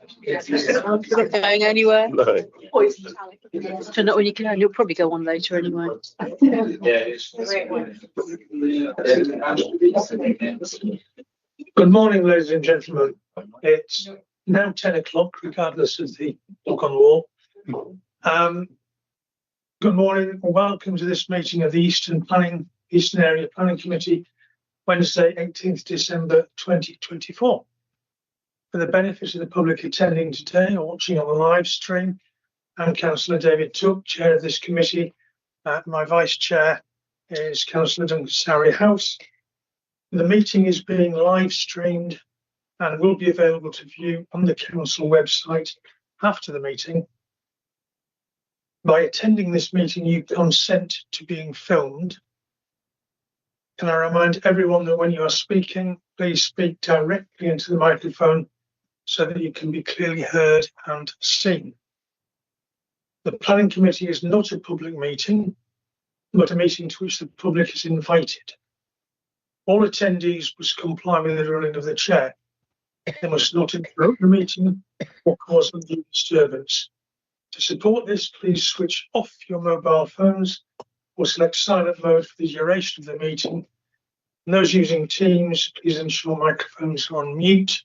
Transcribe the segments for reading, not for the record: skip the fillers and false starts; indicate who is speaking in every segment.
Speaker 1: Not going anywhere.
Speaker 2: No.
Speaker 1: So not when you can. You'll probably go on later anyway.
Speaker 3: Good morning, ladies and gentlemen. It's now 10 o'clock, regardless of the clock on the wall. Good morning and welcome to this meeting of the Eastern Area Planning Committee, Wednesday, 18th December 2024. For the benefit of the public attending today or watching on the live stream, I'm Councillor David Tuck, Chair of this committee. My Vice Chair is Councillor Duncan Sowery-House. The meeting is being live streamed and will be available to view on the Council website after the meeting. By attending this meeting, you consent to being filmed. Can I remind everyone that when you are speaking, please speak directly into the microphone so that you can be clearly heard and seen. The Planning Committee is not a public meeting, but a meeting to which the public is invited. All attendees must comply with the ruling of the Chair. They must not interrupt the meeting or cause undue disturbance. To support this, please switch off your mobile phones or select silent mode for the duration of the meeting. And those using Teams, please ensure microphones are on mute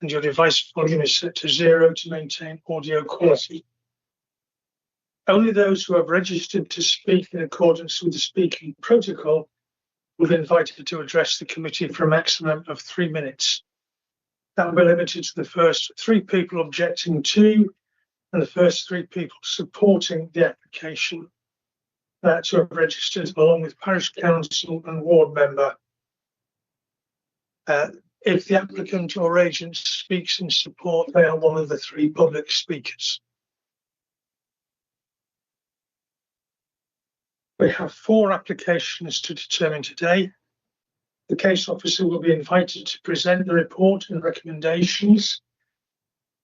Speaker 3: and your device volume is set to 0 to maintain audio quality. Only those who have registered to speak in accordance with the speaking protocol will be invited to address the committee for a maximum of 3 minutes. That will be limited to the first 3 people objecting to and the first 3 people supporting the application to have registered, along with parish council and ward member. If the applicant or agent speaks in support, they are one of the 3 public speakers. We have 4 applications to determine today. The case officer will be invited to present the report and recommendations.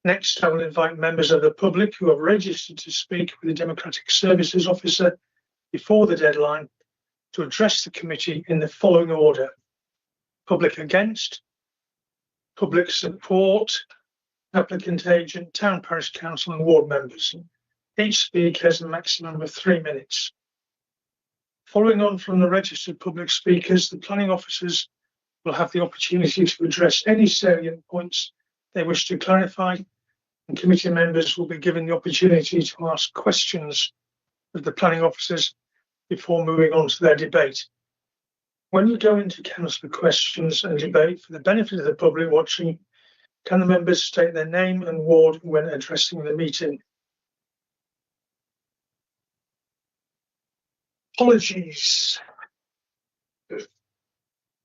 Speaker 3: Next, I will invite members of the public who have registered to speak with the Democratic Services Officer before the deadline to address the committee in the following order: public against, public support, applicant agent, town parish council and ward members. Each speaker has a maximum of 3 minutes. Following on from the registered public speakers, the planning officers will have the opportunity to address any salient points they wish to clarify, and committee members will be given the opportunity to ask questions of the planning officers before moving on to their debate. When we go into councillor questions and debate, for the benefit of the public watching, can the members state their name and ward when addressing the meeting? Apologies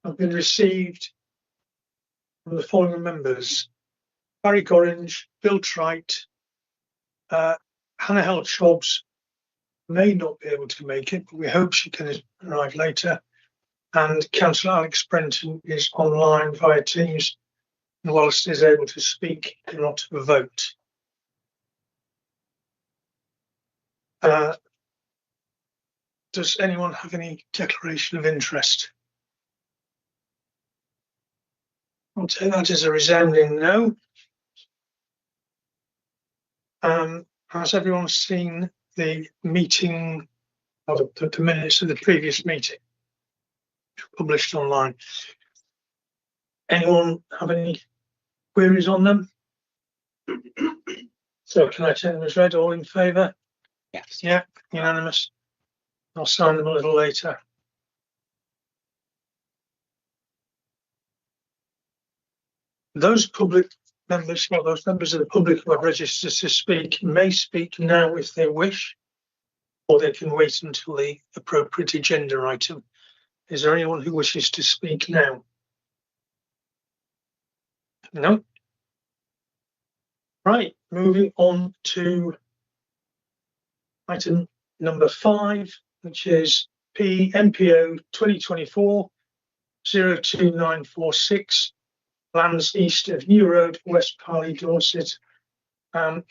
Speaker 3: have been received from the following members: Barry Gorringe, Bill Trite, Hannah Held-Shobbs may not be able to make it, but we hope she can arrive later. And Councillor Alex Brenton is online via Teams, and whilst is able to speak, cannot vote. Does anyone have any declaration of interest? I'll take that as a resounding no. Has everyone seen the meeting, or the minutes of the previous meeting published online? Anyone have any queries on them? So can I take them as read? All in favour?
Speaker 2: Yes.
Speaker 3: Yeah, unanimous. I'll sign them a little later. Those public members, or those members of the public who have registered to speak, may speak now if they wish, or they can wait until the appropriate agenda item. Is there anyone who wishes to speak now? No? Right, moving on to item number 5, which is MPO 2024-02946, lands east of New Road, West Parley, Dorset. I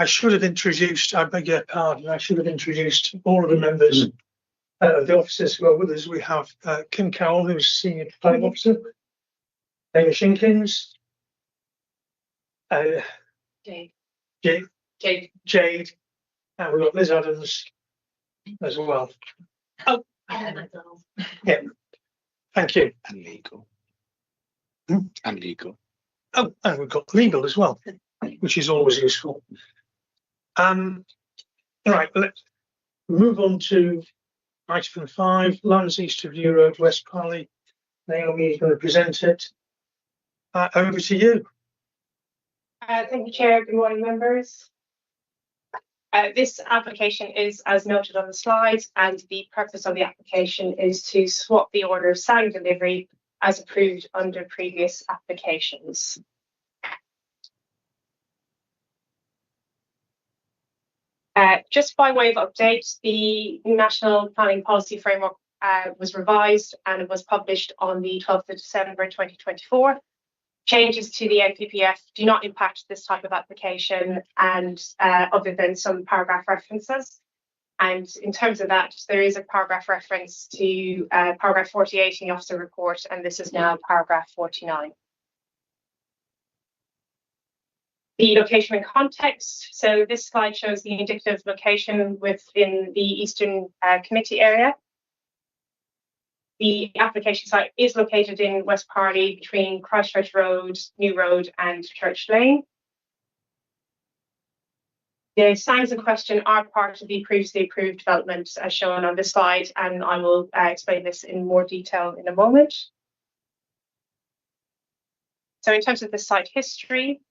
Speaker 3: should have introduced, I beg your pardon, I should have introduced all of the members of the officers who are with us. We have Kim Cowell, who's Senior Planning Officer, Amy Shinkins,
Speaker 1: Jade.
Speaker 3: Jade, and we've got Liz Adams as well. Oh, yeah. Thank you.
Speaker 2: And legal.
Speaker 3: Hmm?
Speaker 2: And legal.
Speaker 3: Oh, and we've got legal as well, which is always useful. Right, let's move on to item 5, Lands East of New Road, West Parley. Naomi is going to present it. Over to you.
Speaker 4: Thank you, Chair. Good morning, members. This application is as noted on the slide, and the purpose of the application is to swap the order of sang delivery as approved under previous applications. Just by way of update, the National Planning Policy Framework was revised and was published on the 12th of December 2024. Changes to the NPPF do not impact this type of application, and other than some paragraph references. And in terms of that, there is a paragraph reference to paragraph 48 in the officer report, and this is now paragraph 49. The location and context. So this slide shows the indicative location within the Eastern Committee area. The application site is located in West Parley between Christchurch Road, New Road and Church Lane. The signs in question are part of the previously approved development as shown on this slide, and I will explain this in more detail in a moment. So in terms of the site history,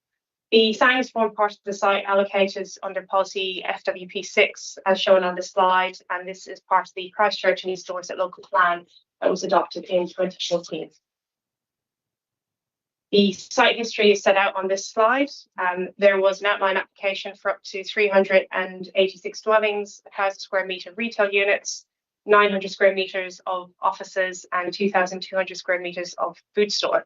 Speaker 4: the signs form part of the site allocated under policy FWP6 as shown on this slide, and this is part of the Christchurch and East Dorset local plan that was adopted in 2014. The site history is set out on this slide. There was an outline application for up to 386 dwellings, 1,000 square metre retail units, 900 square metres of offices and 2,200 square metres of food store.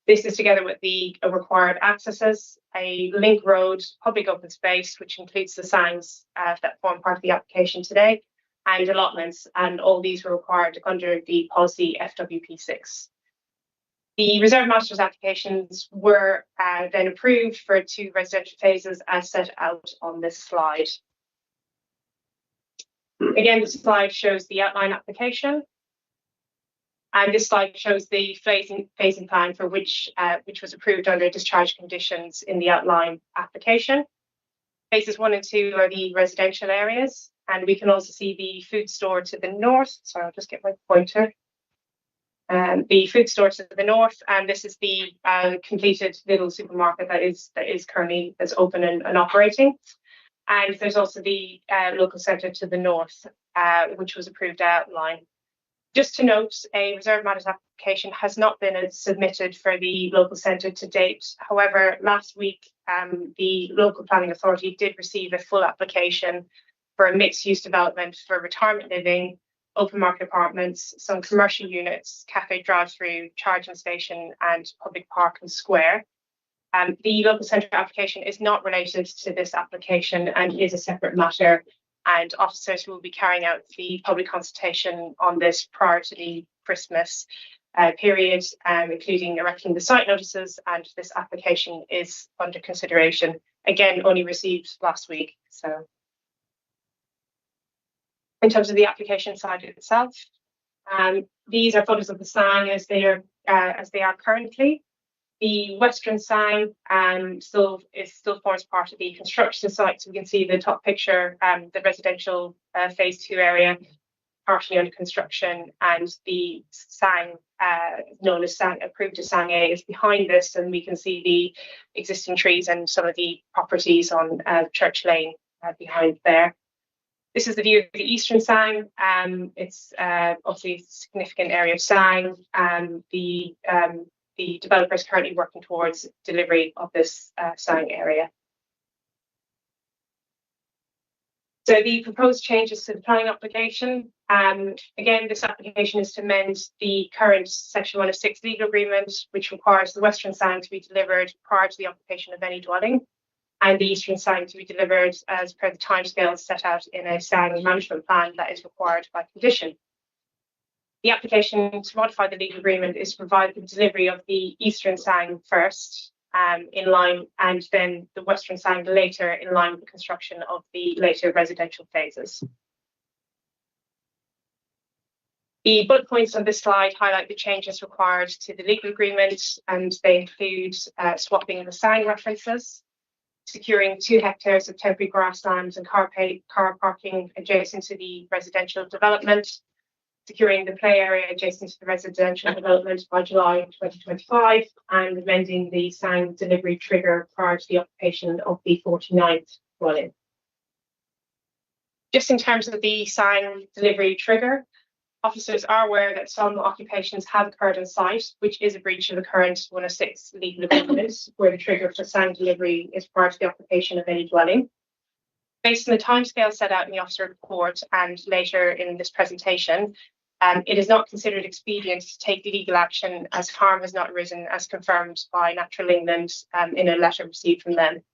Speaker 4: This is together with the required accesses, a link road, public open space, which includes the signs that form part of the application today, and allotments, and all these were required under the policy FWP6. The Reserve Masters applications were then approved for 2 residential phases as set out on this slide. Again, this slide shows the outline application. And this slide shows the phasing plan for which was approved under discharge conditions in the outline application. Phases 1 and 2 are the residential areas, and we can also see the food store to the north. So I'll just get my pointer. The food store to the north, and this is the completed little supermarket that is currently open and operating. And there's also the local centre to the north, which was approved outline. Just to note, a Reserve Matters application has not been submitted for the local centre to date. However, last week, the local planning authority did receive a full application for a mixed-use development for retirement living, open market apartments, some commercial units, cafe drive-through, charging station, and public park and square. The local centre application is not related to this application and is a separate matter, and officers will be carrying out the public consultation on this prior to the Christmas period, including erecting the site notices, and this application is under consideration. Again, only received last week. So in terms of the application side itself, these are photos of the sang as they are currently. The western sang still forms part of the construction site. So we can see the top picture, the residential phase 2 area, partially under construction, and the sang known as sang approved as sang A is behind this, and we can see the existing trees and some of the properties on Church Lane behind there. This is the view of the eastern sang. It's obviously a significant area of sang. The developer is currently working towards delivery of this sang area. So the proposed changes to the planning application. Again, this application is to amend the current Section 106 legal agreement, which requires the western sang to be delivered prior to the occupation of any dwelling, and the eastern sang to be delivered as per the timescales set out in a sang management plan that is required by condition. The application to modify the legal agreement is to provide the delivery of the eastern sang first, in line, and then the Western Sang later in line with the construction of the later residential phases. The bullet points on this slide highlight the changes required to the legal agreement, and they include swapping the Sang references, securing 2 hectares of temporary grasslands and car parking adjacent to the residential development, securing the play area adjacent to the residential development by July 2025, and amending the Sang delivery trigger prior to the occupation of the 49th dwelling. Just in terms of the Sang delivery trigger, officers are aware that some occupations have occurred on site, which is a breach of the current 106 legal agreement, where the trigger for Sang delivery is prior to the occupation of any dwelling. Based on the timescale set out in the officer report and later in this presentation, it is not considered expedient to take legal action as harm has not arisen, as confirmed by Natural England in a letter received from them.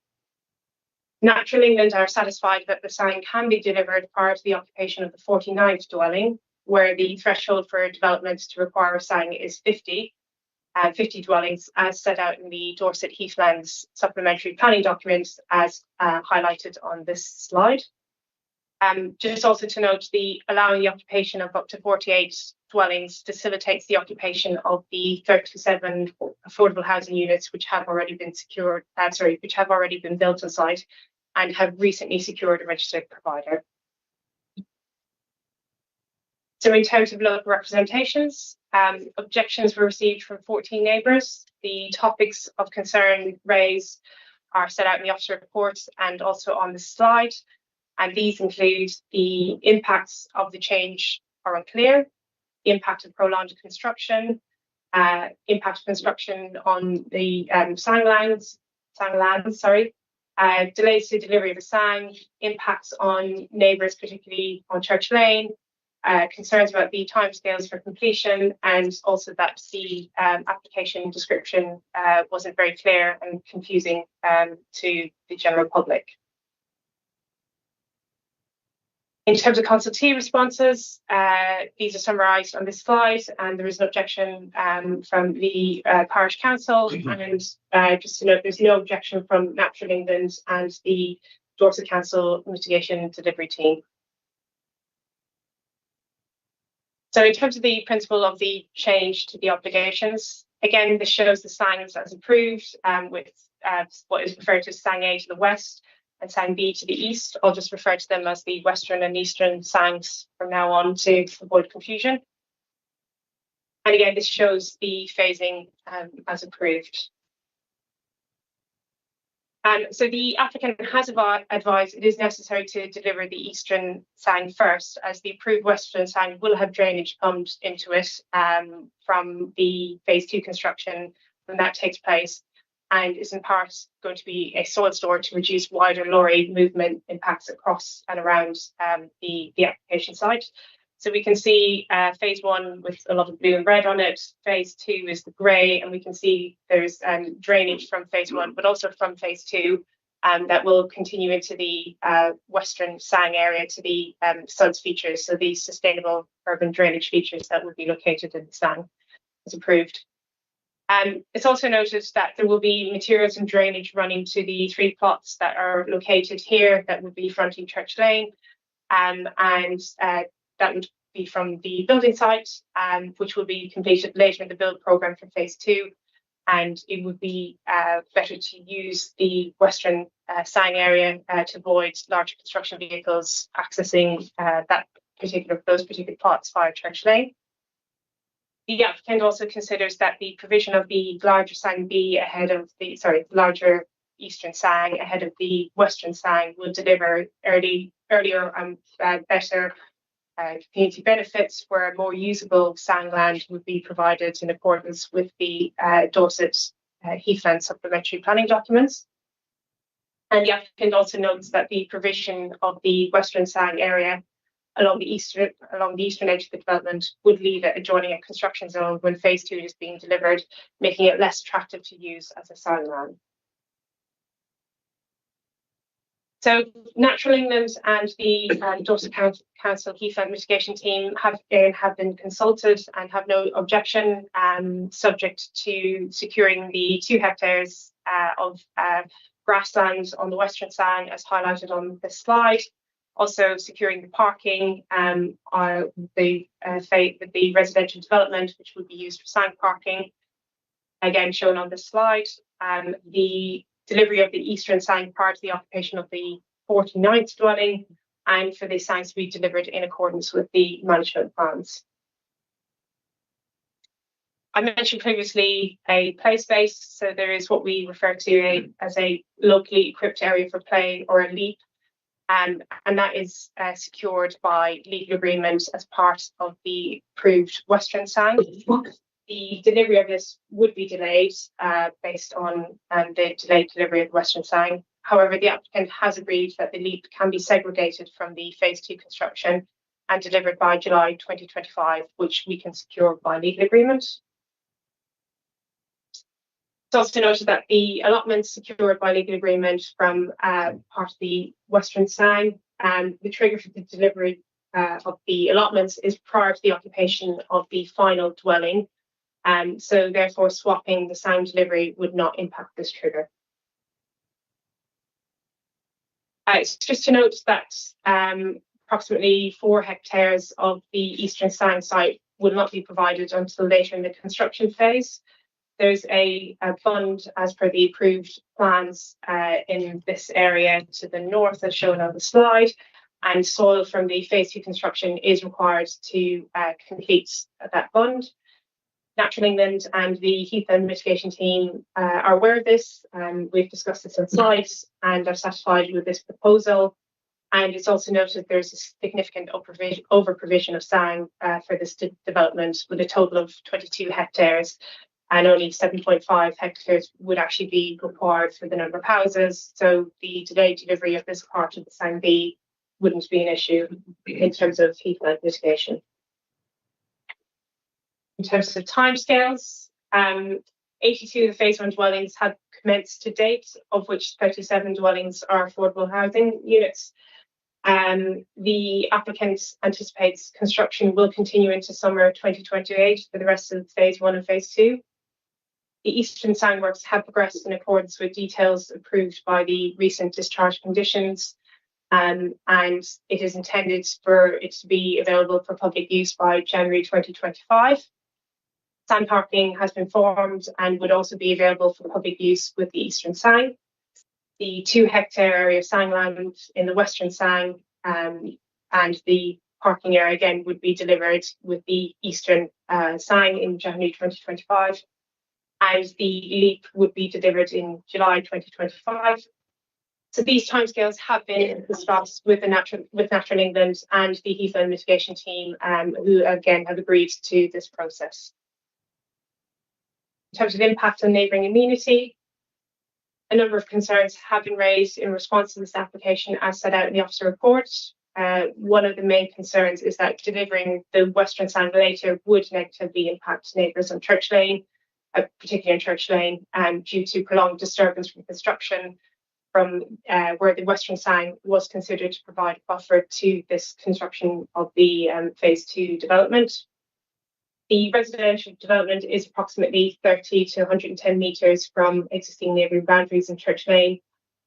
Speaker 4: Natural England are satisfied that the Sang can be delivered prior to the occupation of the 49th dwelling, where the threshold for development to require a Sang is 50 dwellings, as set out in the Dorset Heathlands supplementary planning document, as highlighted on this slide. Just also to note, allowing the occupation of up to 48 dwellings facilitates the occupation of the 37 affordable housing units which have already been built on site and have recently secured a registered provider. So in terms of local representations, objections were received from 14 neighbours. The topics of concern raised are set out in the officer report and also on the slide. And these include the impacts of the change are unclear, the impact of prolonged construction, impact of construction on the Sang lands, delays to delivery of the Sang, impacts on neighbours, particularly on Church Lane, concerns about the timescales for completion, and also that the application description wasn't very clear and confusing to the general public. In terms of consultee responses, these are summarised on this slide, and there is an objection from the Parish Council, and just to note, there's no objection from Natural England and the Dorset Council Mitigation Delivery Team. So in terms of the principle of the change to the obligations, again, this shows the Sangs as approved with what is referred to as Sang A to the west and Sang B to the east. I'll just refer to them as the Western and Eastern Sangs from now on to avoid confusion. And again, this shows the phasing as approved. So the applicant has advised it is necessary to deliver the Eastern Sang first, as the approved Western Sang will have drainage pumped into it from the phase 2 construction when that takes place, and is in part going to be a soil store to reduce wider lorry movement impacts across and around the application site. So we can see phase 1 with a lot of blue and red on it. Phase 2 is the grey, and we can see there's drainage from phase 1, but also from phase 2 that will continue into the Western Sang area to the SUDS features, so these sustainable urban drainage features that will be located in the Sang as approved. It's also noted that there will be materials and drainage running to the 3 plots that are located here that would be fronting Church Lane, and that would be from the building site, which will be completed later in the build programme for phase 2. And it would be better to use the Western Sang area to avoid larger construction vehicles accessing those particular plots via Church Lane. The applicant also considers that the provision of the larger Sang B ahead of the, larger Eastern Sang ahead of the Western Sang will deliver earlier and better community benefits, where more usable Sang land would be provided in accordance with the Dorset Heathland supplementary planning documents. And the applicant also notes that the provision of the Western Sang area along the eastern edge of the development would leave it adjoining a construction zone when phase 2 is being delivered, making it less attractive to use as a Sang land. So Natural England and the Dorset Council Heathland Mitigation Team have been consulted and have no objection, subject to securing the 2 hectares of grassland on the Western Sang, as highlighted on this slide. Also securing the parking, the residential development, which would be used for Sang parking, again shown on this slide. The delivery of the Eastern Sang prior to the occupation of the 49th dwelling, and for the Sangs to be delivered in accordance with the management plans. I mentioned previously a play space, so there is what we refer to as a locally equipped area for play, or a LEAP, and that is secured by legal agreement as part of the approved Western Sang. The delivery of this would be delayed based on the delayed delivery of the Western Sang. However, the applicant has agreed that the LEAP can be segregated from the Phase 2 construction and delivered by July 2025, which we can secure by legal agreement. It's also noted that the allotments secured by legal agreement from part of the Western Sang, and the trigger for the delivery of the allotments is prior to the occupation of the final dwelling. So therefore swapping the Sang delivery would not impact this trigger. It's just to note that approximately 4 hectares of the Eastern Sang site will not be provided until later in the construction phase. There's a fund as per the approved plans in this area to the north, as shown on the slide, and soil from the Phase 2 construction is required to complete that fund. Natural England and the heathland mitigation team are aware of this, and we've discussed this on slides and are satisfied with this proposal. And it's also noted there's a significant over provision of Sang for this development, with a total of 22 hectares, and only 7.5 hectares would actually be required for the number of houses. So the delayed delivery of this part of the Sang B wouldn't be an issue in terms of heathland mitigation. In terms of timescales, 82 of the Phase 1 dwellings have commenced to date, of which 37 dwellings are affordable housing units. The applicant anticipates construction will continue into summer 2028 for the rest of Phase 1 and Phase 2. The Eastern Sang works have progressed in accordance with details approved by the recent discharge conditions, and it is intended for it to be available for public use by January 2025. Sang parking has been formed and would also be available for public use with the Eastern Sang. The 2 hectare area of Sang land in the Western Sang and the parking area again would be delivered with the Eastern Sang in January 2025, and the LEAP would be delivered in July 2025. So these timescales have been discussed with Natural England and the heathland mitigation team, who again have agreed to this process. In terms of impact on neighbouring amenity, a number of concerns have been raised in response to this application as set out in the officer report. One of the main concerns is that delivering the Western Sang later would negatively impact neighbours on Church Lane, particularly on Church Lane, due to prolonged disturbance from construction from where the Western Sang was considered to provide buffer to this construction of the Phase 2 development. The residential development is approximately 30 to 110 metres from existing neighbouring boundaries in Church Lane,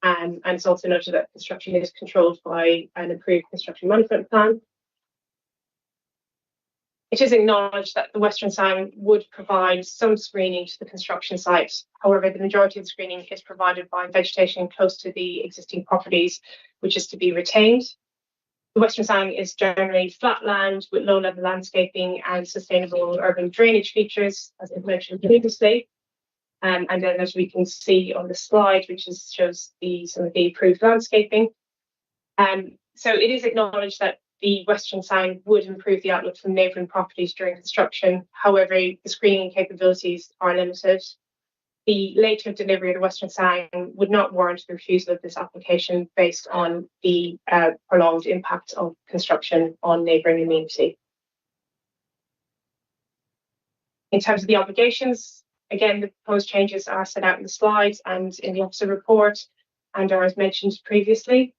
Speaker 4: and it's also noted that construction is controlled by an approved construction management plan. It is acknowledged that the Western Sang would provide some screening to the construction site. However, the majority of the screening is provided by vegetation close to the existing properties, which is to be retained. The Western Sang is generally flat land with low-level landscaping and sustainable urban drainage features, as I mentioned previously. And then, as we can see on the slide, which shows some of the approved landscaping. So it is acknowledged that the Western Sang would improve the outlook from neighbouring properties during construction. However, the screening capabilities are limited. The later delivery of the Western Sang would not warrant the refusal of this application based on the prolonged impact of construction on neighbouring amenity. In terms of the obligations, again, the proposed changes are set out in the slides and in the officer report, and are as mentioned previously.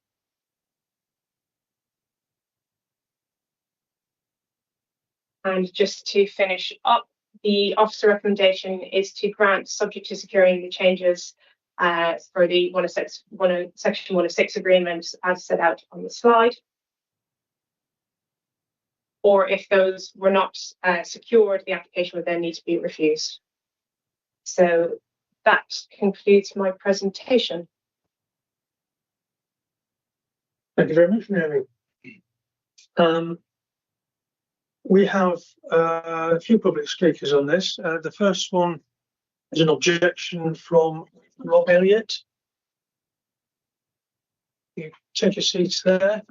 Speaker 4: And just to finish up, the officer recommendation is to grant, subject to securing the changes, for the Section 106 agreement as set out on the slide. Or if those were not secured, the application would then need to be refused. So that concludes my presentation.
Speaker 3: Thank you very much, Mary. We have a few public speakers on this. The first one is an objection from Rob Elliott. You take your seats there.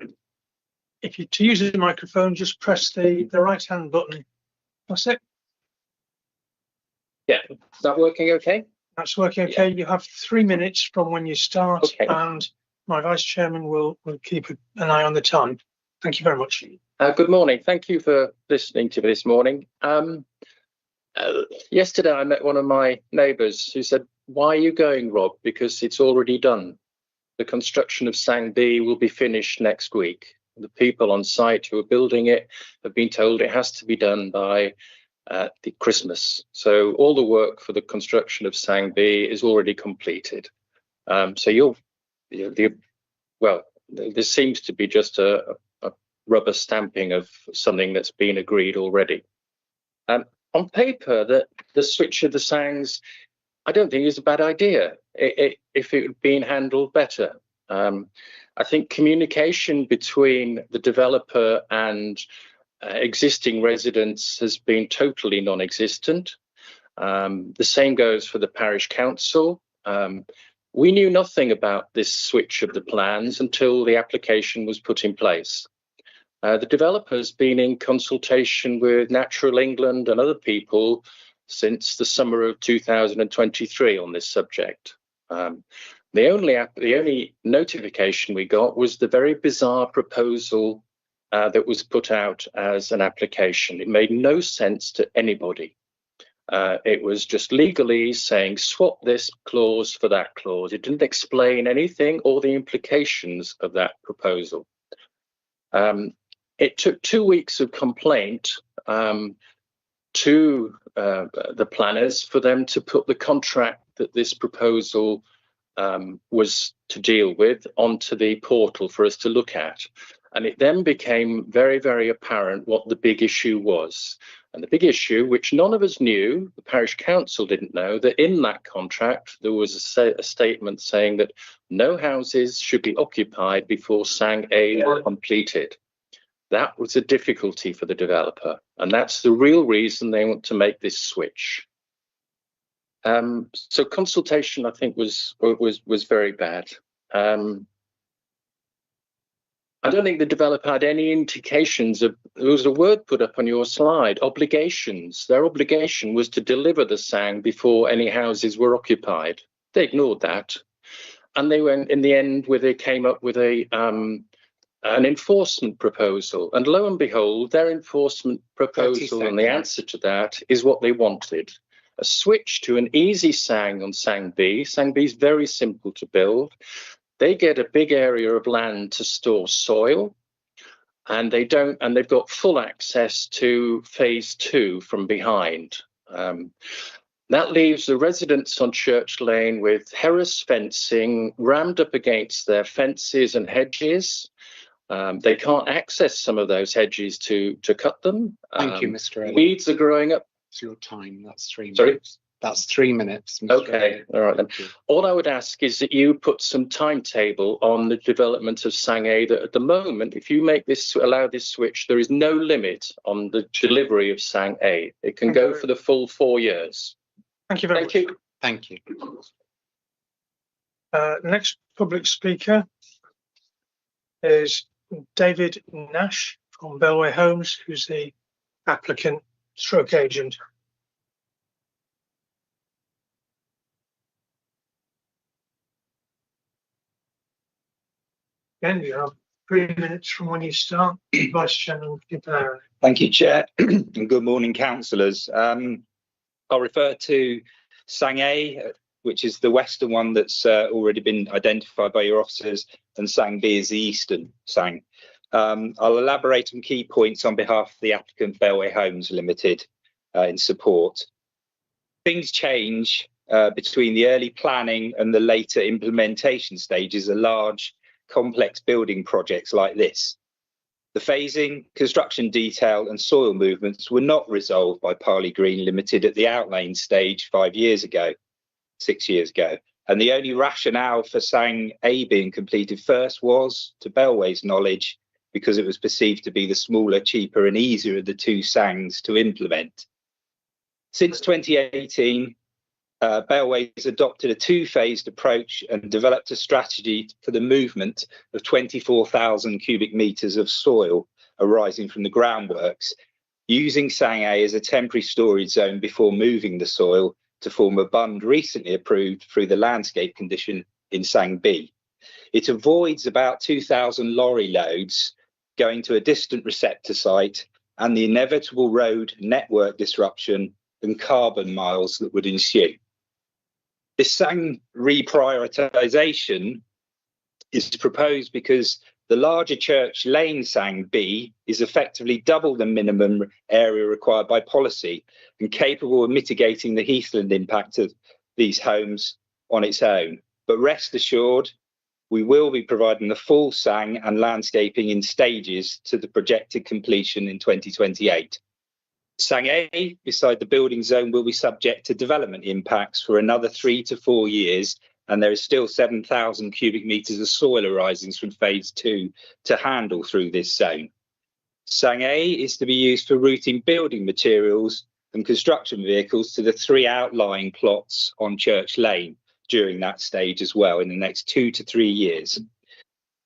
Speaker 3: If you to use the microphone, just press the right-hand button. That's it.
Speaker 2: Yeah, is that working okay?
Speaker 3: That's working okay. You have 3 minutes from when you start,
Speaker 2: Okay.
Speaker 3: and my vice chairman will keep an eye on the time. Thank you very much.
Speaker 2: Good morning. Thank you for listening to me this morning. Yesterday, I met one of my neighbours who said, "Why are you going, Rob? Because it's already done. The construction of Sang B will be finished next week. The people on site who are building it have been told it has to be done by the Christmas. So all the work for the construction of Sang B is already completed. So this seems to be just a rubber stamping of something that's been agreed already. On paper, the switch of the Sangs, I don't think is a bad idea if it had been handled better. I think communication between the developer and existing residents has been totally non-existent. The same goes for the parish council. We knew nothing about this switch of the plans until the application was put in place. The developer's been in consultation with Natural England and other people since the summer of 2023 on this subject. The only notification we got was the very bizarre proposal that was put out as an application. It made no sense to anybody. It was just legalese saying swap this clause for that clause. It didn't explain anything or the implications of that proposal. It took 2 weeks of complaint to the planners for them to put the contract that this proposal was to deal with onto the portal for us to look at. And it then became very, very apparent what the big issue was. And the big issue, which none of us knew, the parish council didn't know, that in that contract there was a statement saying that no houses should be occupied before Sang A were completed. That was a difficulty for the developer, and that's the real reason they want to make this switch. So consultation, I think, was very bad. I don't think the developer had any indications of, there was a word put up on your slide, obligations. Their obligation was to deliver the Sang before any houses were occupied. They ignored that. And they went, in the end, they came up with an enforcement proposal. And lo and behold, their enforcement proposal and the answer to that is what they wanted. A switch to an easy Sang on Sang B. Sang B is very simple to build. They get a big area of land to store soil, and they've got full access to phase 2 from behind. That leaves the residents on Church Lane with Heras fencing rammed up against their fences and hedges. They can't access some of those hedges to cut them.
Speaker 5: Thank you, Mr. Elliott.
Speaker 2: Weeds are growing up.
Speaker 5: It's your time. That's 3 minutes.
Speaker 2: Sorry?
Speaker 5: That's 3 minutes. Mr.
Speaker 2: Okay,
Speaker 5: Elliott.
Speaker 2: all right then.
Speaker 5: Thank you.
Speaker 2: All I would ask is that you put some timetable on the development of Sang A, that at the moment, if you allow this switch, there is no limit on the delivery of Sang A. It can go for the full 4 years.
Speaker 3: Thank you very much.
Speaker 2: Thank you.
Speaker 5: Thank you.
Speaker 3: Next public speaker is David Nash from Bellway Homes, who's the applicant stroke agent. Again, you have 3 minutes from when you start. Vice Chairman, keep an eye on it.
Speaker 6: Thank you, Chair, and good morning, councillors. I'll refer to Sang A, which is the western one that's already been identified by your officers, and Sang B is the eastern Sang. I'll elaborate on key points on behalf of the applicant Bellway Homes Limited in support. Things change between the early planning and the later implementation stages of large, complex building projects like this. The phasing, construction detail and soil movements were not resolved by Parley Green Limited at the outline stage 6 years ago. And the only rationale for Sang A being completed first was, to Bellway's knowledge, because it was perceived to be the smaller, cheaper and easier of the two Sangs to implement. Since 2018, Bellway has adopted a two-phased approach and developed a strategy for the movement of 24,000 cubic metres of soil arising from the groundworks, using Sang A as a temporary storage zone before moving the soil to form a bund recently approved through the landscape condition in Sang B. It avoids about 2,000 lorry loads going to a distant receptor site and the inevitable road network disruption and carbon miles that would ensue. This Sang reprioritisation is proposed because the larger Church Lane Sang B is effectively double the minimum area required by policy and capable of mitigating the heathland impact of these homes on its own. But rest assured, we will be providing the full Sang and landscaping in stages to the projected completion in 2028. Sang A, beside the building zone, will be subject to development impacts for another 3 to 4 years, and there is still 7,000 cubic metres of soil arising from phase 2 to handle through this zone. Sang A is to be used for routing building materials and construction vehicles to the 3 outlying plots on Church Lane during that stage as well in the next 2 to 3 years.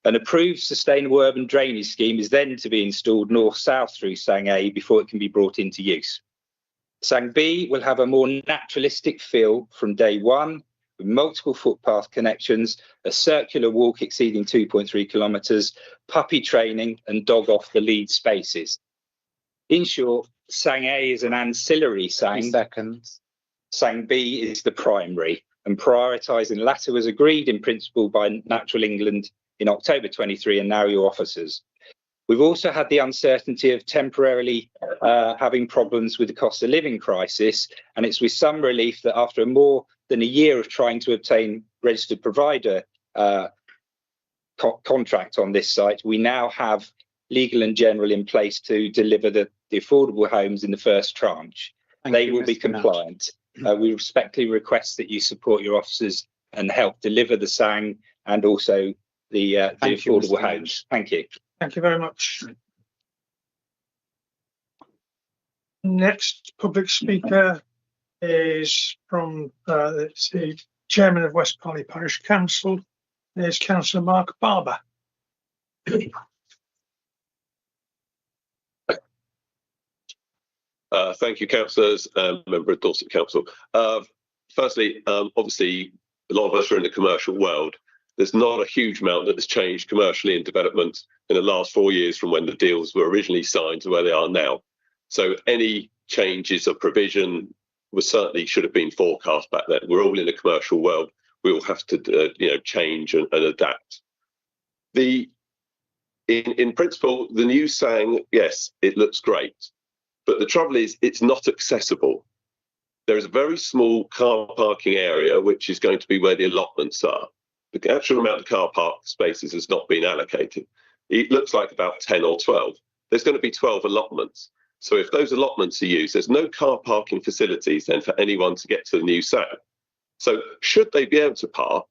Speaker 6: An approved sustainable urban drainage scheme is then to be installed north-south through Sang A before it can be brought into use. Sang B will have a more naturalistic feel from day one, with multiple footpath connections, a circular walk exceeding 2.3 kilometres, puppy training and dog off the lead spaces. In short, Sang A is an ancillary Sang. Sang B is the primary, and prioritising the latter was agreed in principle by Natural England in October 23 and now your officers. We've also had the uncertainty of temporarily having problems with the cost of living crisis, and it's with some relief that after more than a year of trying to obtain registered provider contract on this site, we now have Legal and General in place to deliver the affordable homes in the first tranche. They will be compliant. We respectfully request that you support your officers and help deliver the Sang and also the affordable homes. Thank you.
Speaker 3: Thank you very much. Next public speaker is from the Chairman of West Parley Parish Council. There's Councillor Mark Barber.
Speaker 7: Thank you, councillors and member of Dorset Council. Firstly, obviously, a lot of us are in the commercial world. There's not a huge amount that has changed commercially in development in the last 4 years from when the deals were originally signed to where they are now. So any changes of provision certainly should have been forecast back then. We're all in the commercial world. We all have to, change and adapt. In principle, the new Sang, yes, it looks great, but the trouble is it's not accessible. There is a very small car parking area, which is going to be where the allotments are. The actual amount of car park spaces has not been allocated. It looks like about 10 or 12. There's going to be 12 allotments. So if those allotments are used, there's no car parking facilities then for anyone to get to the new Sang. So should they be able to park,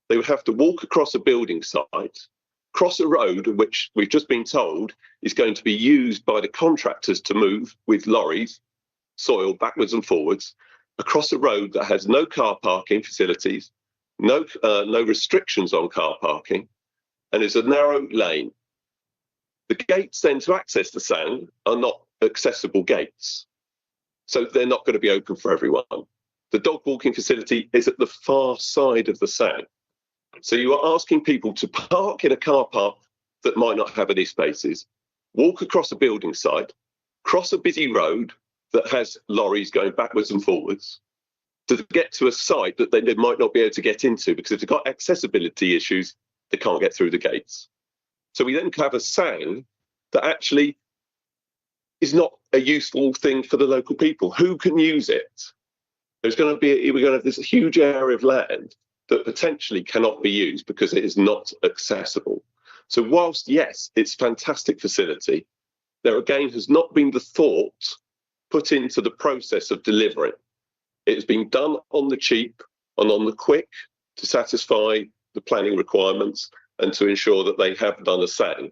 Speaker 7: they would have to walk across a building site, cross a road, which we've just been told is going to be used by the contractors to move with lorries, soil backwards and forwards, across a road that has no car parking facilities, no restrictions on car parking, and is a narrow lane. The gates then to access the Sang are not accessible gates, so they're not going to be open for everyone. The dog walking facility is at the far side of the Sang, so you are asking people to park in a car park that might not have any spaces, walk across a building site, cross a busy road that has lorries going backwards and forwards, to get to a site that they might not be able to get into, because if they've got accessibility issues, they can't get through the gates. So we then have a Sang that actually is not a useful thing for the local people. Who can use it? we're going to have this huge area of land that potentially cannot be used because it is not accessible. So whilst, yes, it's a fantastic facility, there again has not been the thought put into the process of delivering. It has been done on the cheap and on the quick to satisfy the planning requirements and to ensure that they have done a SANG.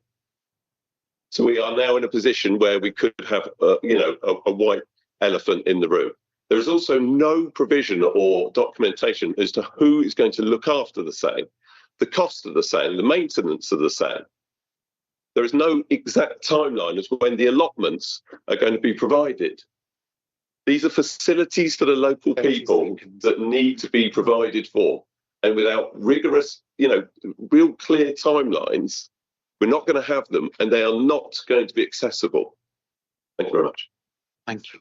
Speaker 7: So we are now in a position where we could have, a white elephant in the room. There is also no provision or documentation as to who is going to look after the SANG, the cost of the SANG, the maintenance of the SANG. There is no exact timeline as to when the allotments are going to be provided. These are facilities for the local people that need to be provided for. And without rigorous, real clear timelines, we're not going to have them, and they are not going to be accessible. Thank you very much.
Speaker 5: Thank you.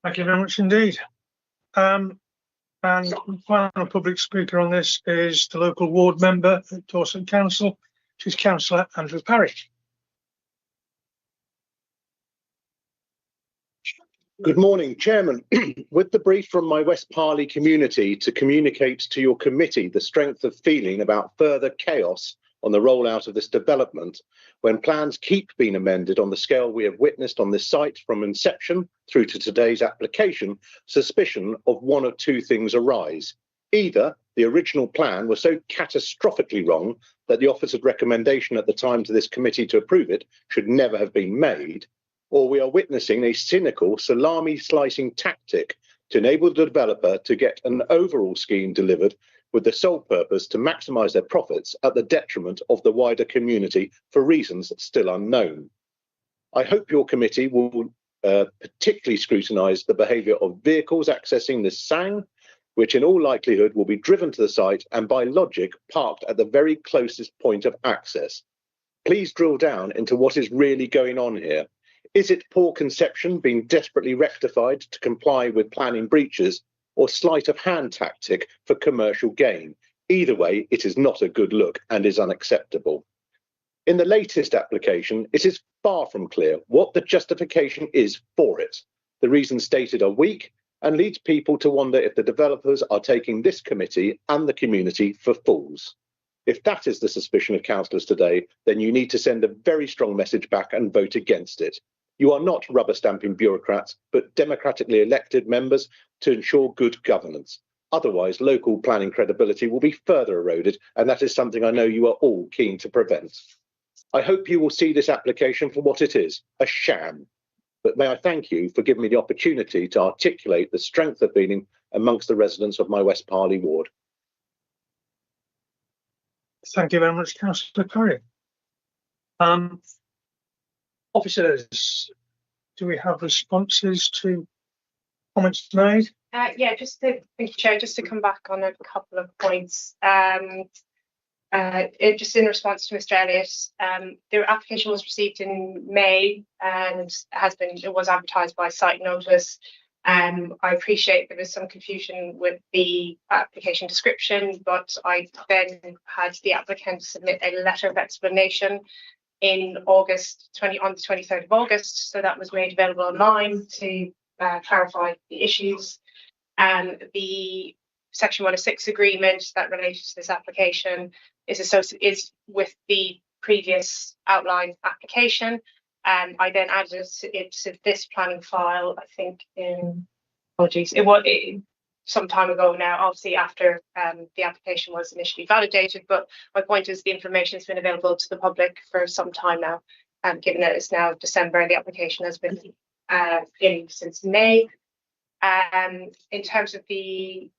Speaker 3: Thank you very much indeed. And the final public speaker on this is the local ward member at Dorset Council, which is Councillor Andrew Parry.
Speaker 8: Good morning, Chairman. With the brief from my West Parley community to communicate to your committee the strength of feeling about further chaos on the rollout of this development, when plans keep being amended on the scale we have witnessed on this site from inception through to today's application, suspicion of one of two things arise. Either the original plan was so catastrophically wrong that the officer's recommendation at the time to this committee to approve it should never have been made, or we are witnessing a cynical salami slicing tactic to enable the developer to get an overall scheme delivered with the sole purpose to maximise their profits at the detriment of the wider community for reasons still unknown. I hope your committee will particularly scrutinise the behaviour of vehicles accessing this SANG, which in all likelihood will be driven to the site and by logic parked at the very closest point of access. Please drill down into what is really going on here. Is it poor conception being desperately rectified to comply with planning breaches, or sleight of hand tactic for commercial gain? Either way, it is not a good look and is unacceptable. In the latest application, it is far from clear what the justification is for it. The reasons stated are weak and leads people to wonder if the developers are taking this committee and the community for fools. If that is the suspicion of councillors today, then you need to send a very strong message back and vote against it. You are not rubber stamping bureaucrats, but democratically elected members to ensure good governance. Otherwise, local planning credibility will be further eroded, and that is something I know you are all keen to prevent. I hope you will see this application for what it is, a sham. But may I thank you for giving me the opportunity to articulate the strength of feeling amongst the residents of my West Parley ward.
Speaker 3: Thank you very much, Councillor Parry. Officers, do we have responses to comments made?
Speaker 4: Thank you, Chair, just to come back on a couple of points. Just in response to Mr. Elliott, the application was received in May and it was advertised by site notice. I appreciate there was some confusion with the application description, but I then had the applicant submit a letter of explanation in August on the 23rd of August, so that was made available online to clarify the issues. The Section 106 agreement that related to this application is with the previous outline application. I then added it to this planning file, I think some time ago now, obviously after the application was initially validated, but my point is the information has been available to the public for some time now, given that it's now December and the application has been in since May. In terms of the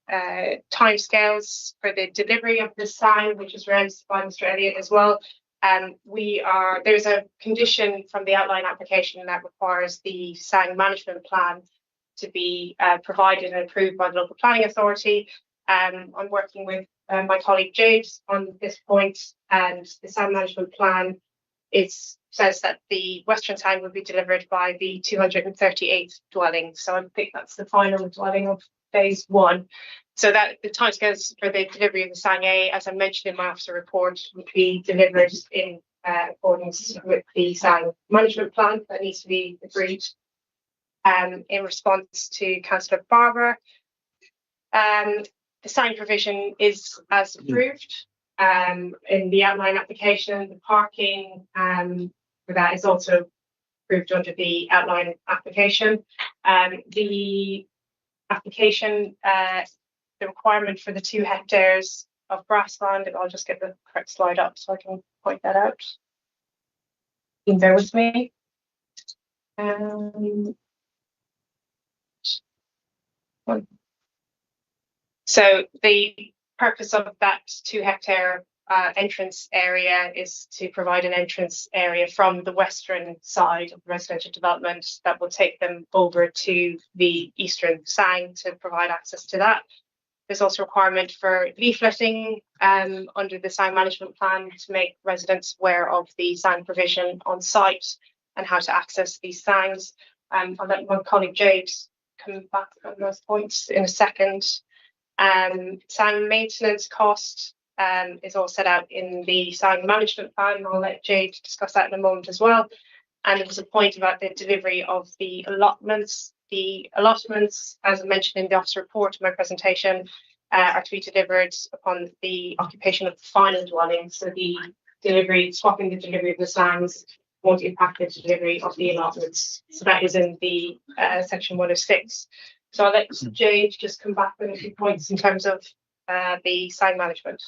Speaker 4: timescales for the delivery of this SANG, which was raised by Mr. Elliott as well, there's a condition from the outline application that requires the SANG management plan to be provided and approved by the local planning authority. I'm working with my colleague Jade on this point, and the SANG management plan says that the Western SANG will be delivered by the 238th dwelling. So I think that's the final dwelling of phase 1. So that the timescales for the delivery of the SANG A, as I mentioned in my officer report, would be delivered in accordance with the SANG management plan that needs to be agreed. in response to Councillor Barber. The sign provision is as approved in the outline application. The parking for that is also approved under the outline application. The application, the requirement for the 2 hectares of grassland, and I'll just get the correct slide up so I can point that out. You can bear with me. So the purpose of that 2 hectare entrance area is to provide an entrance area from the western side of the residential development that will take them over to the eastern Sang to provide access to that. There's also a requirement for leafletting under the Sang management plan to make residents aware of the Sang provision on site and how to access these Sangs. I'll let my colleague Jade come back on those points in a second. Sang maintenance cost is all set out in the Sang management plan. I'll let Jade discuss that in a moment as well. And there was a point about the delivery of the allotments. The allotments, as I mentioned in the officer report in my presentation, are to be delivered upon the occupation of the final dwelling. So the delivery, swapping the delivery of the Sangs won't impact the delivery of the allotments. So that is in the section 106. So I'll let Jade just come back with a few points in terms of the Sang management.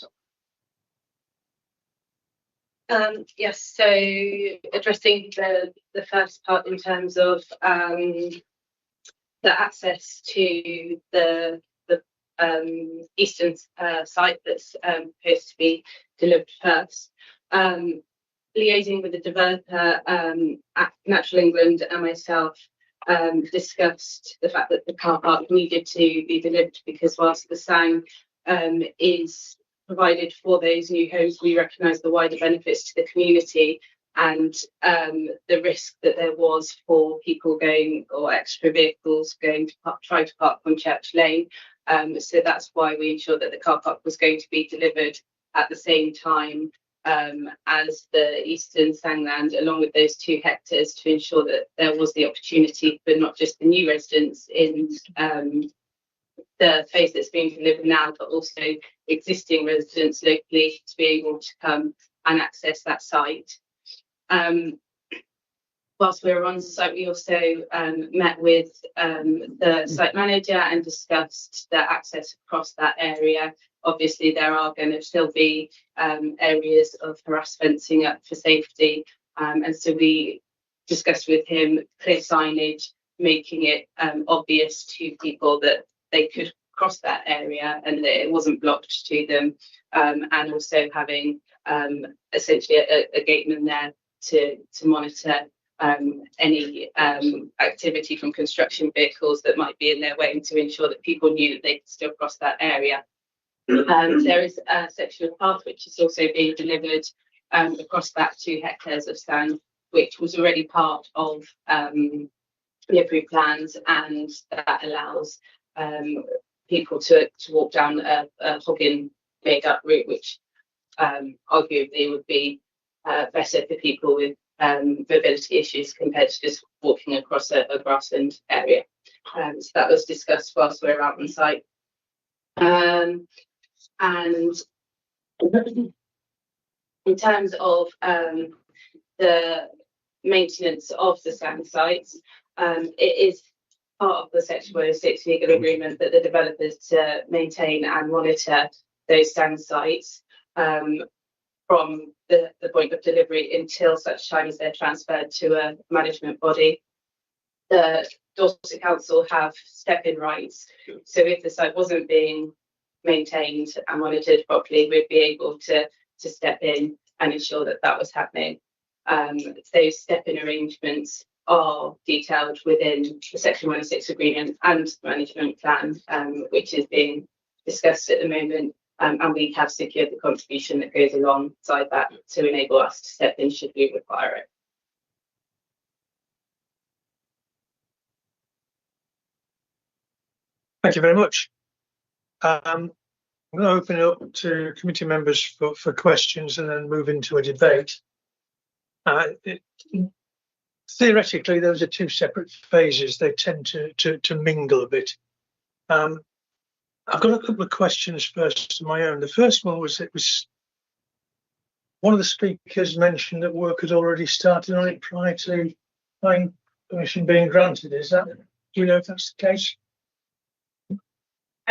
Speaker 1: Yes, so addressing the first part in terms of the access to the eastern site that's supposed to be delivered first. Liaising with the developer at Natural England and myself discussed the fact that the car park needed to be delivered because whilst the Sang is provided for those new homes, we recognise the wider benefits to the community and the risk that there was for people going or extra vehicles going to try to park on Church Lane. So that's why we ensured that the car park was going to be delivered at the same time as the eastern Sangland, along with those 2 hectares, to ensure that there was the opportunity for not just the new residents in the phase that's being delivered now, but also existing residents locally to be able to come and access that site. Whilst we were on site, we also met with the site manager and discussed the access across that area. Obviously, there are going to still be areas of harass fencing up for safety. And so we discussed with him clear signage, making it obvious to people that they could cross that area and that it wasn't blocked to them. And also having essentially a gateman there to monitor any activity from construction vehicles that might be in their way, and to ensure that people knew that they could still cross that area. There is a section of path which is also being delivered across that 2 hectares of Sang, which was already part of the approved plans, and that allows people to walk down a Hoggin made up route, which arguably would be better for people with mobility issues compared to just walking across a grassland area. So that was discussed whilst we were out on site. And in terms of the maintenance of the Sang sites, it is part of the Section 106 legal agreement that the developers to maintain and monitor those Sang sites from the point of delivery until such time as they're transferred to a management body. The Dorset Council have step-in rights, so if the site wasn't being maintained and monitored properly, we'd be able to step in and ensure that that was happening. Those step-in arrangements are detailed within the Section 106 agreement and management plan, which is being discussed at the moment. And we have secured the contribution that goes alongside that to enable us to step in should we require it.
Speaker 3: Thank you very much. I'm going to open it up to committee members for questions and then move into a debate. theoretically, those are two separate phases. They tend to mingle a bit. I've got a couple of questions first of my own. The first one was, one of the speakers mentioned that work had already started on it prior to planning permission being granted. Do you know if that's the case?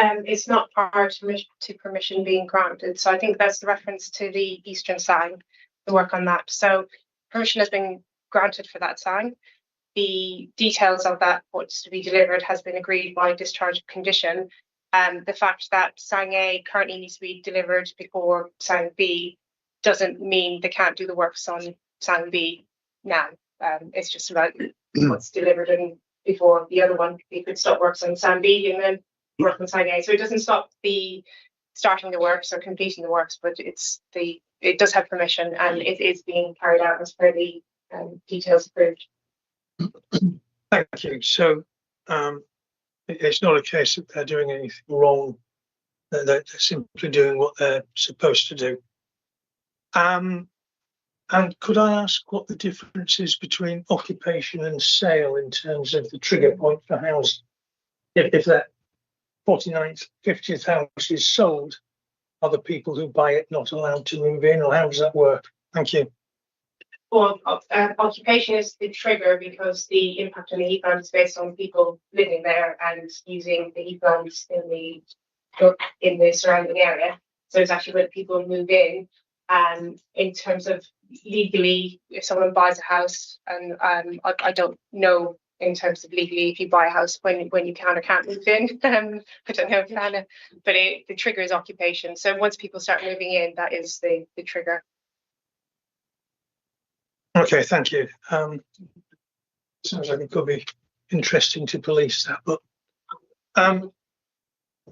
Speaker 4: It's not prior to permission being granted. So I think that's the reference to the Eastern sign, the work on that. So permission has been granted for that sign. The details of that, what's to be delivered, has been agreed by discharge of condition. The fact that sign A currently needs to be delivered before sign B doesn't mean they can't do the works on sign B now. It's just about what's delivered and before the other one. They could start works on sign B and then work on sign A. So it doesn't stop the starting the works or completing the works, but it does have permission and it is being carried out as per the details approved.
Speaker 3: Thank you. So it's not a case that they're doing anything wrong. They're simply doing what they're supposed to do. And could I ask what the difference is between occupation and sale in terms of the trigger point for housing? If that 49th, 50th house is sold, are the people who buy it not allowed to move in, or how does that work? Thank you.
Speaker 4: Well, occupation is the trigger because the impact on the heathland is based on people living there and using the heathlands in the surrounding area. So it's actually when people move in. In terms of legally, if someone buys a house, and I don't know in terms of legally if you buy a house when you can or can't move in. I don't know, Hannah, but the trigger is occupation. So once people start moving in, that is the trigger.
Speaker 3: Okay, thank you. Sounds like it could be interesting to police that, but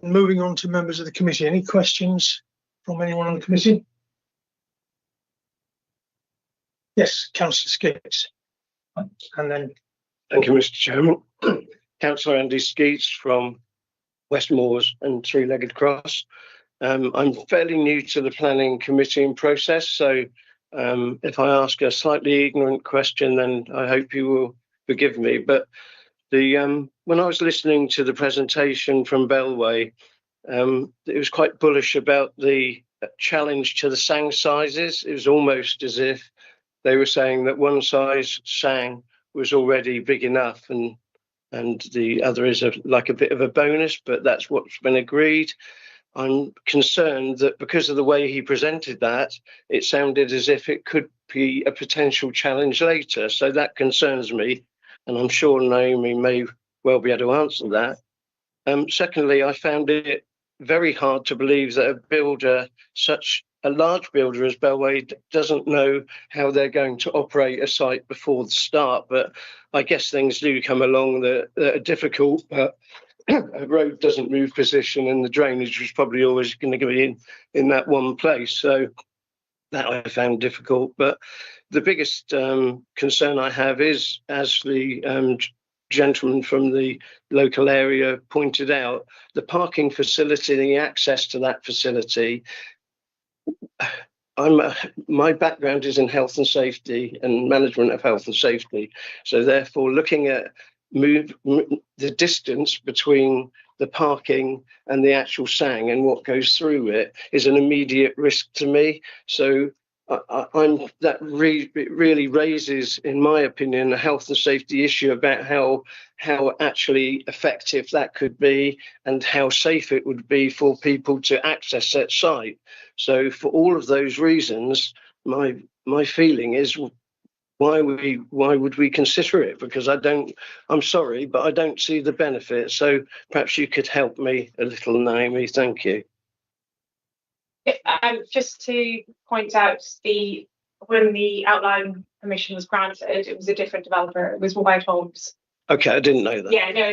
Speaker 3: moving on to members of the committee. Any questions from anyone on the committee? Yes, Councillor Skeets. And then.
Speaker 9: Thank you, Mr. Chairman. Councillor Andy Skeets from West Moors and Three Legged Cross. I'm fairly new to the planning committee and process, so if I ask a slightly ignorant question, then I hope you will forgive me. But when I was listening to the presentation from Bellway, it was quite bullish about the challenge to the sang sizes. It was almost as if they were saying that one size sang was already big enough and the other is like a bit of a bonus, but that's what's been agreed. I'm concerned that because of the way he presented that, it sounded as if it could be a potential challenge later. So that concerns me, and I'm sure Naomi may well be able to answer that. Secondly, I found it very hard to believe that a builder, such a large builder as Bellway, doesn't know how they're going to operate a site before the start. But I guess things do come along that are difficult. A road doesn't move position, and the drainage was probably always going to be in that one place. So that I found difficult. But the biggest concern I have is, as the gentleman from the local area pointed out, the parking facility, the access to that facility. My background is in health and safety and management of health and safety. So therefore, looking at the distance between the parking and the actual sang and what goes through it is an immediate risk to me. So that really raises, in my opinion, a health and safety issue about how actually effective that could be and how safe it would be for people to access that site. So for all of those reasons, my feeling is, why would we consider it? Because I'm sorry, but I don't see the benefit. So perhaps you could help me a little, Naomi. Thank you.
Speaker 4: Just to point out, when the outline permission was granted, it was a different developer. It was White Homes.
Speaker 9: Okay, I didn't know that.
Speaker 4: Yeah, no,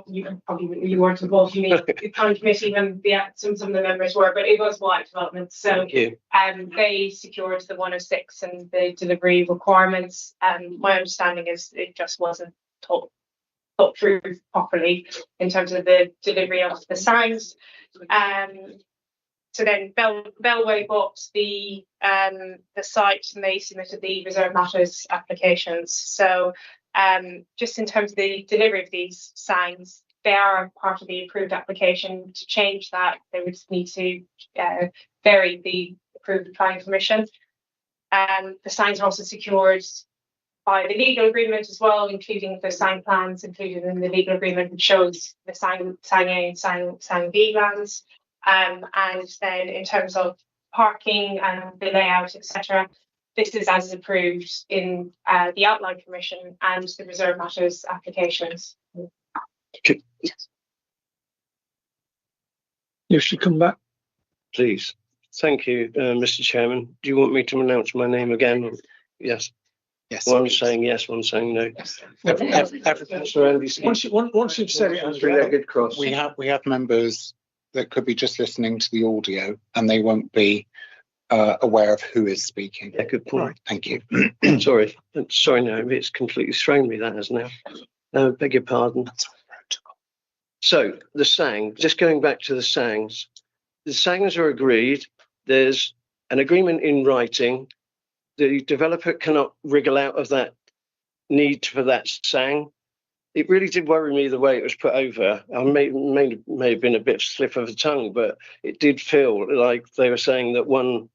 Speaker 4: you weren't involved. You mean the planning committee when some of the members were, but it was White Development. So they secured the 106 and the delivery requirements. My understanding is it just wasn't thought through properly in terms of the delivery of the signs. So then Bellway bought the site and they submitted the reserve matters applications. So just in terms of the delivery of these signs, they are part of the approved application. To change that, they would need to vary the approved planning permission. The signs are also secured by the legal agreement as well, including the sign plans included in the legal agreement, which shows the sign A and sign B lands. And then in terms of parking and the layout, etc., this is as approved in the outline permission and the reserve matters applications.
Speaker 9: Okay. You should come back, please. Thank you, Mr. Chairman. Do you want me to announce my name again? Yes.
Speaker 5: Yes.
Speaker 9: One saying yes, one saying no.
Speaker 5: Yes.
Speaker 3: Once you've said it,
Speaker 9: Three-legged cross.
Speaker 5: We have members that could be just listening to the audio and they won't be aware of who is speaking.
Speaker 9: Yeah, good point.
Speaker 5: Right, thank you.
Speaker 9: Sorry, Naomi, it's completely thrown me, that has now. Beg your pardon. So the SANG, just going back to the SANGs are agreed. There's an agreement in writing. The developer cannot wriggle out of that need for that SANG. It really did worry me the way it was put over. I may have been a bit slip of the tongue, but it did feel like they were saying that one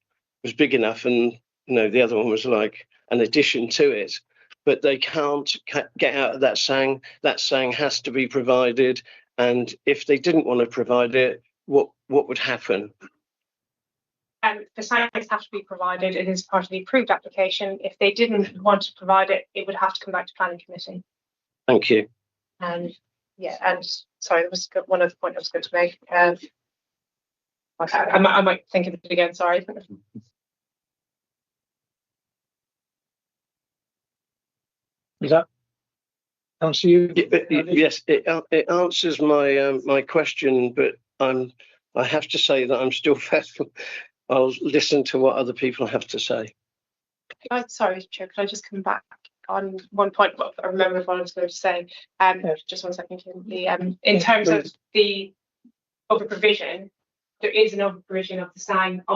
Speaker 9: was big enough and the other one was like an addition to it. But they can't get out of that SANG. That SANG has to be provided. And if they didn't want to provide it, what would happen?
Speaker 4: The signs have to be provided. It is part of the approved application. If they didn't want to provide it, it would have to come back to planning committee.
Speaker 9: Thank you.
Speaker 4: And sorry, there was one other point I was going to make. I might think of it again. Sorry.
Speaker 3: Does that answer you?
Speaker 9: Yes, it answers my question, but I have to say that I'm still faithful. I'll listen to what other people have to say.
Speaker 4: Sorry, Chair, could I just come back on one point? I remember what I was going to say. Just 1 second. In terms of the over provision, there is an over provision of the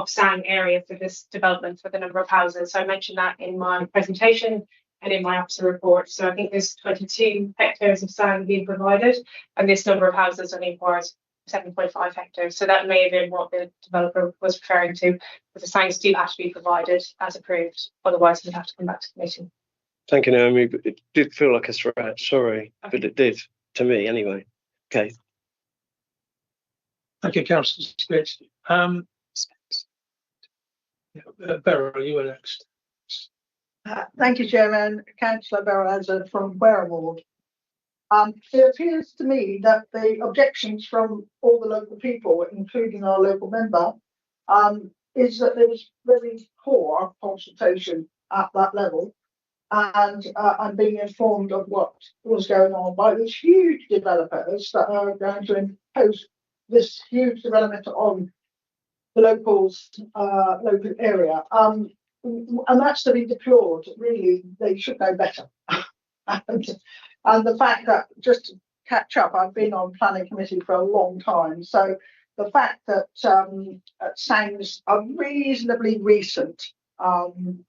Speaker 4: SANG area for this development for the number of houses. So I mentioned that in my presentation and in my officer report. So I think there's 22 hectares of SANG being provided, and this number of houses only requires 7.5 hectares. So that may have been what the developer was referring to, but the SANGs do have to be provided as approved. Otherwise, we'd have to come back to the meeting.
Speaker 9: Thank you, Naomi. But it did feel like a threat. Sorry, okay. But it did to me anyway. Okay.
Speaker 3: Thank you, Councillor Spitz. Beryl, you were next.
Speaker 10: Thank you, Chairman. Councillor Beryl from Wareham Ward. It appears to me that the objections from all the local people, including our local member, is that there was very poor consultation at that level. And I'm being informed of what was going on by these huge developers that are going to impose this huge development on the local area. And that's to be deplored. Really, they should know better. And the fact that, just to catch up, I've been on planning committee for a long time. So the fact that SANGs are reasonably recent,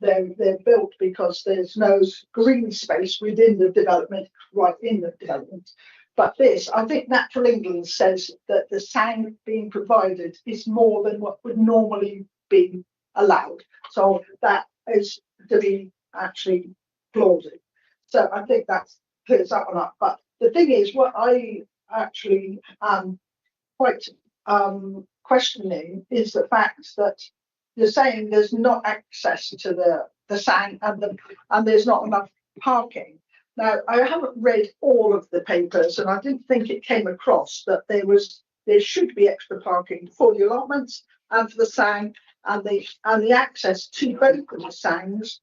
Speaker 10: they're built because there's no green space within the development, right in the development. But this, I think Natural England says that the SANG being provided is more than what would normally be allowed. So that is to be actually applauded. So I think that clears that one up. But the thing is, what I actually am quite questioning is the fact that you're saying there's not access to the SANG and there's not enough parking. Now, I haven't read all of the papers, and I didn't think it came across that there should be extra parking for the allotments and for the SANG, and the access to both of the SANGs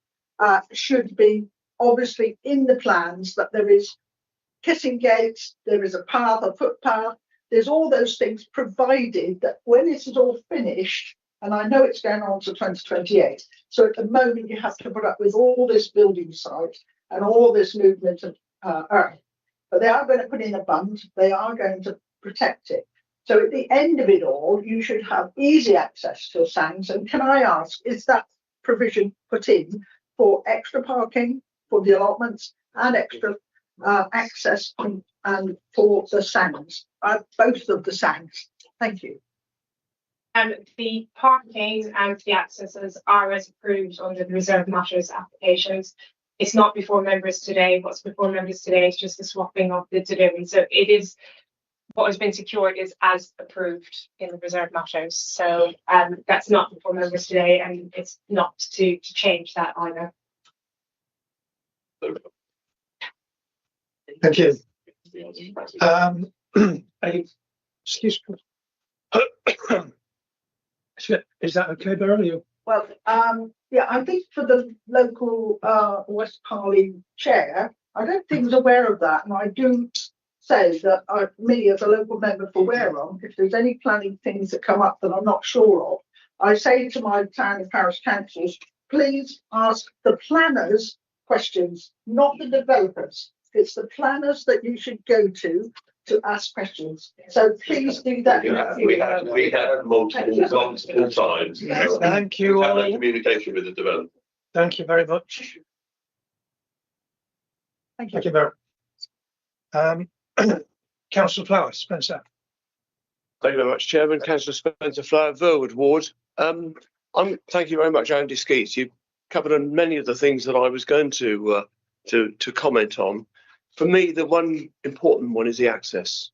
Speaker 10: should be obviously in the plans, that there is kissing gates, there is a path, a footpath, there's all those things provided that when this is all finished, and I know it's going on to 2028, so at the moment you have to put up with all this building site and all this movement of earth. But they are going to put in a bund, they are going to protect it. So at the end of it all, you should have easy access to Sands. And can I ask, is that provision put in for extra parking for the allotments and extra access and for the Sands, both of the Sands? Thank you.
Speaker 4: The parking and the accesses are as approved under the reserve matters applications. It's not before members today. What's before members today is just the swapping of the delivery. So it is what has been secured is as approved in the reserve matters. So that's not before members today, and it's not to change that either.
Speaker 3: Thank you. Excuse me. Is that okay, Beryl?
Speaker 10: Well, yeah, I think for the local West Parley chair, I don't think was aware of that, and I do say that me as a local member for Wareham, if there's any planning things that come up that I'm not sure of, I say to my town and parish councils, please ask the planners questions, not the developers. It's the planners that you should go to ask questions. So please do that.
Speaker 7: We have multiple times.
Speaker 3: Thank you
Speaker 7: Have
Speaker 3: all.
Speaker 7: that communication with the developer.
Speaker 3: Thank you very much.
Speaker 10: Thank you.
Speaker 3: Thank you, Beryl. Councillor Flower, Spencer.
Speaker 9: Thank you very much, Chairman. Councillor Spencer Flower, Verwood Ward. Thank you very much, Andy Skeets. You covered on many of the things that I was going to comment on. For me, the one important one is the access,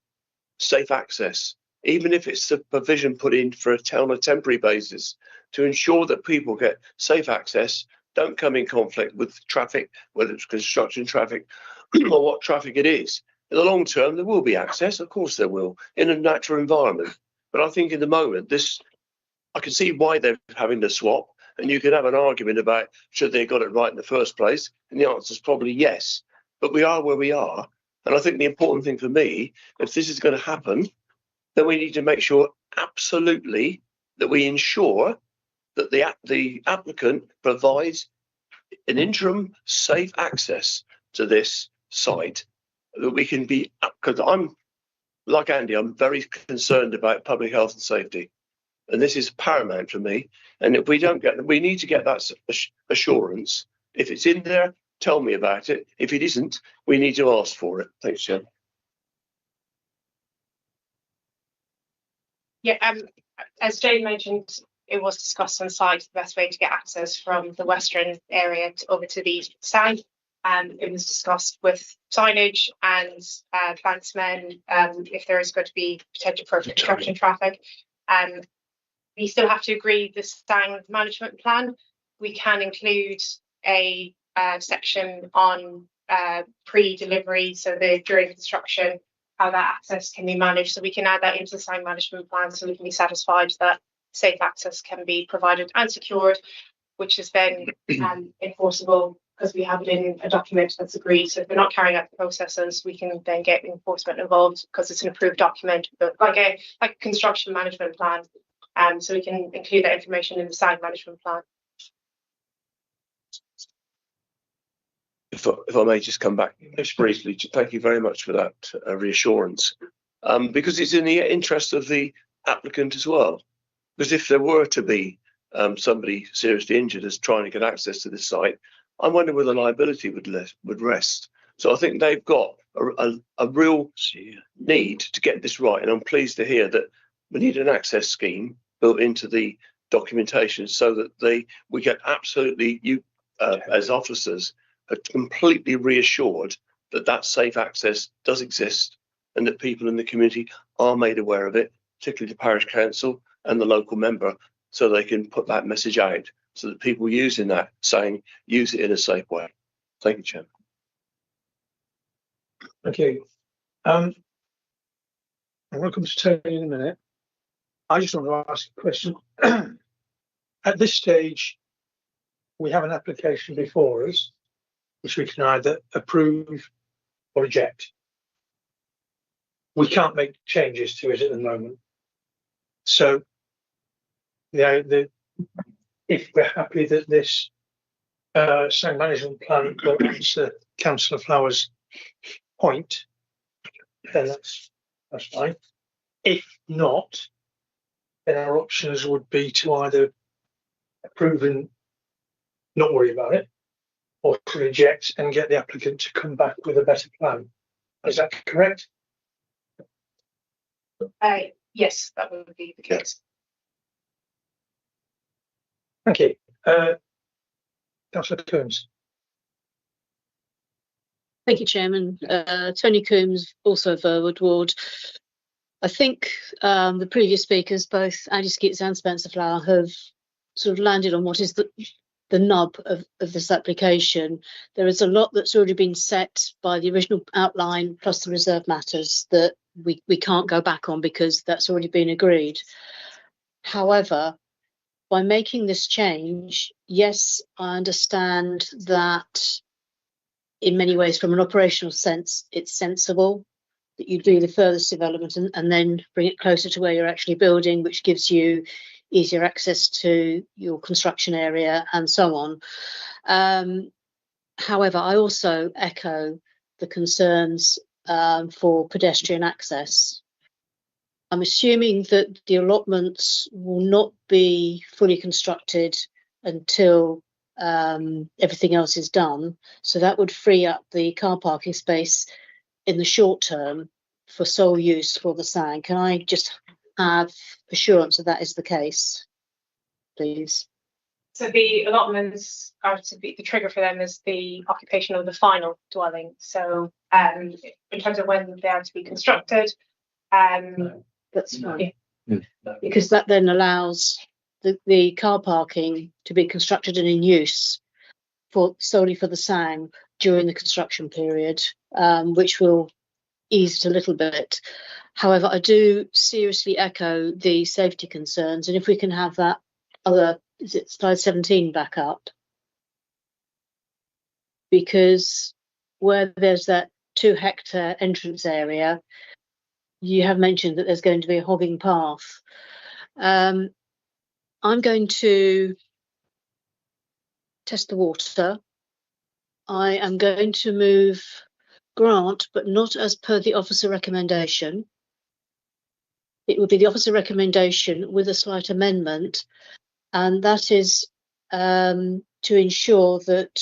Speaker 9: safe access, even if it's the provision put in for a town on a temporary basis to ensure that people get safe access, don't come in conflict with traffic, whether it's construction traffic or what traffic it is. In the long term, there will be access, of course there will, in a natural environment. But I think in the moment, I can see why they're having the swap, and you could have an argument about should they have got it right in the first place, and the answer is probably yes. But we are where we are, and I think the important thing for me, if this is going to happen, then we need to make sure absolutely that we ensure that the applicant provides an interim safe access to this site, that we can be, because I'm like Andy, I'm very concerned about public health and safety, and this is paramount for me. And if we don't get, we need to get that assurance. If it's in there, tell me about it. If it isn't, we need to ask for it. Thanks, Chair.
Speaker 4: Yeah, as Jane mentioned, it was discussed on site the best way to get access from the western area over to the east side. It was discussed with signage and banksmen if there is going to be potential for construction traffic. We still have to agree the Stang management plan. We can include a section on pre-delivery, so during construction, how that access can be managed. So we can add that into the Stang management plan, so we can be satisfied that safe access can be provided and secured, which is then enforceable because we have it in a document that's agreed. So if we're not carrying out the processes, we can then get enforcement involved because it's an approved document, but like a construction management plan. So we can include that information in the Stang management plan.
Speaker 9: If I may just come back just briefly, thank you very much for that reassurance, because it's in the interest of the applicant as well. Because if there were to be somebody seriously injured as trying to get access to this site, I wonder where the liability would rest. So I think they've got a real need to get this right, and I'm pleased to hear that we need an access scheme built into the documentation so that we get absolutely, as officers, are completely reassured that that safe access does exist and that people in the community are made aware of it, particularly the parish council and the local member, so they can put that message out so that people using that saying use it in a safe way. Thank you, Chairman.
Speaker 3: Thank you. I'm going to come to Tony in a minute. I just want to ask a question. At this stage, we have an application before us, which we can either approve or reject. We can't make changes to it at the moment. So, if we're happy that this Stang management plan will answer Councillor Flower's point, then that's fine. If not, then our options would be to either approve and not worry about it, or to reject and get the applicant to come back with a better plan. Is that correct?
Speaker 4: Yes, that would be the case.
Speaker 3: Thank you. Councillor Coombs.
Speaker 11: Thank you, Chairman. Tony Coombs, also Verwood Ward. I think the previous speakers, both Andy Skeets and Spencer Flower, have sort of landed on what is the nub of this application. There is a lot that's already been set by the original outline plus the reserve matters that we can't go back on because that's already been agreed. However, by making this change, yes, I understand that in many ways, from an operational sense, it's sensible that you do the furthest development and then bring it closer to where you're actually building, which gives you easier access to your construction area and so on. However, I also echo the concerns for pedestrian access. I'm assuming that the allotments will not be fully constructed until everything else is done. So that would free up the car parking space in the short term for sole use for the SAG. Can I just have assurance that that is the case, please?
Speaker 4: So the allotments are to be, the trigger for them is the occupation of the final dwelling. So in terms of when they are to be constructed,
Speaker 11: that's fine. Yeah. Because that then allows the car parking to be constructed and in use solely for the SAG during the construction period, which will ease it a little bit. However, I do seriously echo the safety concerns, and if we can have that other, is it slide 17 back up? Because where there's that 2 hectare entrance area, you have mentioned that there's going to be a hogging path. I'm going to test the water. I am going to move grant, but not as per the officer recommendation. It will be the officer recommendation with a slight amendment, and that is to ensure that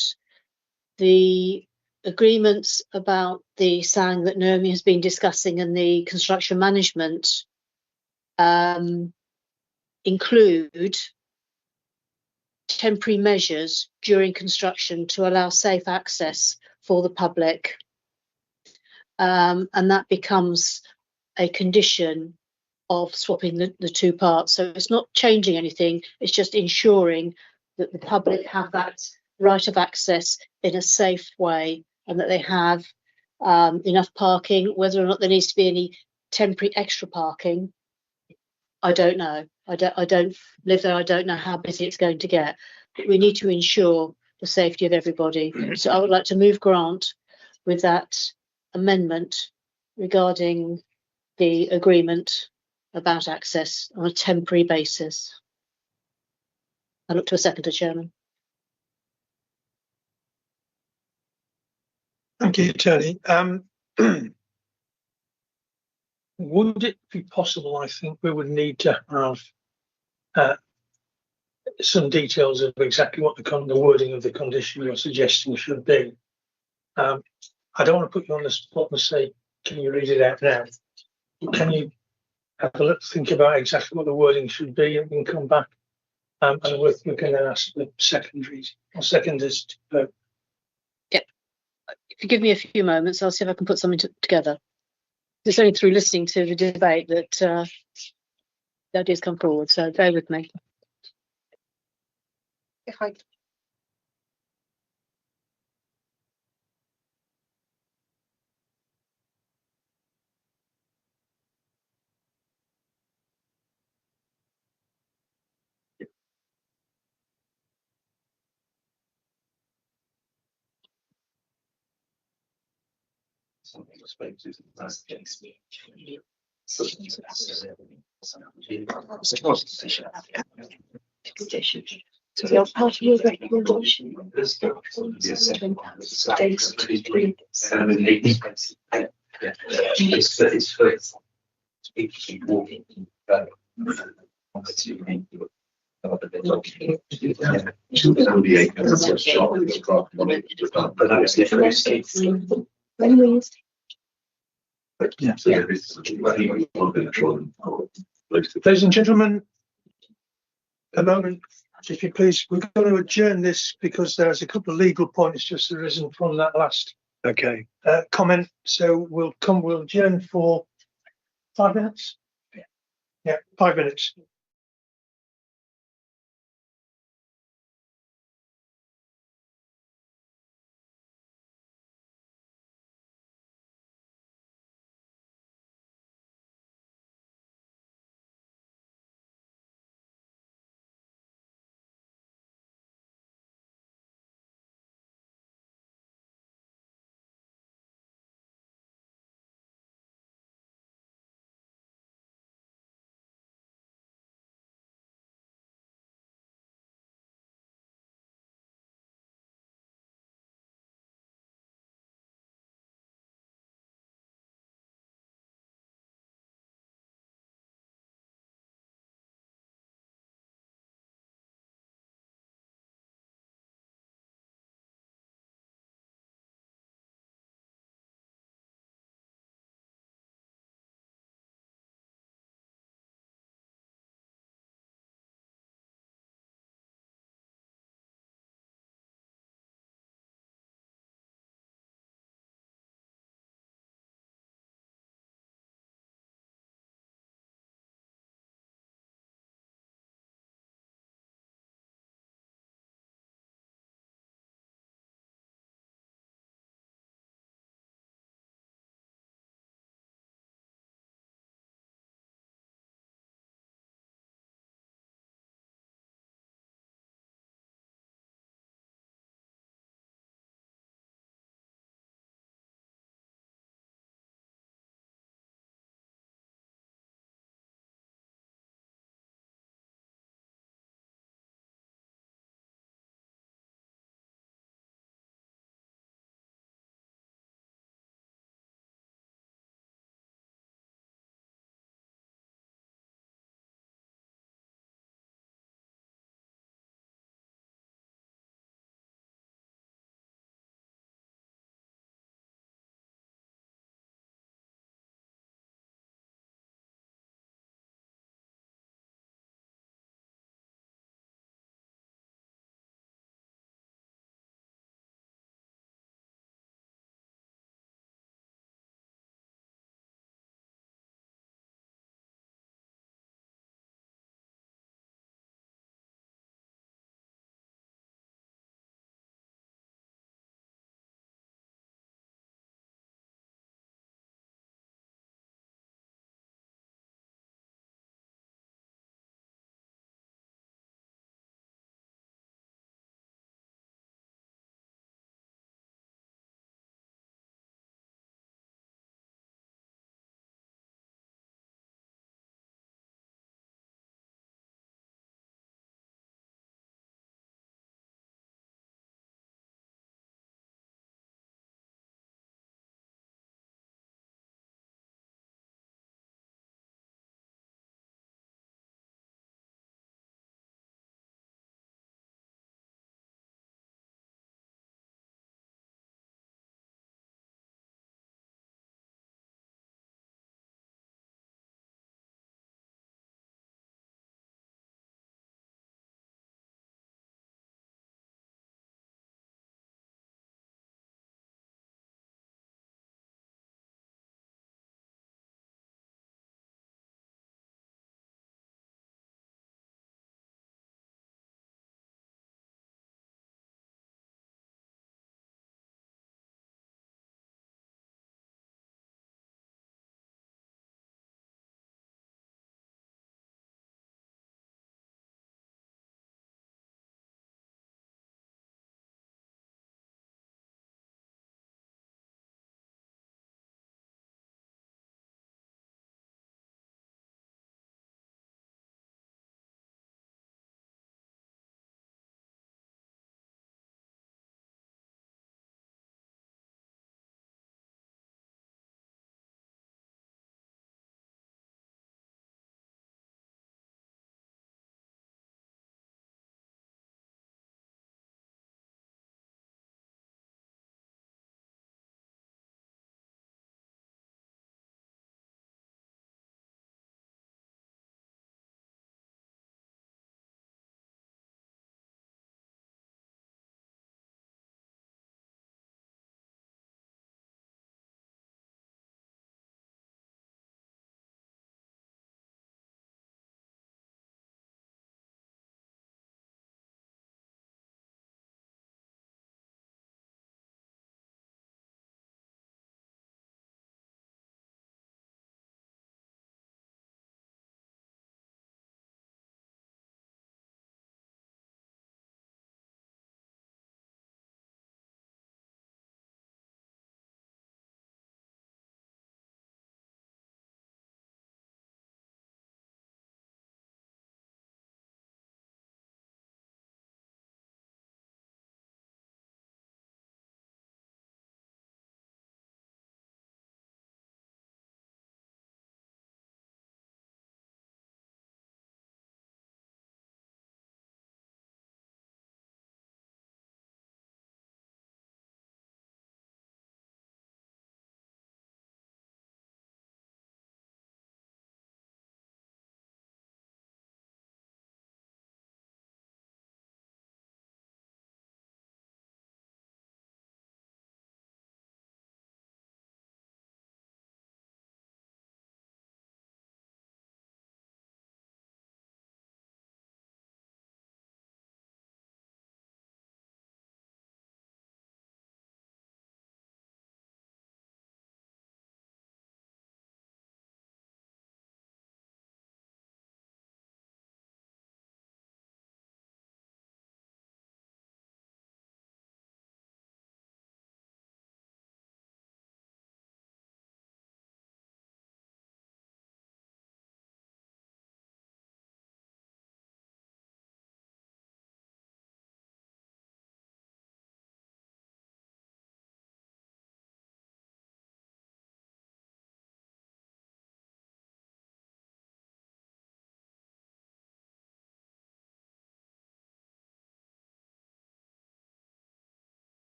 Speaker 11: the agreements about the SAG that Naomi has been discussing and the construction management include temporary measures during construction to allow safe access for the public, and that becomes a condition of swapping the 2 parts. So it's not changing anything, it's just ensuring that the public have that right of access in a safe way and that they have enough parking. Whether or not there needs to be any temporary extra parking, I don't know. I don't live there. I don't know how busy it's going to get. But we need to ensure the safety of everybody. So I would like to move grant with that amendment regarding the agreement about access on a temporary basis. I look to a seconder, Chairman.
Speaker 3: Thank you, Tony. Would it be possible, I think we would need to have some details of exactly what the wording of the condition you're suggesting should be. I don't want to put you on the spot and say, can you read it out now? Can you have a look, think about exactly what the wording should be, and we can come back and we can then ask the seconders to vote.
Speaker 11: Yep. If you give me a few moments, I'll see if I can put something together. It's only through listening to the debate that the ideas come forward, so bear with me.
Speaker 4: If I
Speaker 11: So the part of your recommendation
Speaker 3: Ladies and gentlemen, a moment, if you please, we're going to adjourn this because there's a couple of legal points just arisen from that last
Speaker 9: Okay.
Speaker 3: comment. So we'll adjourn for 5 minutes. Yeah, 5 minutes.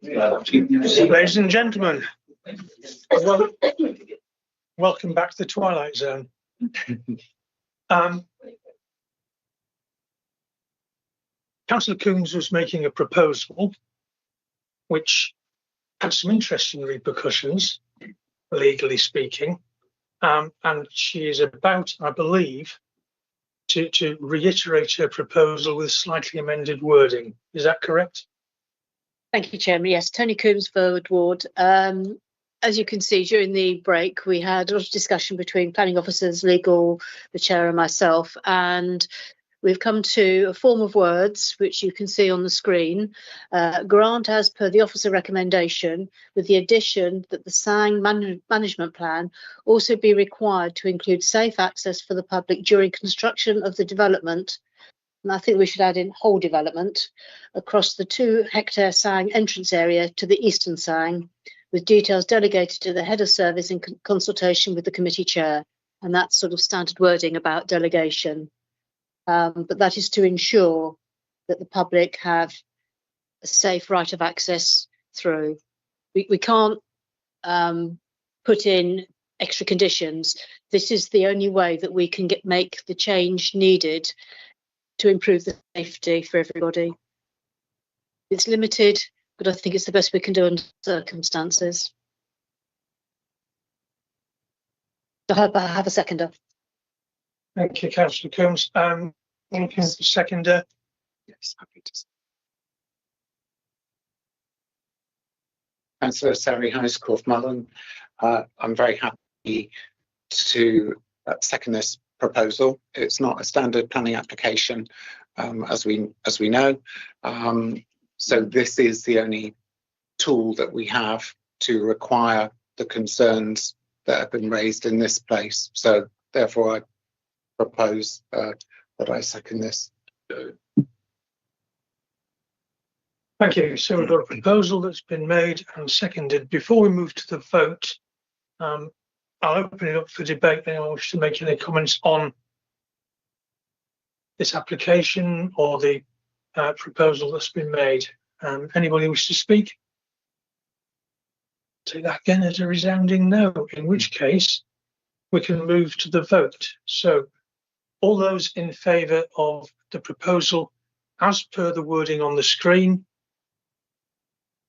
Speaker 3: Ladies and gentlemen, well, welcome back to the Twilight Zone. Councillor Coombs was making a proposal which had some interesting repercussions, legally speaking, and she is about, I believe, to reiterate her proposal with slightly amended wording. Is that correct?
Speaker 11: Thank you, Chairman. Yes, Tony Coombs, Burwood Ward. As you can see, during the break, we had a lot of discussion between planning officers, legal, the chair and myself, and we've come to a form of words, which you can see on the screen. Grant as per the officer recommendation, with the addition that the SANG management plan also be required to include safe access for the public during construction of the development. And I think we should add in whole development across the 2 hectare SANG entrance area to the eastern SANG, with details delegated to the head of service in consultation with the committee chair. And that's sort of standard wording about delegation. But that is to ensure that the public have a safe right of access through. We can't put in extra conditions. This is the only way that we can make the change needed to improve the safety for everybody. It's limited, but I think it's the best we can do under circumstances. I hope I have a seconder.
Speaker 3: Thank you, Councillor Coombs. Thank you, seconder.
Speaker 5: Yes, happy to. Councillor Sari Housecorp Mullen, I'm very happy to second this proposal. It's not a standard planning application, as we know. So this is the only tool that we have to require the concerns that have been raised in this place. So therefore, I propose that I second this.
Speaker 3: Thank you. So we've got a proposal that's been made and seconded. Before we move to the vote, I'll open it up for debate. Anyone wish to make any comments on this application or the proposal that's been made? Anybody wish to speak? Take that again as a resounding no, in which case we can move to the vote. So all those in favour of the proposal as per the wording on the screen,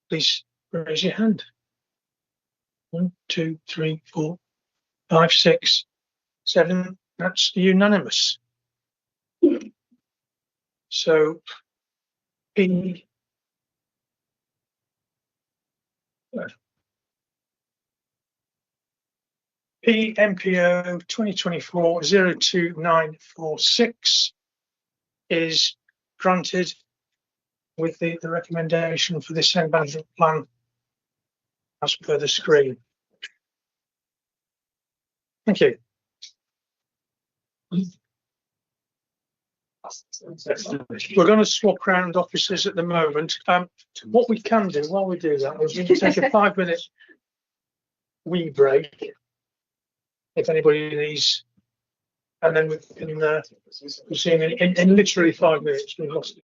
Speaker 3: please raise your hand. 1, 2, 3, 4, 5, 6, 7. That's unanimous. So PMPO 2024-02946 is granted with the recommendation for this management plan as per the screen. Thank you. We're going to swap round officers at the moment. What we can do while we do that is we can take a 5-minute wee break if anybody needs, and then we can proceed in literally 5 minutes. We've lost it.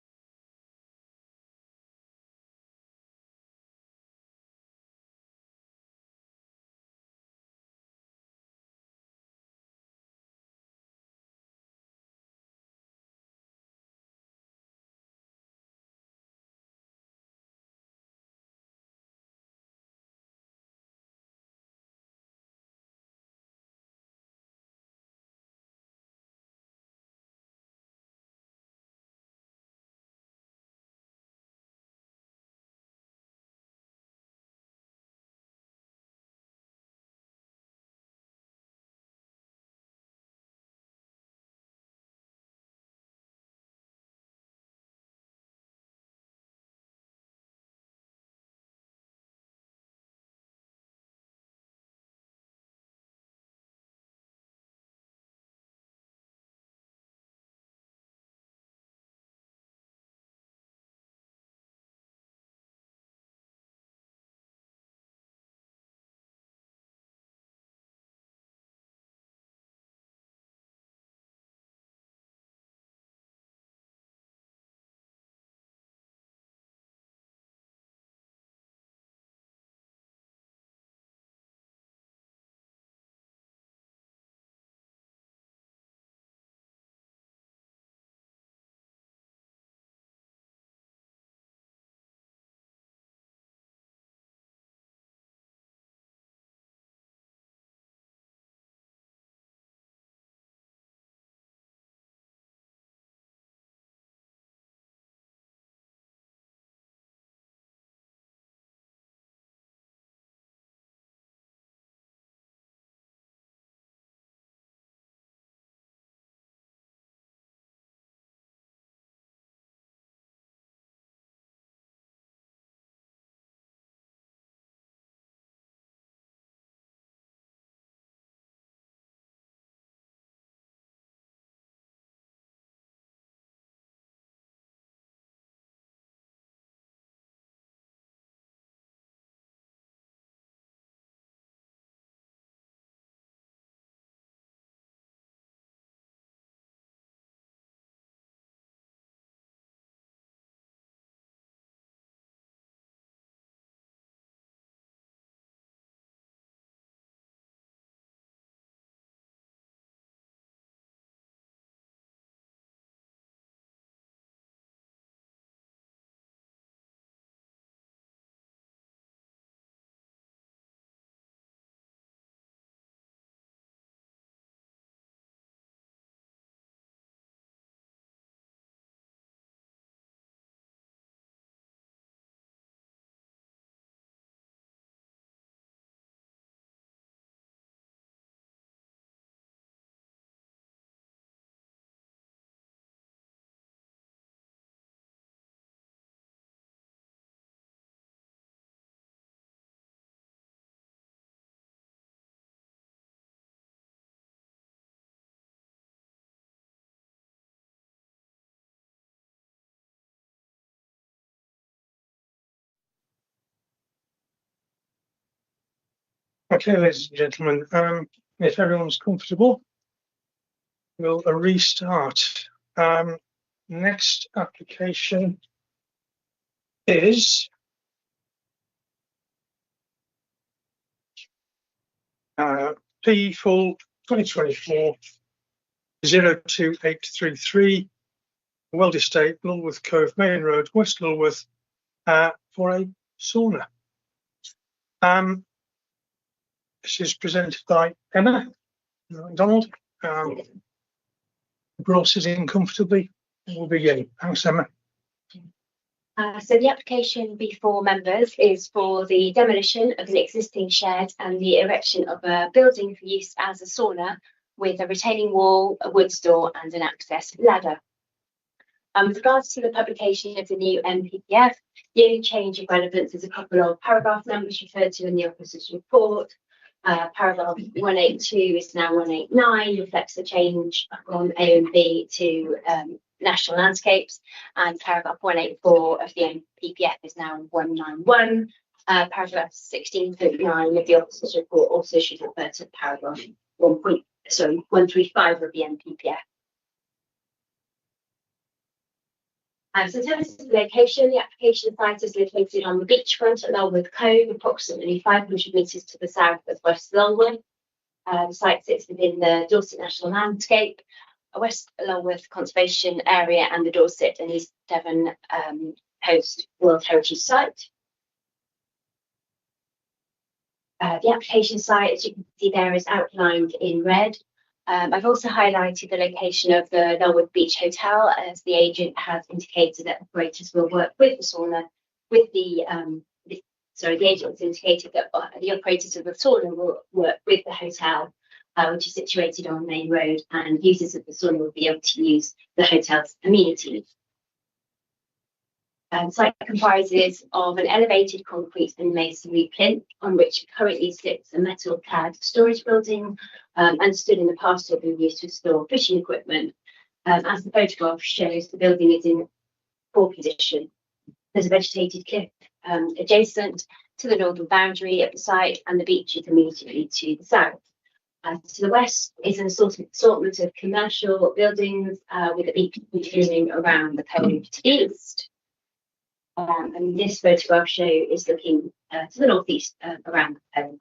Speaker 3: Okay, ladies and gentlemen, if everyone's comfortable, we'll restart. Next application is P full 2024 02833 Weld Estate, Lulworth Cove, Main Road, West Lulworth, for a sauna. This is presented by Emma McDonald. We're all sitting comfortably. We'll begin. Thanks, Emma.
Speaker 12: So the application before members is for the demolition of an existing shed and the erection of a building for use as a sauna with a retaining wall, a wood store and an access ladder. With regards to the publication of the new NPPF, the only change of relevance is a couple of paragraph numbers referred to in the officer's report. Paragraph 182 is now 189, reflects the change from A and B to national landscapes, and paragraph 184 of the NPPF is now 191. Paragraph 16.9 of the officer's report also should refer to paragraph 135 of the NPPF. So in terms of the location, the application site is located on the beachfront at Lulworth Cove, approximately 500 metres to the south of West Lulworth. The site sits within the Dorset National Landscape, a West Lulworth Conservation Area and the Dorset and East Devon Coast World Heritage Site. The application site, as you can see there, is outlined in red. I've also highlighted the location of the Lulworth Beach Hotel, as the agent has indicated that operators will work with the sauna, with the agent has indicated that the operators of the sauna will work with the hotel, which is situated on Main Road, and users of the sauna will be able to use the hotel's amenities. The site comprises of an elevated concrete and masonry plinth on which currently sits a metal clad storage building, understood in the past to have been used to store fishing equipment. As the photograph shows, the building is in poor condition. There's a vegetated cliff adjacent to the northern boundary of the site, and the beach is immediately to the south. To the west is an assortment of commercial buildings with a beach continuing around the cove to the east. And this photograph show is looking to the northeast around the cove.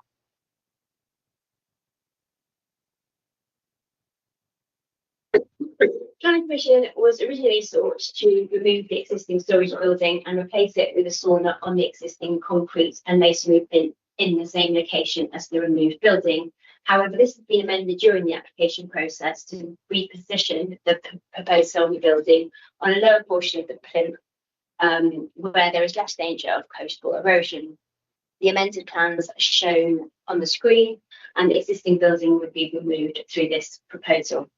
Speaker 12: Planning permission was originally sought to remove the existing storage building and replace it with a sauna on the existing concrete and masonry plinth in the same location as the removed building. However, this has been amended during the application process to reposition the proposed sauna building on a lower portion of the plinth, where there is less danger of coastal erosion. The amended plans are shown on the screen, and the existing building would be removed through this proposal.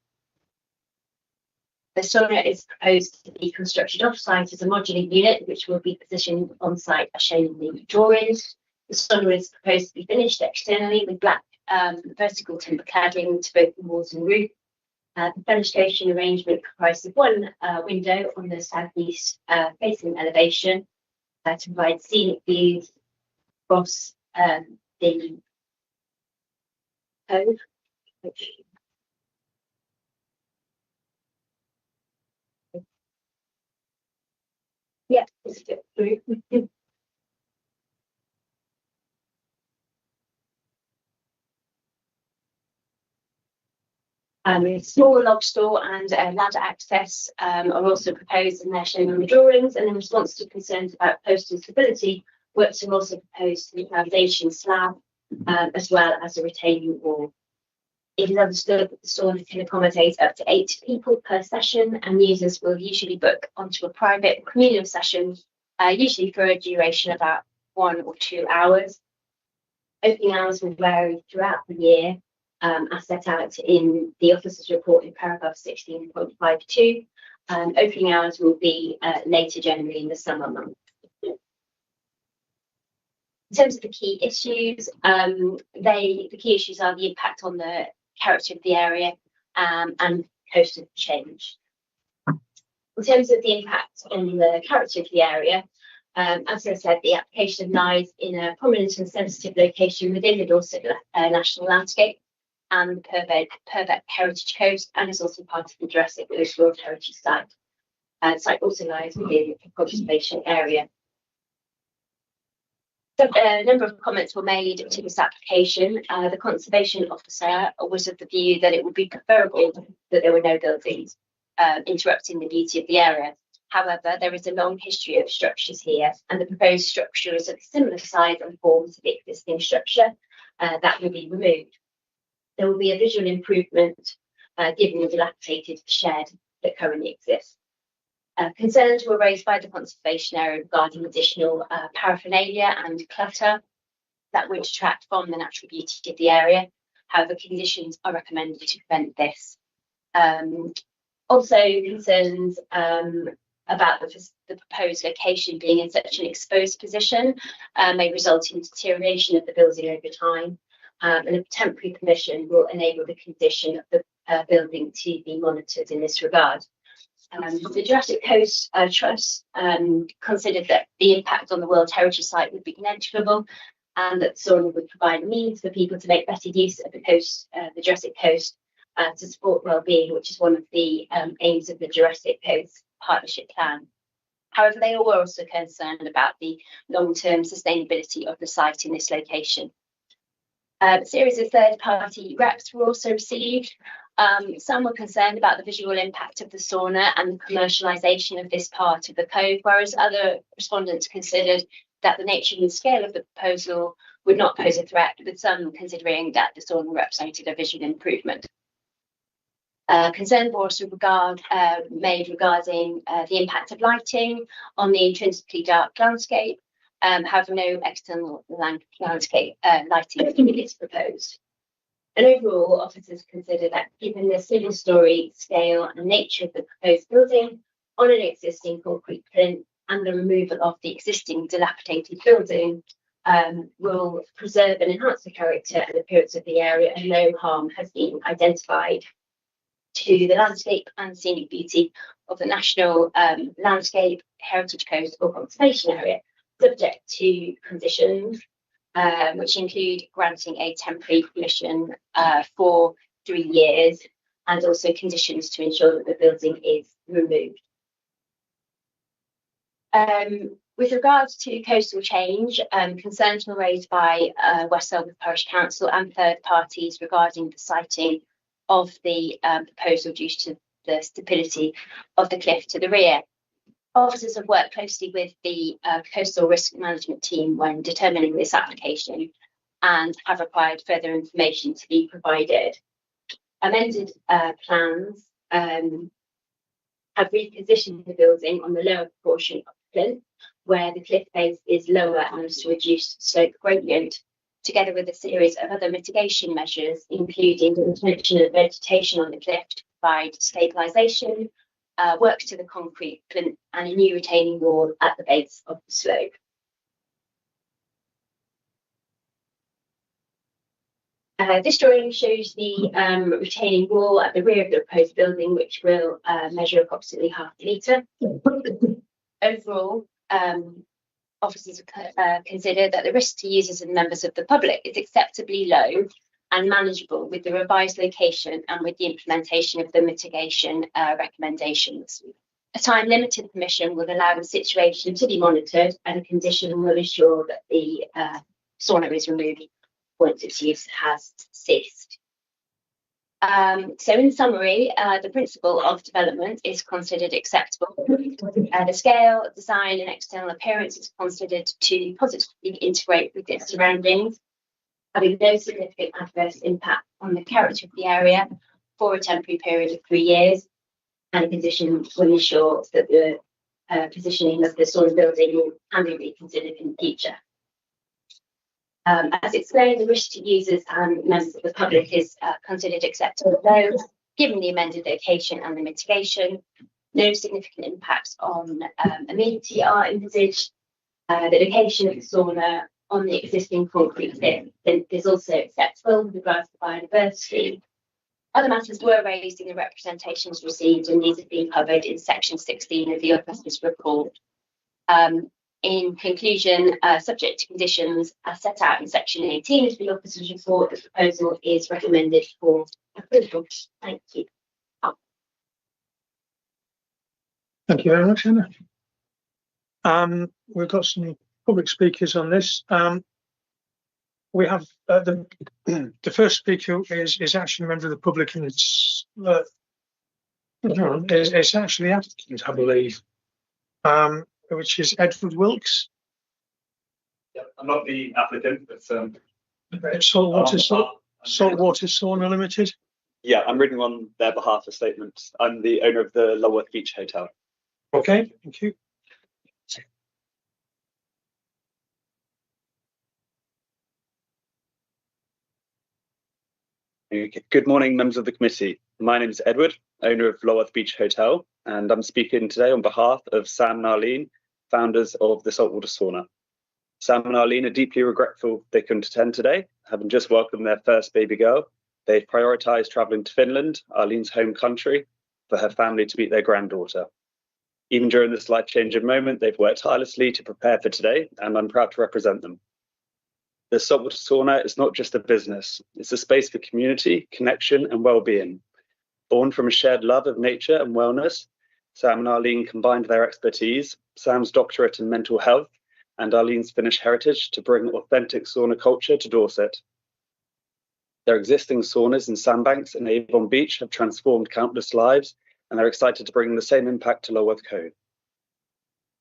Speaker 12: The sauna is proposed to be constructed off-site as a modular unit, which will be positioned on-site as shown in the drawings. The sauna is proposed to be finished externally with black vertical timber cladding to both the walls and roof. The fenestration arrangement comprises of one window on the southeast facing elevation to provide scenic views across the cove. Yeah, it's good. A small log store and ladder access are also proposed, and they're shown on the drawings. And in response to concerns about postal stability, works are also proposed to the foundation slab, as well as a retaining wall. It is understood that the sauna can accommodate up to 8 people per session, and users will usually book onto a private communal session, usually for a duration of about 1 or 2 hours. Opening hours will vary throughout the year, as set out in the officer's report in paragraph 16.52. Opening hours will be later, generally in the summer months. In terms of the key issues, the key issues are the impact on the character of the area and coastal change. In terms of the impact on the character of the area, As I said, the application lies in a prominent and sensitive location within the Dorset National Landscape and the Purbeck Heritage Coast, and is also part of the Jurassic Coast World Heritage Site. The site also lies within the conservation area. So, a number of comments were made to this application. The Conservation Officer was of the view that it would be preferable that there were no buildings interrupting the beauty of the area. However, there is a long history of structures here, and the proposed structure is of similar size and form to the existing structure that will be removed. There will be a visual improvement given the dilapidated shed that currently exists. Concerns were raised by the conservation area regarding additional paraphernalia and clutter that would detract from the natural beauty of the area. However, conditions are recommended to prevent this. Also, concerns about the proposed location being in such an exposed position may result in deterioration of the building over time, and a temporary permission will enable the condition of the building to be monitored in this regard. The Jurassic Coast Trust considered that the impact on the World Heritage Site would be negligible, and that the sauna would provide a means for people to make better use of the coast, the Jurassic Coast, to support well-being, which is one of the aims of the Jurassic Coast Partnership Plan. However, they were also concerned about the long-term sustainability of the site in this location. A series of third-party reps were also received. Some were concerned about the visual impact of the sauna and the commercialisation of this part of the cove, whereas other respondents considered that the nature and scale of the proposal would not pose a threat, with some considering that the sauna represented a visual improvement. Concern were also made regarding the impact of lighting on the intrinsically dark landscape. However, no external landscape lighting is proposed. And overall, officers consider that given the single story scale and nature of the proposed building on an existing concrete plinth and the removal of the existing dilapidated building will preserve and enhance the character and appearance of the area, and no harm has been identified to the landscape and scenic beauty of the National Landscape, Heritage Coast or Conservation Area, subject to conditions which include granting a temporary permission for 3 years, and also conditions to ensure that the building is removed. With regards to coastal change, concerns were raised by West Selwood Parish Council and third parties regarding the siting of the proposal due to the stability of the cliff to the rear. Officers have worked closely with the coastal risk management team when determining this application and have required further information to be provided. Amended plans have repositioned the building on the lower portion of the plinth, where the cliff face is lower and to reduce slope gradient, together with a series of other mitigation measures, including the intervention of vegetation on the cliff to provide stabilisation, works to the concrete plinth, and a new retaining wall at the base of the slope. This drawing shows the retaining wall at the rear of the proposed building, which will measure approximately ½ a metre. Overall, officers consider that the risk to users and members of the public is acceptably low and manageable with the revised location and with the implementation of the mitigation recommendations. A time-limited permission will allow the situation to be monitored, and a condition will ensure that the sauna is removed once its use has ceased. So in summary, the principle of development is considered acceptable. The scale, design and external appearance is considered to positively integrate with its surroundings, having no significant adverse impact on the character of the area for a temporary period of 3 years, and a condition will ensure that the positioning of the sauna building can be reconsidered in the future. As explained, the risk to users and members of the public is considered acceptable, though, given the amended location and the mitigation. No significant impacts on amenity are envisaged. The location of the sauna on the existing concrete plinth is also acceptable with regards to biodiversity. Other matters were raised in the representations received, and these have been covered in section 16 of the officer's report. in conclusion, subject to conditions as set out in section 18 of the officer's report, the proposal is recommended for approval. Thank you.
Speaker 3: Thank you very much, Anna. We've got some public speakers on this. We have the first speaker is actually a member of the public, and it's actually applicant, I believe, which is Edward Wilkes.
Speaker 13: Yeah, I'm not the applicant, but
Speaker 3: Saltwater Sauna Limited.
Speaker 13: yeah, I'm reading on their behalf a statement. I'm the owner of the Lulworth Beach Hotel.
Speaker 3: Okay, thank you.
Speaker 13: Good morning, members of the committee. My name is Edward, owner of Lulworth Beach Hotel, and I'm speaking today on behalf of Sam and Arlene, founders of the Saltwater Sauna. Sam and Arlene are deeply regretful they couldn't attend today, having just welcomed their first baby girl. They've prioritised travelling to Finland, Arlene's home country, for her family to meet their granddaughter. Even during this life-changing moment, they've worked tirelessly to prepare for today, and I'm proud to represent them. The Saltwater Sauna is not just a business, it's a space for community, connection and well-being. Born from a shared love of nature and wellness, Sam and Arlene combined their expertise, Sam's doctorate in mental health and Arlene's Finnish heritage to bring authentic sauna culture to Dorset. Their existing saunas in Sandbanks and Avon Beach have transformed countless lives, and they're excited to bring the same impact to Lulworth Cove.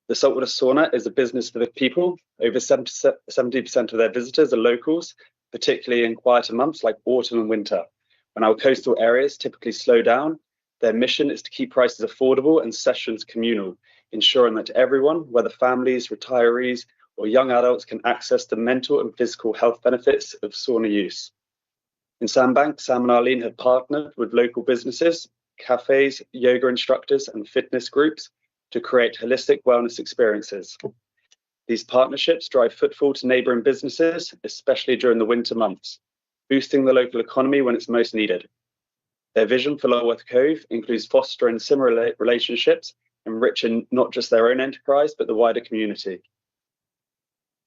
Speaker 13: The Saltwater Sauna is a business for the people. Over 70% of their visitors are locals, particularly in quieter months like autumn and winter. When our coastal areas typically slow down, their mission is to keep prices affordable and sessions communal, ensuring that everyone, whether families, retirees, or young adults, can access the mental and physical health benefits of sauna use. In Sandbank, Sam and Arlene have partnered with local businesses, cafes, yoga instructors, and fitness groups to create holistic wellness experiences. These partnerships drive footfall to neighbouring businesses, especially during the winter months, boosting the local economy when it's most needed. Their vision for Lulworth Cove includes fostering similar relationships, enriching not just their own enterprise, but the wider community.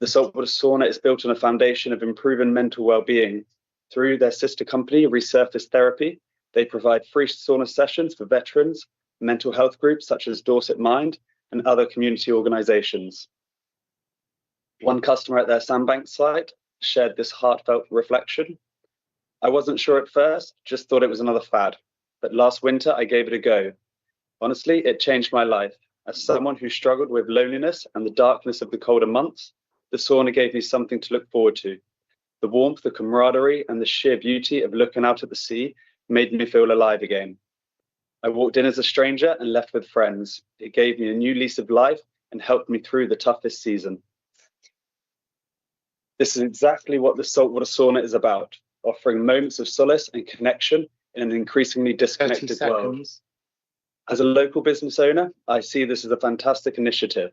Speaker 13: The Saltwater Sauna is built on a foundation of improving mental well-being. Through their sister company, Resurface Therapy, they provide free sauna sessions for veterans, mental health groups such as Dorset Mind, and other community organisations. One customer at their Sandbank site shared this heartfelt reflection. I wasn't sure at first, just thought it was another fad, but last winter I gave it a go. Honestly, it changed my life. As someone who struggled with loneliness and the darkness of the colder months, the sauna gave me something to look forward to. The warmth, the camaraderie, and the sheer beauty of looking out at the sea made me feel alive again. I walked in as a stranger and left with friends. It gave me a new lease of life and helped me through the toughest season. This is exactly what the Saltwater Sauna is about, offering moments of solace and connection in an increasingly disconnected world. As a local business owner, I see this as a fantastic initiative.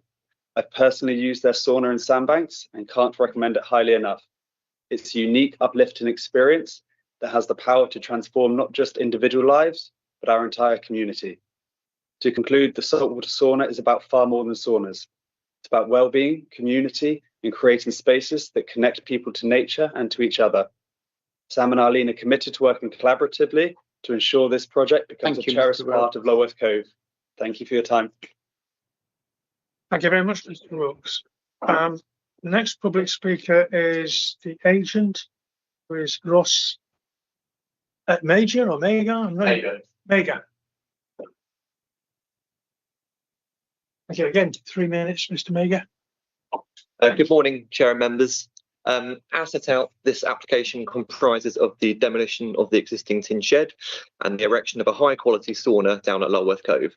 Speaker 13: I've personally used their sauna in Sandbanks and can't recommend it highly enough. It's a unique, uplifting experience that has the power to transform not just individual lives, but our entire community. To conclude, the Saltwater Sauna is about far more than saunas. It's about well-being, community, and creating spaces that connect people to nature and to each other. Sam and Arlene are committed to working collaboratively to ensure this project becomes a cherished part of Lulworth Cove. Thank you for your time.
Speaker 3: Thank you very much, Mr. Wilkes. The next public speaker is the agent, who is Ross Major or Mega? Mega. Thank you again. 3 minutes, Mr. Mega.
Speaker 14: Good morning, Chair and members. As set out, this application comprises of the demolition of the existing tin shed and the erection of a high-quality sauna down at Lulworth Cove.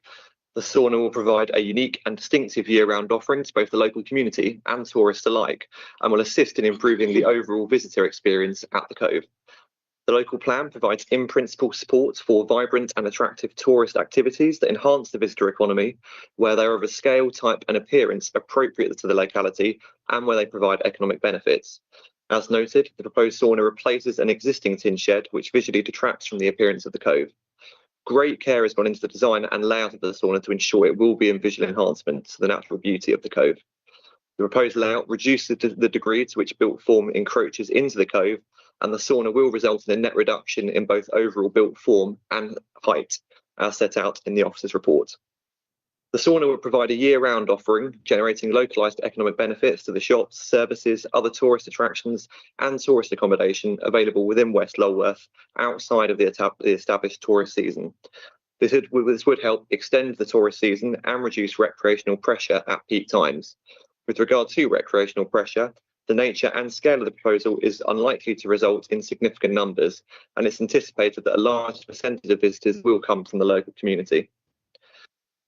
Speaker 14: The sauna will provide a unique and distinctive year-round offering to both the local community and tourists alike, and will assist in improving the overall visitor experience at the Cove. The local plan provides in-principle support for vibrant and attractive tourist activities that enhance the visitor economy, where they are of a scale, type and appearance appropriate to the locality and where they provide economic benefits. As noted, the proposed sauna replaces an existing tin shed which visually detracts from the appearance of the Cove. Great care has gone into the design and layout of the sauna to ensure it will be a visual enhancement to the natural beauty of the Cove. The proposed layout reduces the degree to which built form encroaches into the cove, and the sauna will result in a net reduction in both overall built form and height, as set out in the officer's report. The sauna will provide a year-round offering, generating localised economic benefits to the shops, services, other tourist attractions and tourist accommodation available within West Lulworth outside of the established tourist season. This would help extend the tourist season and reduce recreational pressure at peak times. With regard to recreational pressure, the nature and scale of the proposal is unlikely to result in significant numbers, and it's anticipated that a large percentage of visitors will come from the local community.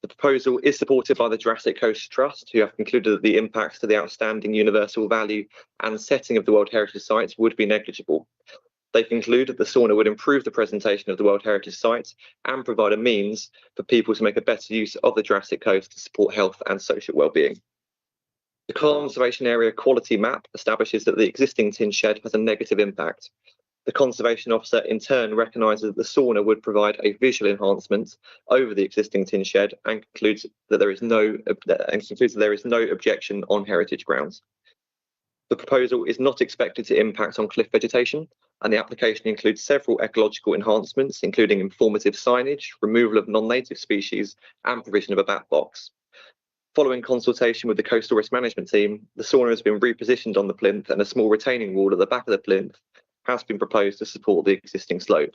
Speaker 14: The proposal is supported by the Jurassic Coast Trust, who have concluded that the impacts to the outstanding universal value and setting of the World Heritage Sites would be negligible. They conclude that the sauna would improve the presentation of the World Heritage Sites and provide a means for people to make a better use of the Jurassic Coast to support health and social well-being. The Conservation Area Quality Map establishes that the existing tin shed has a negative impact. The Conservation Officer in turn recognises that the sauna would provide a visual enhancement over the existing tin shed and concludes that there is no objection on heritage grounds. The proposal is not expected to impact on cliff vegetation, and the application includes several ecological enhancements, including informative signage, removal of non-native species and provision of a bat box. Following consultation with the Coastal Risk Management team, the sauna has been repositioned on the plinth, and a small retaining wall at the back of the plinth has been proposed to support the existing slope.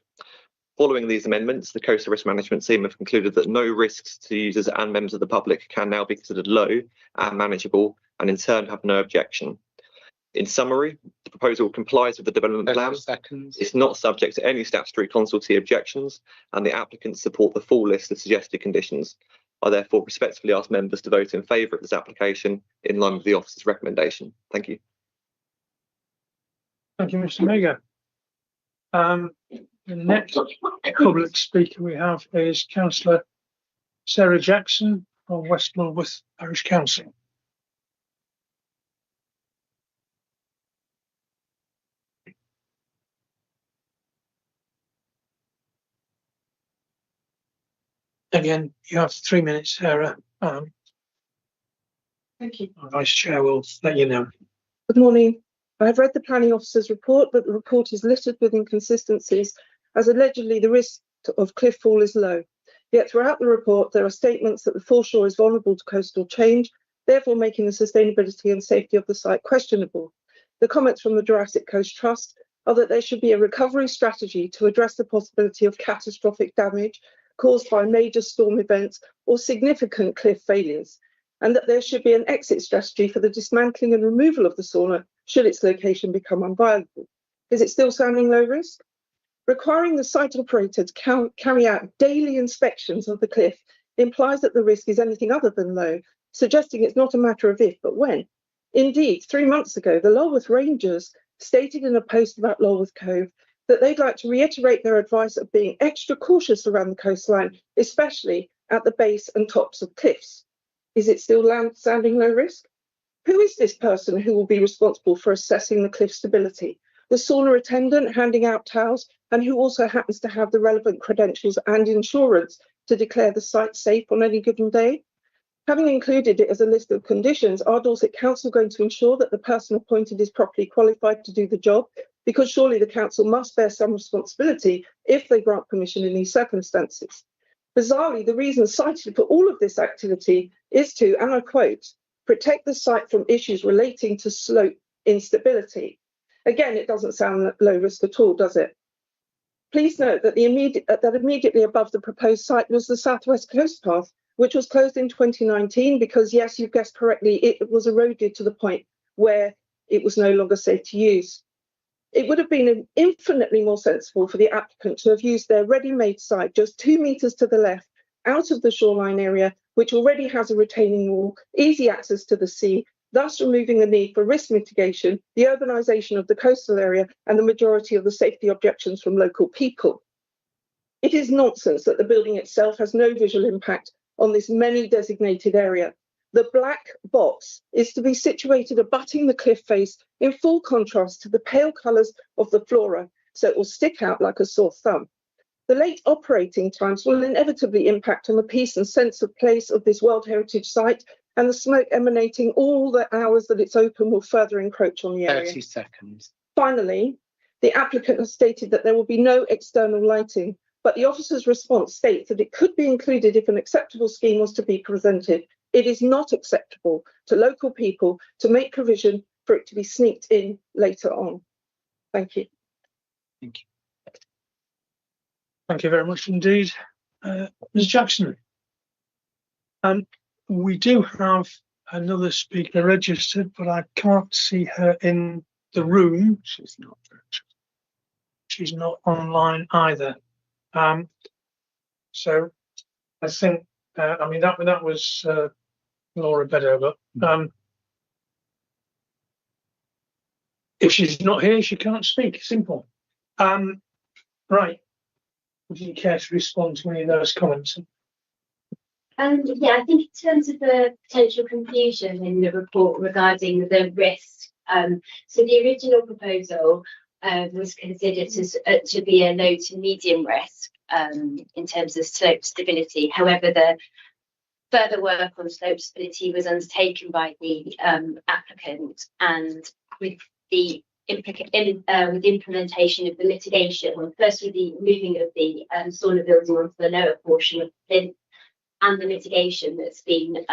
Speaker 14: Following these amendments, the Coastal Risk Management team have concluded that no risks to users and members of the public can now be considered low and manageable, and in turn have no objection. In summary, the proposal complies with the development plan. It's not subject to any statutory consultee objections, and the applicants support the full list of suggested conditions. I therefore respectfully ask members to vote in favour of this application in line with the officer's recommendation. Thank you.
Speaker 3: Thank you, Mr. Mega. The next public speaker we have is Councillor Sarah Jackson from West Lulworth Parish Council. Again, you have 3 minutes, Sarah.
Speaker 15: Thank you.
Speaker 3: Our Vice Chair will let you know.
Speaker 15: Good morning. I have read the planning officer's report, but the report is littered with inconsistencies, as allegedly the risk of cliff fall is low. Yet throughout the report, there are statements that the foreshore is vulnerable to coastal change, therefore making the sustainability and safety of the site questionable. The comments from the Jurassic Coast Trust are that there should be a recovery strategy to address the possibility of catastrophic damage caused by major storm events or significant cliff failures, and that there should be an exit strategy for the dismantling and removal of the sauna should its location become unviable. Is it still sounding low risk? Requiring the site operator to carry out daily inspections of the cliff implies that the risk is anything other than low, suggesting it's not a matter of if, but when. Indeed, 3 months ago, the Lulworth Rangers stated in a post about Lulworth Cove that they'd like to reiterate their advice of being extra cautious around the coastline, especially at the base and tops of cliffs. Is it still sounding low risk? Who is this person who will be responsible for assessing the cliff stability? The sauna attendant handing out towels, and who also happens to have the relevant credentials and insurance to declare the site safe on any given day? Having included it as a list of conditions, are Dorset Council going to ensure that the person appointed is properly qualified to do the job? Because surely the council must bear some responsibility if they grant permission in these circumstances. Bizarrely, the reason cited for all of this activity is to, and I quote, protect the site from issues relating to slope instability. Again, it doesn't sound low risk at all, does it? Please note that immediately above the proposed site was the South West Coast Path, which was closed in 2019 because, yes, you've guessed correctly, it was eroded to the point where it was no longer safe to use. It would have been infinitely more sensible for the applicant to have used their ready-made site just 2 metres to the left out of the shoreline area, which already has a retaining wall, easy access to the sea, thus removing the need for risk mitigation, the urbanisation of the coastal area, and the majority of the safety objections from local people. It is nonsense that the building itself has no visual impact on this many designated area. The black box is to be situated abutting the cliff face in full contrast to the pale colours of the flora, so it will stick out like a sore thumb. The late operating times will inevitably impact on the peace and sense of place of this World Heritage Site, and the smoke emanating all the hours that it's open will further encroach on the area.
Speaker 5: 30 seconds.
Speaker 15: Finally, the applicant has stated that there will be no external lighting, but the officer's response states that it could be included if an acceptable scheme was to be presented. It is not acceptable to local people to make provision for it to be sneaked in later on. Thank you.
Speaker 5: Thank you.
Speaker 3: Thank you very much indeed. Ms Jackson. We do have another speaker registered, but I can't see her in the room. She's not online either. So I think, I mean, that was Laura Bedover. If she's not here, she can't speak. Simple. Right. Would you care to respond to any of those comments?
Speaker 12: Yeah, I think in terms of the potential confusion in the report regarding the risk, so the original proposal was considered to be a low to medium risk in terms of slope stability. However, the further work on slope stability was undertaken by the applicant, and with the implementation of the mitigation, well, firstly the moving of the sauna building onto the lower portion of the plinth, and the mitigation that's been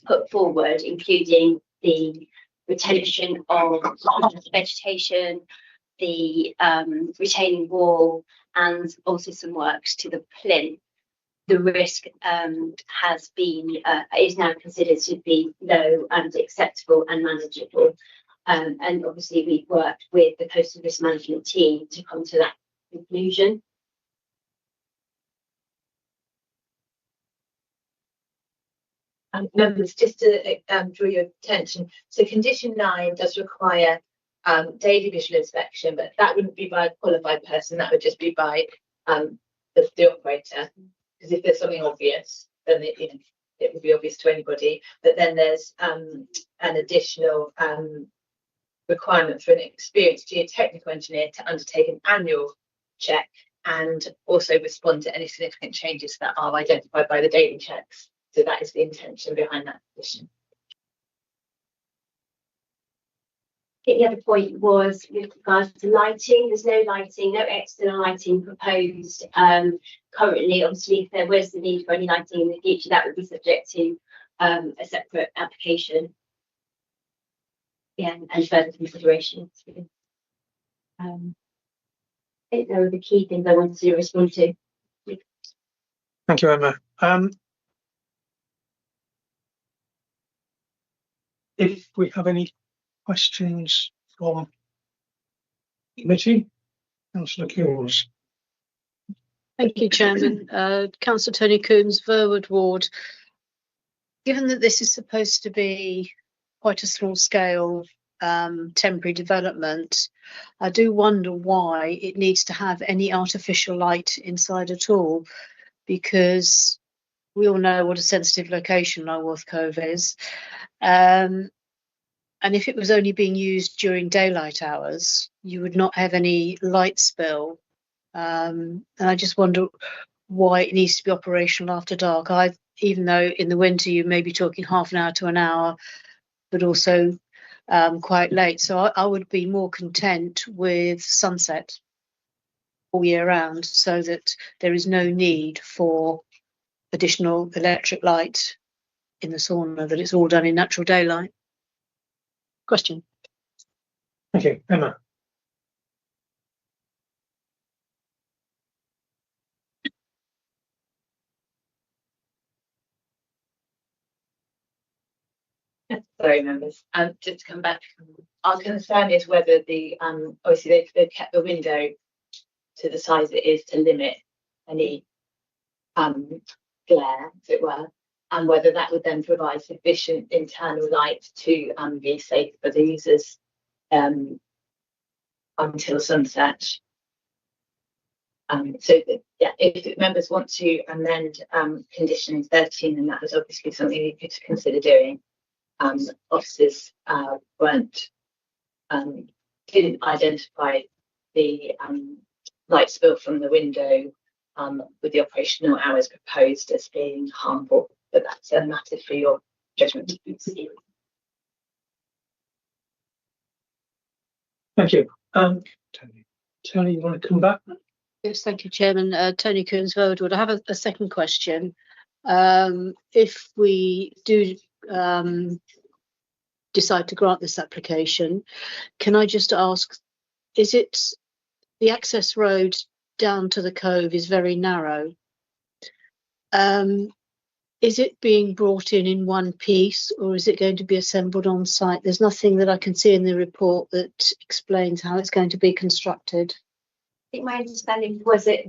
Speaker 12: put forward, including the retention of vegetation, the retaining wall, and also some works to the plinth. The risk has been is now considered to be low and acceptable and manageable. And obviously we've worked with the coastal risk management team to come to that conclusion.
Speaker 16: Members, just to draw your attention, so condition 9 does require daily visual inspection, but that wouldn't be by a qualified person, that would just be by the operator, because if there's something obvious, then it would be obvious to anybody. But then there's an additional requirement for an experienced geotechnical engineer to undertake an annual check and also respond to any significant changes that are identified by the daily checks. So that is the intention behind that position.
Speaker 12: I think the other point was with regards to lighting. There's no lighting, no external lighting proposed currently. Obviously, if there was the need for any lighting in the future, that would be subject to a separate application. Yeah, and further considerations. I think those are the key things I wanted to respond to.
Speaker 3: Thank you, Emma. If we have any questions from the committee, Councillor Coombs.
Speaker 11: Thank you, Chairman. Councillor Tony Coombs, Verwood Ward. Given that this is supposed to be quite a small scale temporary development, I do wonder why it needs to have any artificial light inside at all, because we all know what a sensitive location Lulworth Cove is. And if it was only being used during daylight hours, you would not have any light spill. And I just wonder why it needs to be operational after dark. Even though in the winter you may be talking half an hour to an hour, but also quite late. So I would be more content with sunset all year round, so that there is no need for additional electric light in the sauna, that it's all done in natural daylight. Question.
Speaker 3: Thank you, Emma.
Speaker 16: Sorry, members. Just to come back, our concern is whether the obviously they've kept the window to the size it is to limit any glare, as it were, and whether that would then provide sufficient internal light to be safe for the users until sunset. So that, yeah, if members want to amend condition 13, then that was obviously something you could consider doing. Officers didn't identify the light spill from the window with the operational hours proposed as being harmful, but that's a matter for your
Speaker 12: judgment.
Speaker 3: Thank you. Tony, you want to come back?
Speaker 11: Yes, thank you, Chairman. Tony Coons-Wodewood. I have a second question. If we do decide to grant this application, can I just ask, is it the access road down to the cove is very narrow? Is it being brought in one piece, or is it going to be assembled on site? There's nothing that I can see in the report that explains how it's going to be constructed.
Speaker 12: I think my understanding was that it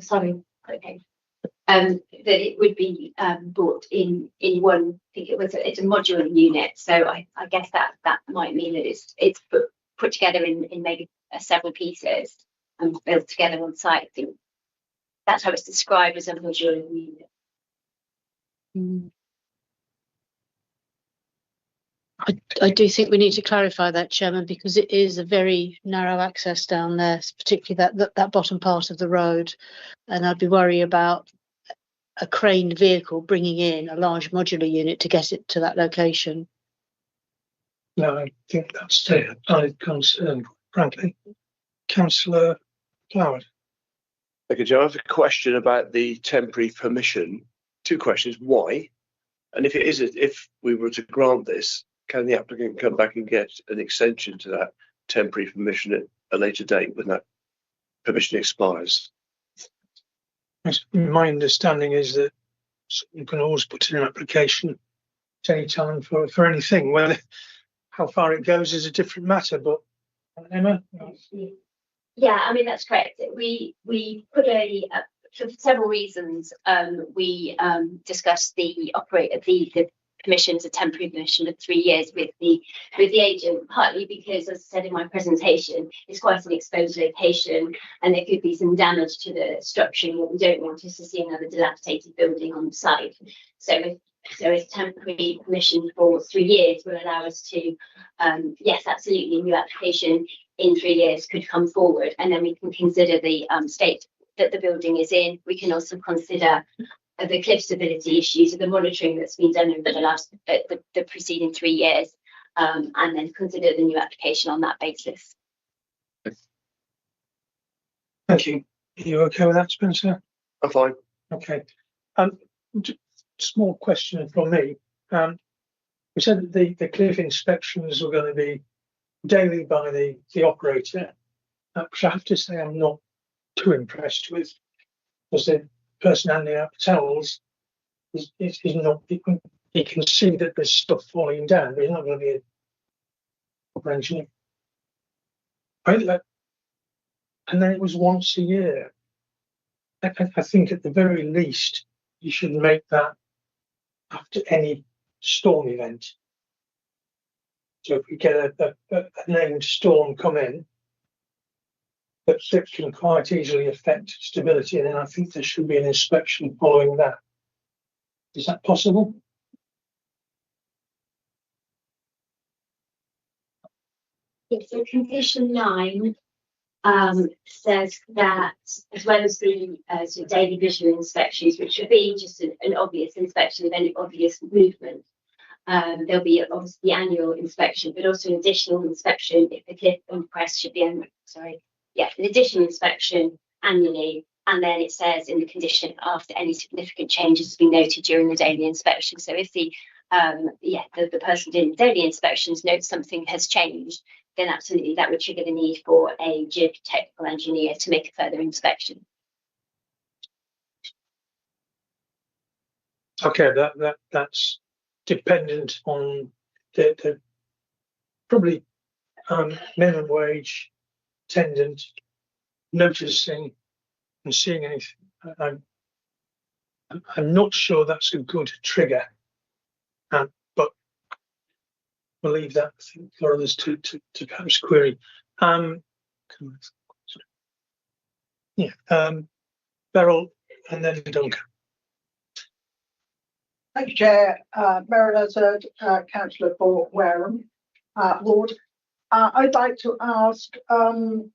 Speaker 12: would be brought in one. I think it's a modular unit, so I guess that might mean that it's put together in maybe several pieces and built together on site. I think that's how it's described, as a modular unit.
Speaker 11: I do think we need to clarify that, Chairman, because it is a very narrow access down there, particularly that bottom part of the road, and I'd be worried about a craned vehicle bringing in a large modular unit to get it to that location.
Speaker 3: No, I think that's a valid concern, frankly. Councillor Cloward.
Speaker 9: Thank you, Joe. I have a question about the temporary permission. Two questions. Why? And if we were to grant this, can the applicant come back and get an extension to that temporary permission at a later date when that permission expires?
Speaker 3: My understanding is that you can always put in an application at any time for anything. Whether how far it goes is a different matter, but Emma?
Speaker 12: Yeah, I mean, that's correct. We put for several reasons, we discussed the permissions, a temporary permission of 3 years with the agent, partly because, as I said in my presentation, it's quite an exposed location and there could be some damage to the structure, and what we don't want is to see another dilapidated building on the site. So a temporary permission for 3 years will allow us to, yes, absolutely, a new application in 3 years could come forward, and then we can consider the state that the building is in. We can also consider the cliff stability issues of the monitoring that's been done over the preceding 3 years, and then consider the new application on that basis.
Speaker 3: Thank you. Are you okay with that, Spencer?
Speaker 9: I'm fine.
Speaker 3: Okay. Small question from me. We said that the cliff inspections were going to be daily by the operator, which I have to say I'm not too impressed with, because the person handing out the towels is not. He can see that there's stuff falling down, but he's not going to be a proper engineer. And then it was once a year. I think at the very least you should make that after any storm event. So if we get a named storm come in, that can quite easily affect stability, and then I think there should be an inspection following that. Is that possible?
Speaker 12: Yes, so condition 9 says that, as well as the daily visual inspections, which would be just an obvious inspection of any obvious movement, there'll be obviously the annual inspection, but also an additional inspection if the cliff impress should be an additional inspection annually. And then it says in the condition, after any significant changes to be noted during the daily inspection. So if the person doing the daily inspections notes something has changed, then absolutely that would trigger the need for a geotechnical engineer to make a further inspection.
Speaker 3: Okay, that's dependent on the probably minimum wage attendant noticing and seeing anything. I'm not sure that's a good trigger, but we'll leave that for others to perhaps query. Beryl and then Duncan.
Speaker 10: Thank you, Chair. Beryl Hazard, Councillor for Wareham Ward. I'd like to ask, actually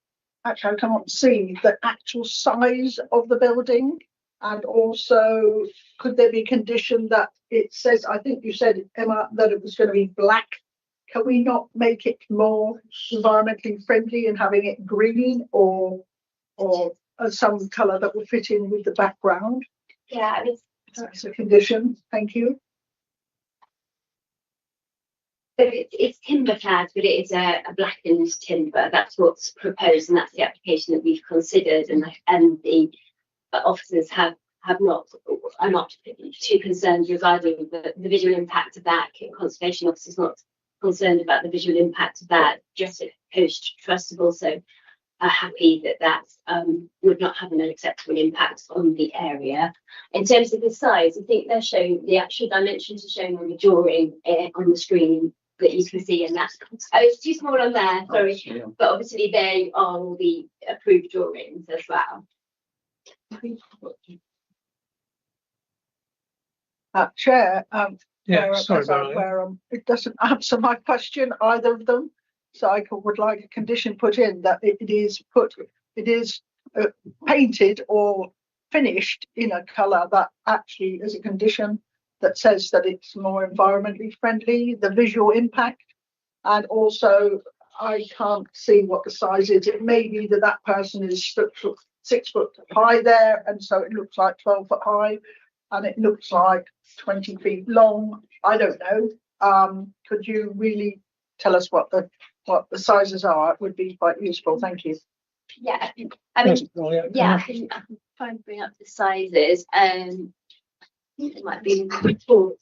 Speaker 10: I cannot see the actual size of the building. And also, could there be a condition that it says, I think you said, Emma, that it was going to be black. Can we not make it more environmentally friendly and having it green or some colour that will fit in with the background?
Speaker 12: Yeah, I mean,
Speaker 10: that's a condition. Thank you.
Speaker 12: So it's timber clad, but it is a blackened timber. That's what's proposed, and that's the application that we've considered. And the officers are not too concerned regarding the visual impact of that. Conservation officers not concerned about the visual impact of that. Just Coast Trust have also are happy that would not have an unacceptable impact on the area. In terms of the size, I think they're showing the actual dimensions are shown on the drawing on the screen that you can see, and that's it's too small on there, sorry, but obviously they are all the approved drawings as well.
Speaker 10: Chair,
Speaker 3: sorry,
Speaker 10: it doesn't answer my question, either of them. So I would like a condition put in that it is painted or finished in a colour that actually is a condition that says that it's more environmentally friendly, the visual impact, and also I can't see what the size is. It may be that person is 6 foot high there, and so it looks like 12 foot high, and it looks like 20 feet long. I don't know. Could you really tell us what the sizes are? It would be quite useful. Thank you.
Speaker 12: Yeah, I mean, I can try and bring up the sizes. It might be in the report.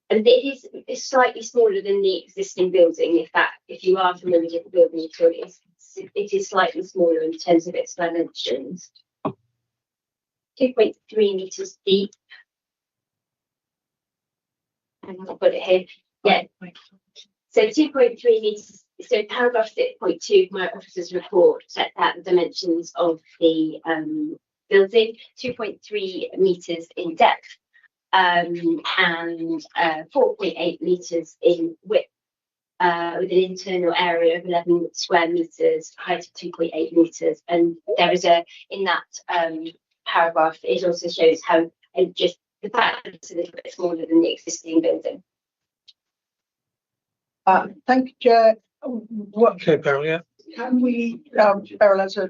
Speaker 12: And it's slightly smaller than the existing building. If you are familiar with the building, it is slightly smaller in terms of its dimensions. 2.3 meters deep. And I've got it here. Yeah. So 2.3 meters. So paragraph 6.2 of my officer's report set out the dimensions of the building, 2.3 meters in depth and 4.8 meters in width, with an internal area of 11 square meters, height of 2.8 meters. And there is in that paragraph, it also shows how just the fact that it's a little bit smaller than the existing building.
Speaker 10: Thank you, Chair.
Speaker 3: Okay, Beryl, yeah.
Speaker 10: Can we, Beryl as a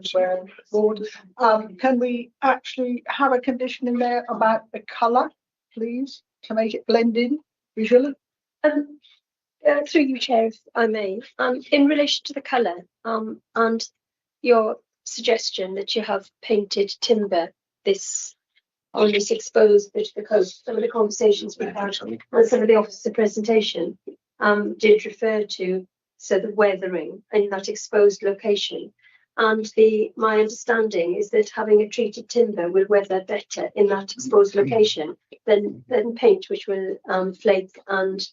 Speaker 10: board, can we actually have a condition in there about the colour, please, to make it blend in visually?
Speaker 17: Through you, Chair, if I may, in relation to the colour and your suggestion that you have painted timber on this exposed bit, because some of the conversations we've had and some of the officer presentation did refer to the weathering in that exposed location. And my understanding is that having a treated timber will weather better in that exposed location than paint, which will flake and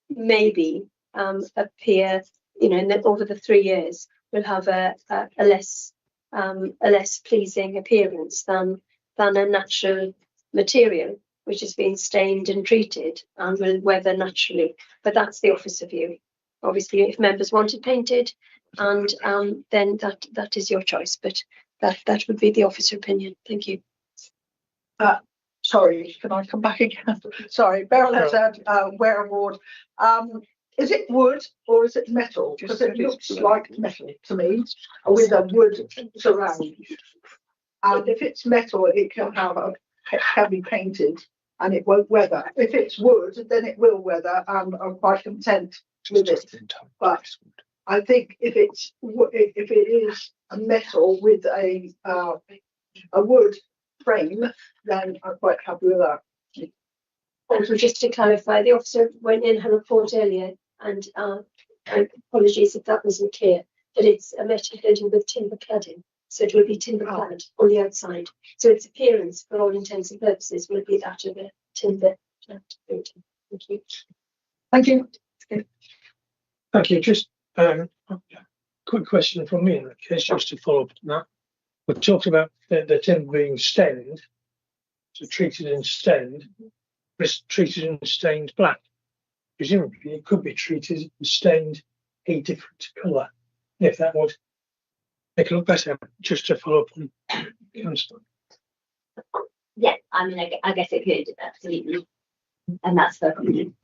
Speaker 17: maybe appear, over the 3 years, will have a less pleasing appearance than a natural material which has been stained and treated and will weather naturally. But that's the officer view. Obviously, if members want it painted, and then that is your choice. But that would be the officer opinion. Thank you.
Speaker 10: Sorry, can I come back again? Sorry, Beryl has had Ware Award. Is it wood or is it metal? Because it looks like metal to me, with a wood surround. And if it's metal, it can be painted and it won't weather. If it's wood, then it will weather, and I'm quite content with it. But I think if it is a metal with a wood frame, then I'm quite happy with that.
Speaker 17: Also, just to clarify, the officer went in her report earlier, and apologies if that wasn't clear, that it's a metal building with timber cladding, so it will be timber clad on the outside. So its appearance, for all intents and purposes, will be that of a timber clad building. Thank you.
Speaker 10: Thank you.
Speaker 3: Thank you. Just quick question from me in that case, just to follow up on that. We talked about the timber being stained, so treated and stained. It's treated and stained black. Presumably, it could be treated and stained a different colour, if that would make it look better. Just to follow up on Councillor.
Speaker 12: Yeah, I mean, I guess it could, absolutely. And that's the opinion.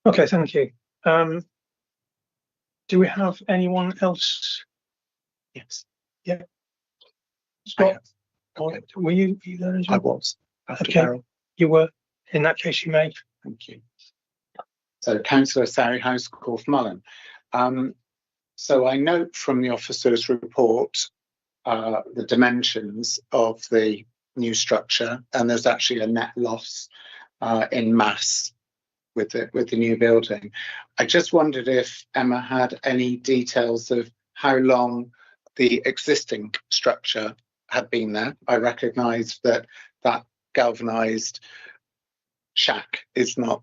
Speaker 3: Okay, thank you. Do we have anyone else?
Speaker 5: Yes.
Speaker 3: Yeah. Scott, were you there as well?
Speaker 5: I was. After
Speaker 3: Okay,
Speaker 5: Beryl.
Speaker 3: you were. In that case, you may.
Speaker 5: Thank you. So, Councillor Sari Housecorff Mullen. So I note from the officer's report the dimensions of the new structure, and there's actually a net loss in mass with the new building. I just wondered if Emma had any details of how long the existing structure had been there. I recognise that galvanised shack is not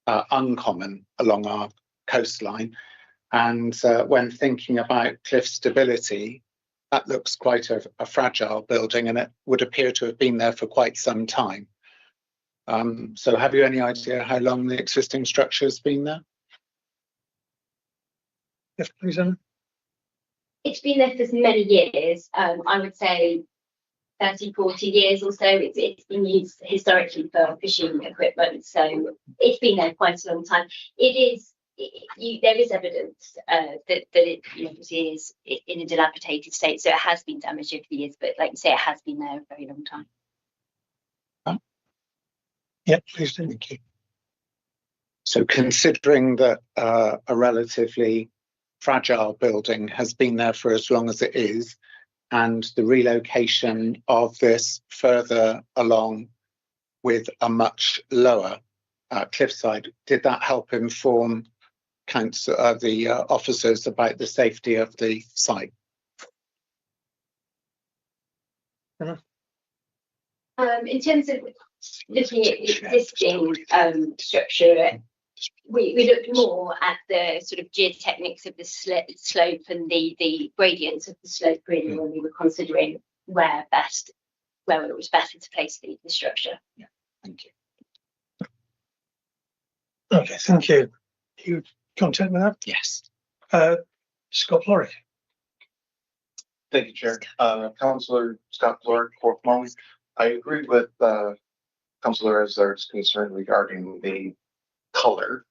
Speaker 5: uncommon along our coastline, and when thinking about cliff stability, that looks quite a fragile building, and it would appear to have been there for quite some time. So have you any idea how long the existing structure has been there?
Speaker 3: Yes, please, Emma.
Speaker 12: It's been there for many years. I would say 30, 40 years or so. It's been used historically for fishing equipment, so it's been there quite a long time. There is evidence that it is in a dilapidated state, so it has been damaged over the years, but like you say, it has been there a very long time.
Speaker 3: Yeah, please do. Thank you.
Speaker 5: So considering that a relatively fragile building has been there for as long as it is, and the relocation of this further along with a much lower cliffside, did that help inform the officers about the safety of the site?
Speaker 12: In terms of looking at the existing structure, we looked more at the sort of geotechnics of the slope and the gradients of the slope, really, when we were considering where it was better to place the structure.
Speaker 5: Yeah, thank you.
Speaker 3: Okay, thank you. You content with that?
Speaker 5: Yes.
Speaker 3: Scott Florrick.
Speaker 18: Thank you, Chair. Councillor Scott Florrick, Cork Mullen. I agree with Councillor Ezra's concern regarding the color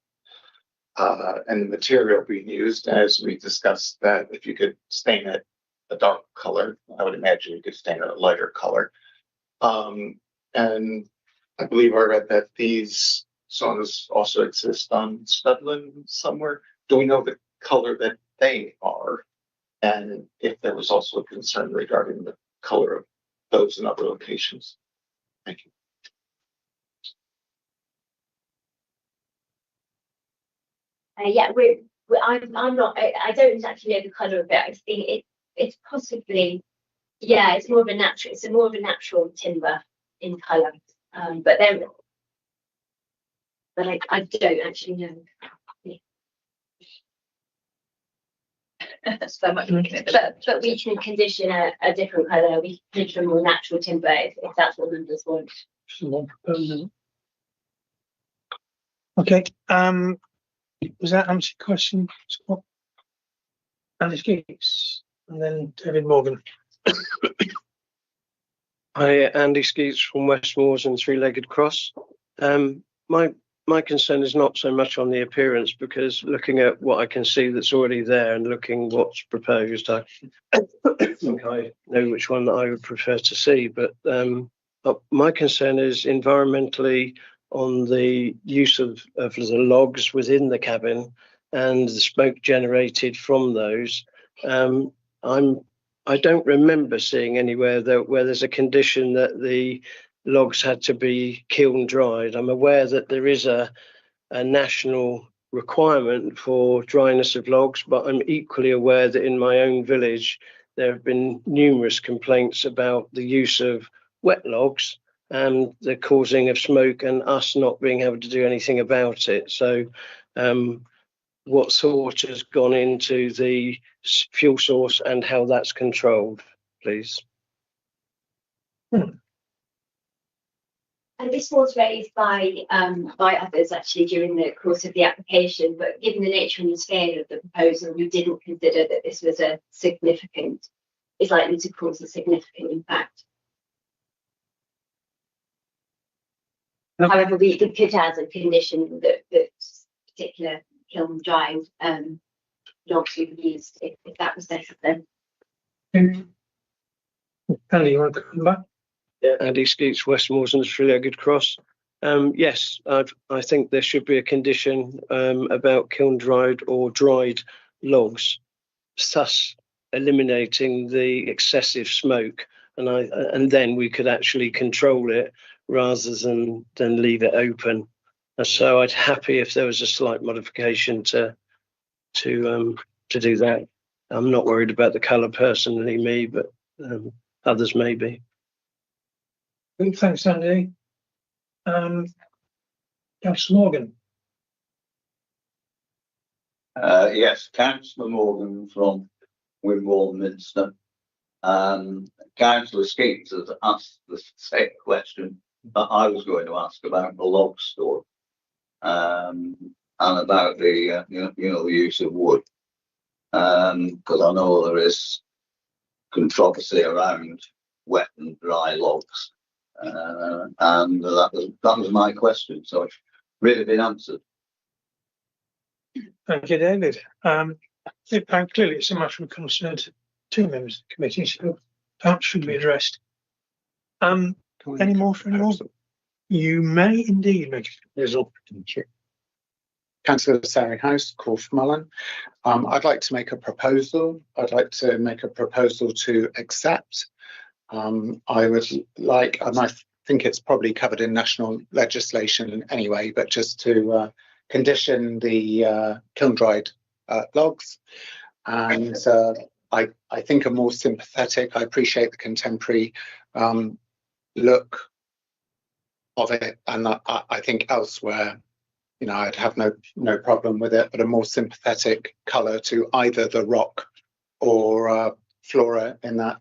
Speaker 18: and the material being used, as we discussed, that if you could stain it a dark color, I would imagine you could stain it a lighter color. And I believe I read that these saunas also exist on Studland somewhere. Do we know the color that they are? And if there was also a concern regarding the color of those in other locations? Thank you.
Speaker 12: Yeah, I'm not. I don't exactly know the colour of it. I think it's possibly, yeah, it's more of a natural. It's more of a natural timber in colour. But I don't actually know.
Speaker 16: So much
Speaker 12: but we can condition a different colour. We can condition a more natural timber if that's what members want.
Speaker 3: Okay. Was that answer your question, Scott? Andy Skeets, and then David Morgan.
Speaker 9: Hi, Andy Skeets from Westmoors and Three Legged Cross. My concern is not so much on the appearance, because looking at what I can see that's already there and looking what's proposed, I think I know which one that I would prefer to see. But my concern is environmentally on the use of the logs within the cabin and the smoke generated from those. I don't remember seeing anywhere where there's a condition that the logs had to be kiln dried. I'm aware that there is a national requirement for dryness of logs, but I'm equally aware that in my own village there have been numerous complaints about the use of wet logs and the causing of smoke and us not being able to do anything about it. So what thought has gone into the fuel source and how that's controlled, please?
Speaker 12: And this was raised by others actually during the course of the application, but given the nature and the scale of the proposal, we didn't consider that this was a significant is likely to cause a significant impact. However, we could add a condition that particular kiln dried logs would be used if that was necessary.
Speaker 3: Andy, you want to come back?
Speaker 9: Yeah, Andy Skeets, West Moors and Three-Legged Cross. Yes, I think there should be a condition about kiln dried or dried logs, thus eliminating the excessive smoke, and then we could actually control it rather than leave it open. And so I'd happy if there was a slight modification to do that. I'm not worried about the colour personally, me, but others may be.
Speaker 3: Thanks, Andy. Councillor Morgan.
Speaker 19: Yes, Councillor Morgan from Wimborne Minster. Councillor Skeets has asked the same question that I was going to ask about the log store, and about the the use of wood, because I know there is controversy around wet and dry logs, and that was my question. So it's really been answered.
Speaker 3: Thank you, David. Clearly, it's a matter of concern to two members of the committee, so that should be addressed. Any more for anyone? You may indeed make a proposal.
Speaker 5: Councillor Sarringhouse, Corfmullen. I'd like to make a proposal. I'd like to make a proposal to accept. I would like, and I think it's probably covered in national legislation anyway, but just to condition the kiln-dried logs. And I think a more sympathetic, I appreciate the contemporary look of it, and I think elsewhere, I'd have no problem with it, but a more sympathetic colour to either the rock or flora in that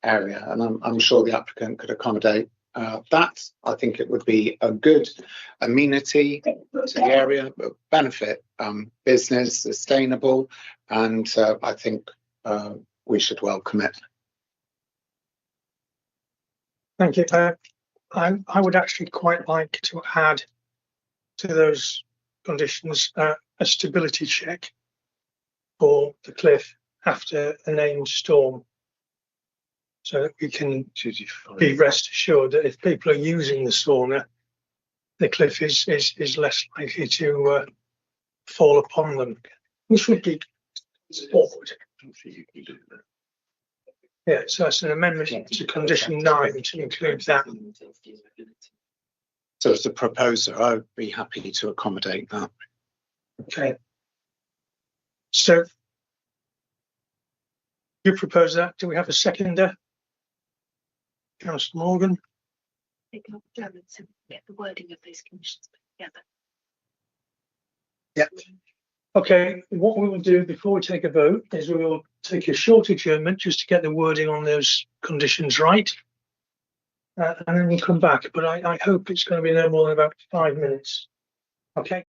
Speaker 5: area, and I'm sure the applicant could accommodate that. I think it would be a good amenity to the area, benefit business, sustainable, and I think we should welcome it.
Speaker 3: Thank you. I would actually quite like to add to those conditions a stability check for the cliff after a named storm, so that we can be rest assured that if people are using the sauna, the cliff is less likely to fall upon them, which would be awkward. Yeah, so it's an amendment to condition 9 to include that.
Speaker 5: So as a proposer, I would be happy to accommodate that.
Speaker 3: Okay. So you propose that. Do we have a seconder? Councillor Morgan.
Speaker 11: Get the wording of these conditions together.
Speaker 3: Yeah. Okay, what we will do before we take a vote is we will take a short adjournment just to get the wording on those conditions right. And then we'll come back, but I hope it's going to be no more than about 5 minutes. Okay.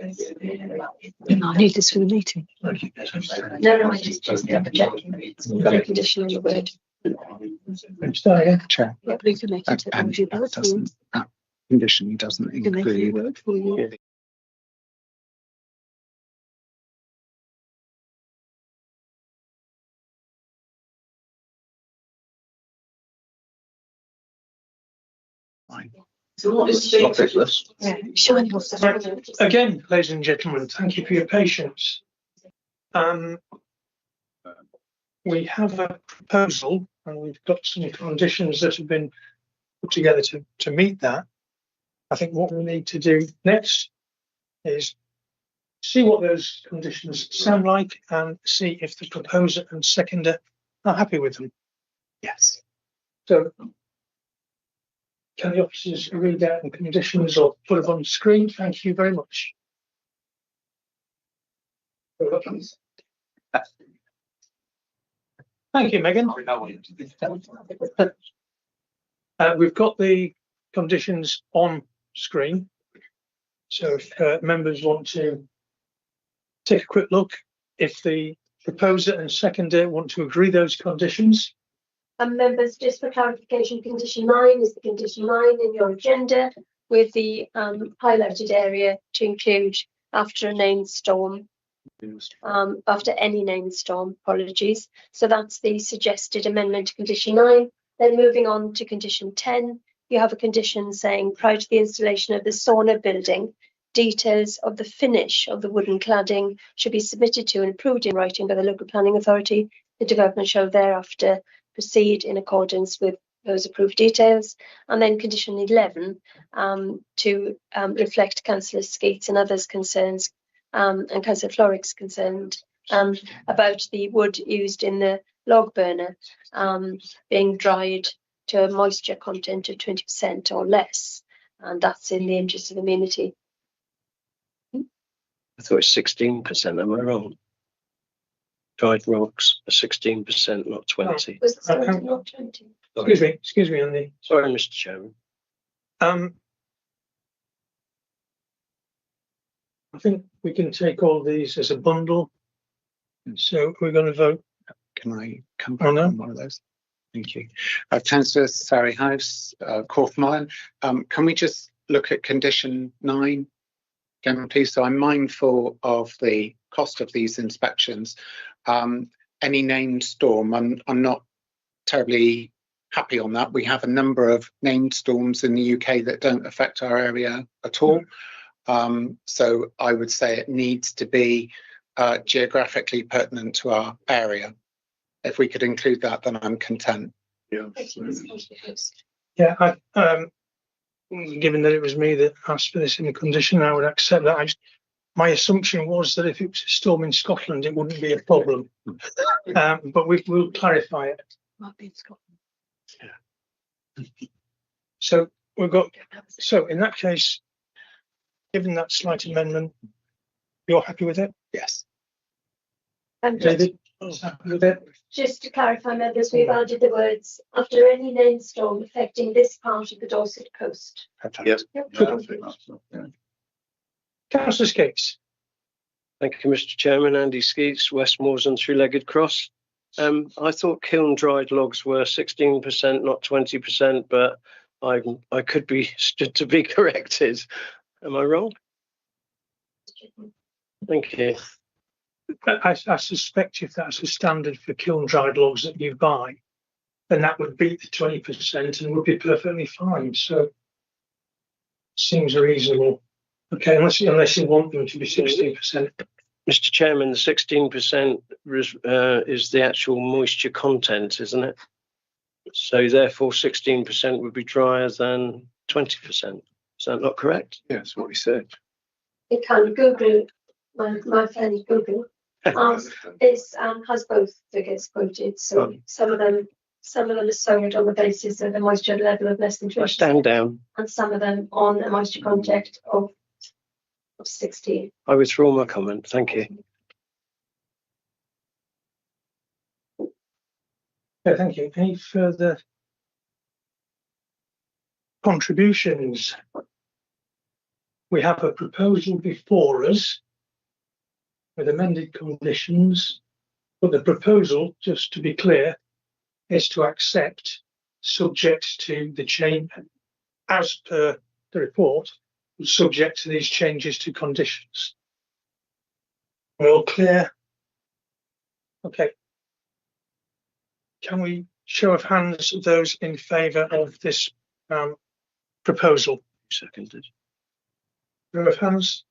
Speaker 11: I need this for the meeting.
Speaker 17: No, I just double checking. It's got a condition on the word.
Speaker 5: Chair.
Speaker 11: Yeah, but you can make it
Speaker 5: And
Speaker 11: as you
Speaker 5: that
Speaker 11: work for you.
Speaker 5: doesn't, that condition doesn't
Speaker 11: You can make it
Speaker 5: include.
Speaker 11: work for you.
Speaker 3: So what is the
Speaker 11: Shiny off the
Speaker 3: Again, ladies and gentlemen, thank you for your patience. We have a proposal and we've got some conditions that have been put together to meet that. I think what we need to do next is see what those conditions sound like and see if the proposer and seconder are happy with them.
Speaker 5: Yes.
Speaker 3: So can the officers read out the conditions or put them on screen? Thank you very much. Thank you, Megan. We've got the conditions on screen. So if members want to take a quick look, if the proposer and seconder want to agree those conditions.
Speaker 17: And members, just for clarification, condition 9 is the condition 9 in your agenda with the highlighted area to include after a named storm, after any named storm, apologies. So that's the suggested amendment to condition 9. Then moving on to condition 10, you have a condition saying prior to the installation of the sauna building, details of the finish of the wooden cladding should be submitted to and approved in writing by the local planning authority. The development shall thereafter proceed in accordance with those approved details. And then condition 11 to reflect Councillor Skeets and others' concerns and Councillor Florrick's concerned about the wood used in the log burner being dried to a moisture content of 20% or less. And that's in the interest of the amenity.
Speaker 9: I thought it's 16%. Am I wrong? Dried rocks are 16%, not 20.
Speaker 17: Was it not 20?
Speaker 3: Excuse me, Andy.
Speaker 9: Sorry, Mr. Chairman.
Speaker 3: I think we can take all these as a bundle. So we're going to vote.
Speaker 5: Can I come back on one of those? Thank you. Councillor Sari House, Corfmullen, can we just look at condition 9 again, please? So I'm mindful of the cost of these inspections. Any named storm, I'm not terribly happy on that. We have a number of named storms in the UK that don't affect our area at all. So I would say it needs to be geographically pertinent to our area. If we could include that, then I'm content.
Speaker 3: Yeah, given that it was me that asked for this in the condition, I would accept that. My assumption was that if it was a storm in Scotland, it wouldn't be a problem. But we'll clarify it.
Speaker 11: Might be in Scotland.
Speaker 3: Yeah. So we've got. So in that case, given that slight amendment, you're happy with it?
Speaker 5: Yes.
Speaker 3: David, happy with it?
Speaker 17: Just to clarify, members, we've added the words after any named storm affecting this part of the Dorset coast.
Speaker 9: Yes.
Speaker 3: Councillor Skeets.
Speaker 9: Thank you, Mr. Chairman. Andy Skeets, Westmoors and Three-Legged Cross. I thought kiln dried logs were 16%, not 20%, but I could be stood to be corrected. Am I wrong? Thank you.
Speaker 3: I suspect if that's a standard for kiln dried logs that you buy, then that would beat the 20% and would be perfectly fine. So seems reasonable. Okay, unless you want them to be 16%.
Speaker 9: Mr. Chairman, the 16% is the actual moisture content, isn't it? So therefore 16% would be drier than 20%. Is that not correct?
Speaker 8: Yes, what we said.
Speaker 17: It can Google, my friend Google, has both figures quoted. So some of them are sold on the basis of a moisture level of less than 20%.
Speaker 9: I stand down.
Speaker 17: And some of them on a moisture content of 16.
Speaker 9: I withdraw my comment. Thank you.
Speaker 3: Yeah, thank you. Any further contributions? we have a proposal before us with amended conditions, but the proposal, just to be clear, is to accept subject to the change as per the report, subject to these changes to conditions. We're all clear? Okay. Can we show of hands of those in favour of this proposal? Seconded. Show of hands.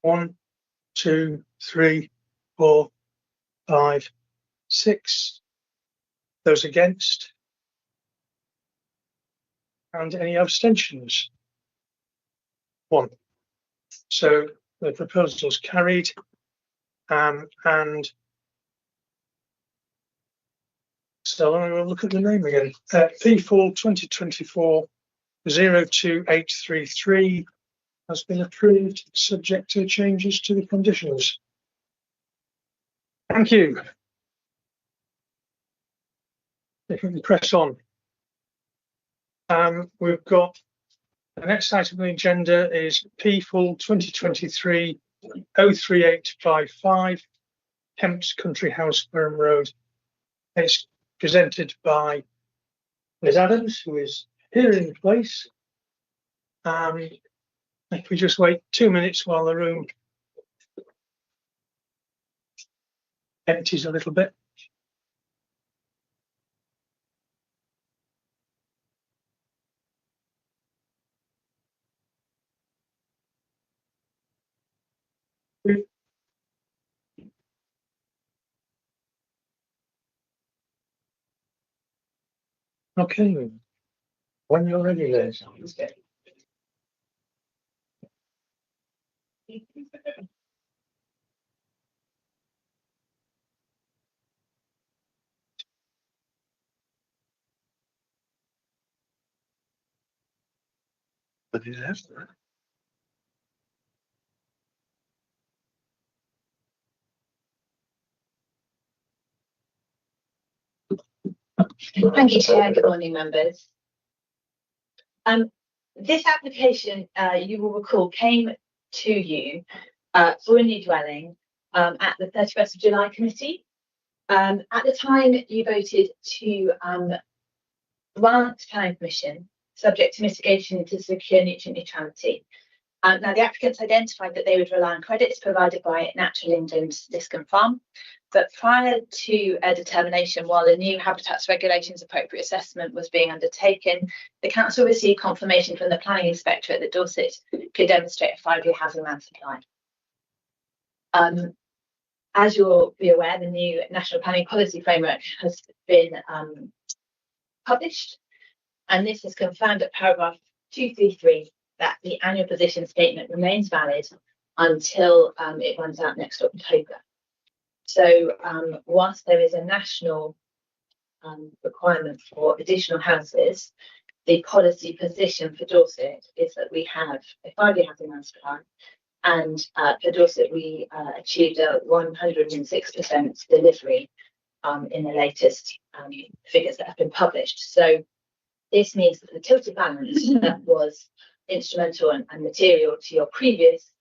Speaker 3: 1, 2, 3, 4, 5, 6. Those against? And any abstentions? 1. So the proposal is carried, and so I'm going to look at the name again. PFAL 2024-02833 has been approved, subject to changes to the conditions. Thank you. If we can press on. We've got the next item on the agenda is PFAL 2023-03855, Kemp's Country House, Burham Road. It's presented by Liz Adams, who is here in place. If we just wait 2 minutes while the room empties a little bit. Okay, when you're ready, Liz. But it has.
Speaker 16: Thank you, Chair. Good morning, members. This application, you will recall, came to you for a new dwelling at the 31st of July committee. At the time, you voted to grant planning permission subject to mitigation to secure nutrient neutrality. Now, the applicants identified that they would rely on credits provided by Natural England's Liscombe Farm. But prior to a determination, while the new Habitats Regulations appropriate assessment was being undertaken, the council received confirmation from the planning inspectorate that Dorset could demonstrate a 5-year housing land supply. As you'll be aware, the new National Planning Policy Framework has been published, and this has confirmed at paragraph 233 that the annual position statement remains valid until it runs out next October. So whilst there is a national requirement for additional houses, the policy position for Dorset is that we have a 5-year housing land supply, and for Dorset we achieved a 106% delivery in the latest figures that have been published. So this means that the tilted balance that was instrumental and material to your previous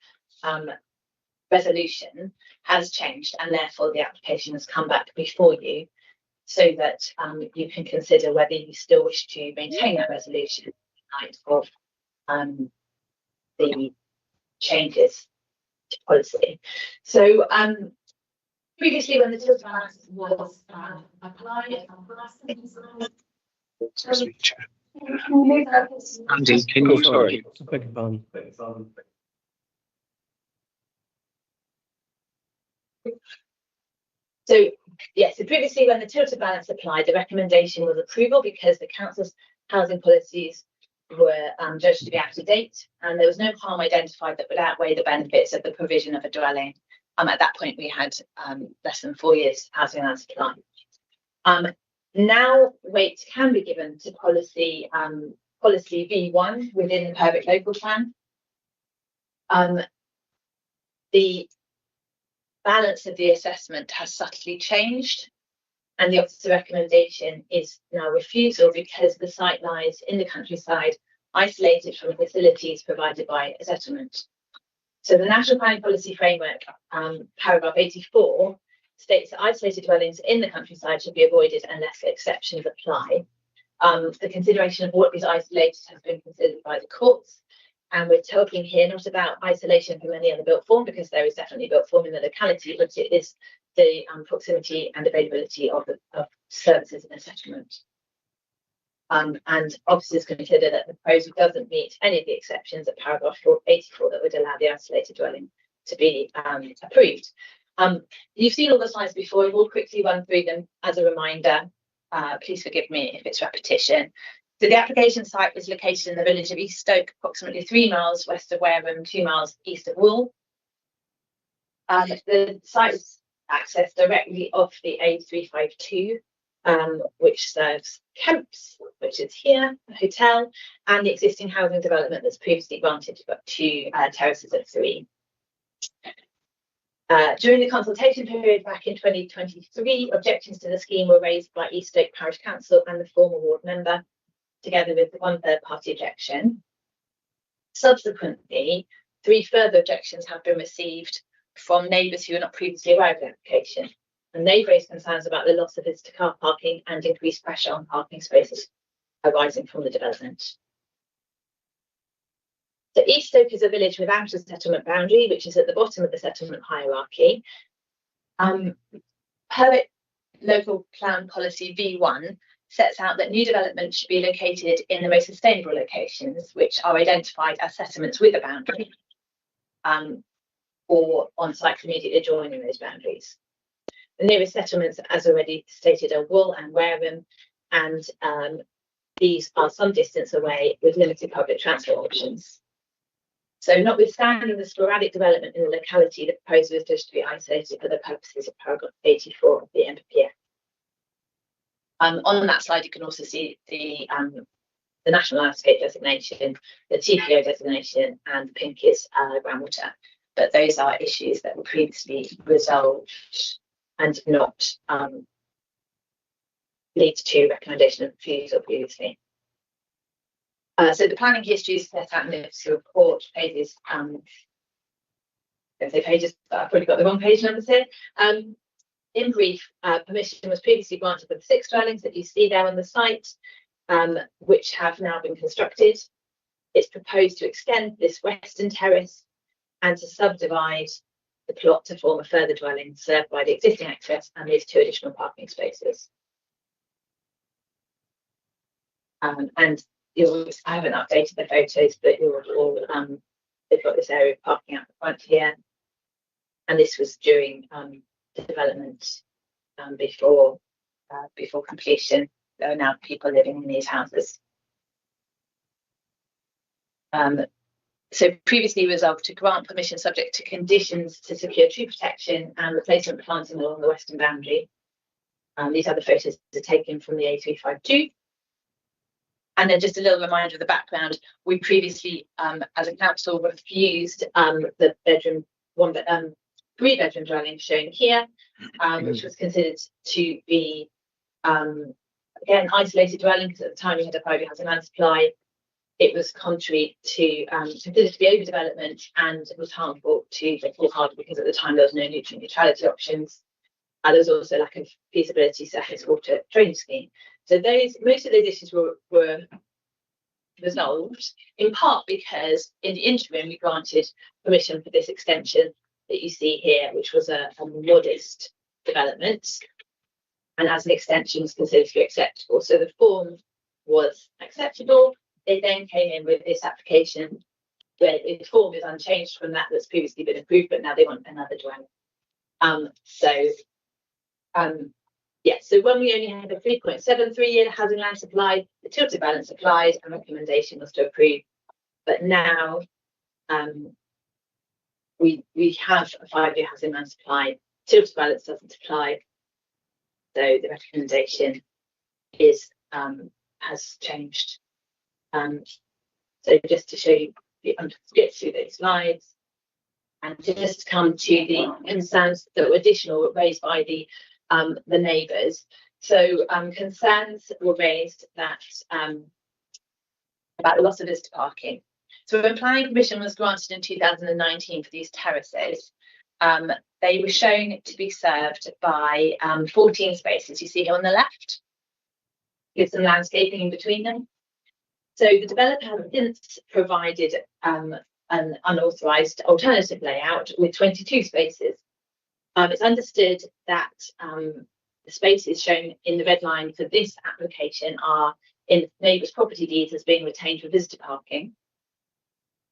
Speaker 16: resolution has changed, and therefore the application has come back before you so that you can consider whether you still wish to maintain that resolution in light of the changes to policy. So previously, when the tilted balance was applied,
Speaker 5: Andy, can you sorry.
Speaker 16: So yes, so previously when the tilted balance applied, the recommendation was approval because the council's housing policies were judged to be out of date, and there was no harm identified that would outweigh the benefits of the provision of a dwelling. At that point, we had less than 4 years housing land supply. Now weight can be given to policy V1 within the perfect local plan. The balance of the assessment has subtly changed, and the officer's recommendation is now refusal because the site lies in the countryside isolated from facilities provided by a settlement. So the National Planning Policy Framework, paragraph 84, states that isolated dwellings in the countryside should be avoided unless exceptions apply. The consideration of what is isolated has been considered by the courts, and we're talking here not about isolation from any other built form, because there is definitely built form in the locality, but it is the proximity and availability of services in a settlement. And officers consider that the proposal doesn't meet any of the exceptions at paragraph 84 that would allow the isolated dwelling to be approved. You've seen all the slides before. We'll quickly run through them as a reminder. Please forgive me if it's repetition. So the application site is located in the village of East Stoke, approximately 3 miles west of Wareham, 2 miles east of Wool. The site is accessed directly off the A352, which serves Kemps, which is here, a hotel, and the existing housing development that's previously granted but 2 terraces of 3. During the consultation period back in 2023, objections to the scheme were raised by East Stoke Parish Council and the former ward member, together with one third-party objection. Subsequently, 3 further objections have been received from neighbours who were not previously aware of the application, and they've raised concerns about the loss of visitor car parking and increased pressure on parking spaces arising from the development. So East Stoke is a village without a settlement boundary, which is at the bottom of the settlement hierarchy. Per local plan policy V1 sets out that new development should be located in the most sustainable locations, which are identified as settlements with a boundary, or on sites immediately adjoining those boundaries. The nearest settlements, as already stated, are Wool and Wareham, and these are some distance away with limited public transport options. So notwithstanding the sporadic development in the locality, the proposal is just to be isolated for the purposes of paragraph 84 of the NPPF. On that slide, you can also see the National Landscape designation, the TPO designation, and pink is groundwater. But those are issues that were previously resolved and did not lead to recommendation of refusal previously. So the planning history is set out in the report, pages, pages, I've probably got the wrong page numbers here. In brief, permission was previously granted for the 6 dwellings that you see there on the site, which have now been constructed. It's proposed to extend this western terrace and to subdivide the plot to form a further dwelling served by the existing access and these 2 additional parking spaces. And I haven't updated the photos, but they've got this area of parking out the front here. And this was during development before completion. There are now people living in these houses. So previously resolved to grant permission subject to conditions to secure tree protection and replacement planting along the western boundary. These other photos are taken from the A352. And then just a little reminder of the background. We previously, as a council, refused the 3-bedroom dwelling shown here, which was considered to be, again, isolated dwelling, because at the time we had a private housing land supply. It was contrary to considered to be overdevelopment, and it was harmful to the poor harbour because at the time there was no nutrient neutrality options. There was also lack of feasibility surface water drainage scheme. So most of those issues were resolved, in part because in the interim we granted permission for this extension that you see here, which was a modest development, and as an extension was considered to be acceptable. So the form was acceptable. They then came in with this application where the form is unchanged from that that's previously been approved, but now they want another dwelling. So when we only had a 3.73-year housing land supply, the tilted balance applied and recommendation was to approve. But now we have a 5-year housing land supply, tilted balance doesn't apply. So the recommendation is has changed. So just to show you, get through those slides, and just to come to the concerns that were additional raised by the neighbours. So concerns were raised that about the loss of visitor parking. So when planning permission was granted in 2019 for these terraces, they were shown to be served by 14 spaces you see here on the left, with some landscaping in between them. So the developer has since provided an unauthorised alternative layout with 22 spaces. It's understood that the spaces shown in the red line for this application are in neighbours' property deeds as being retained for visitor parking.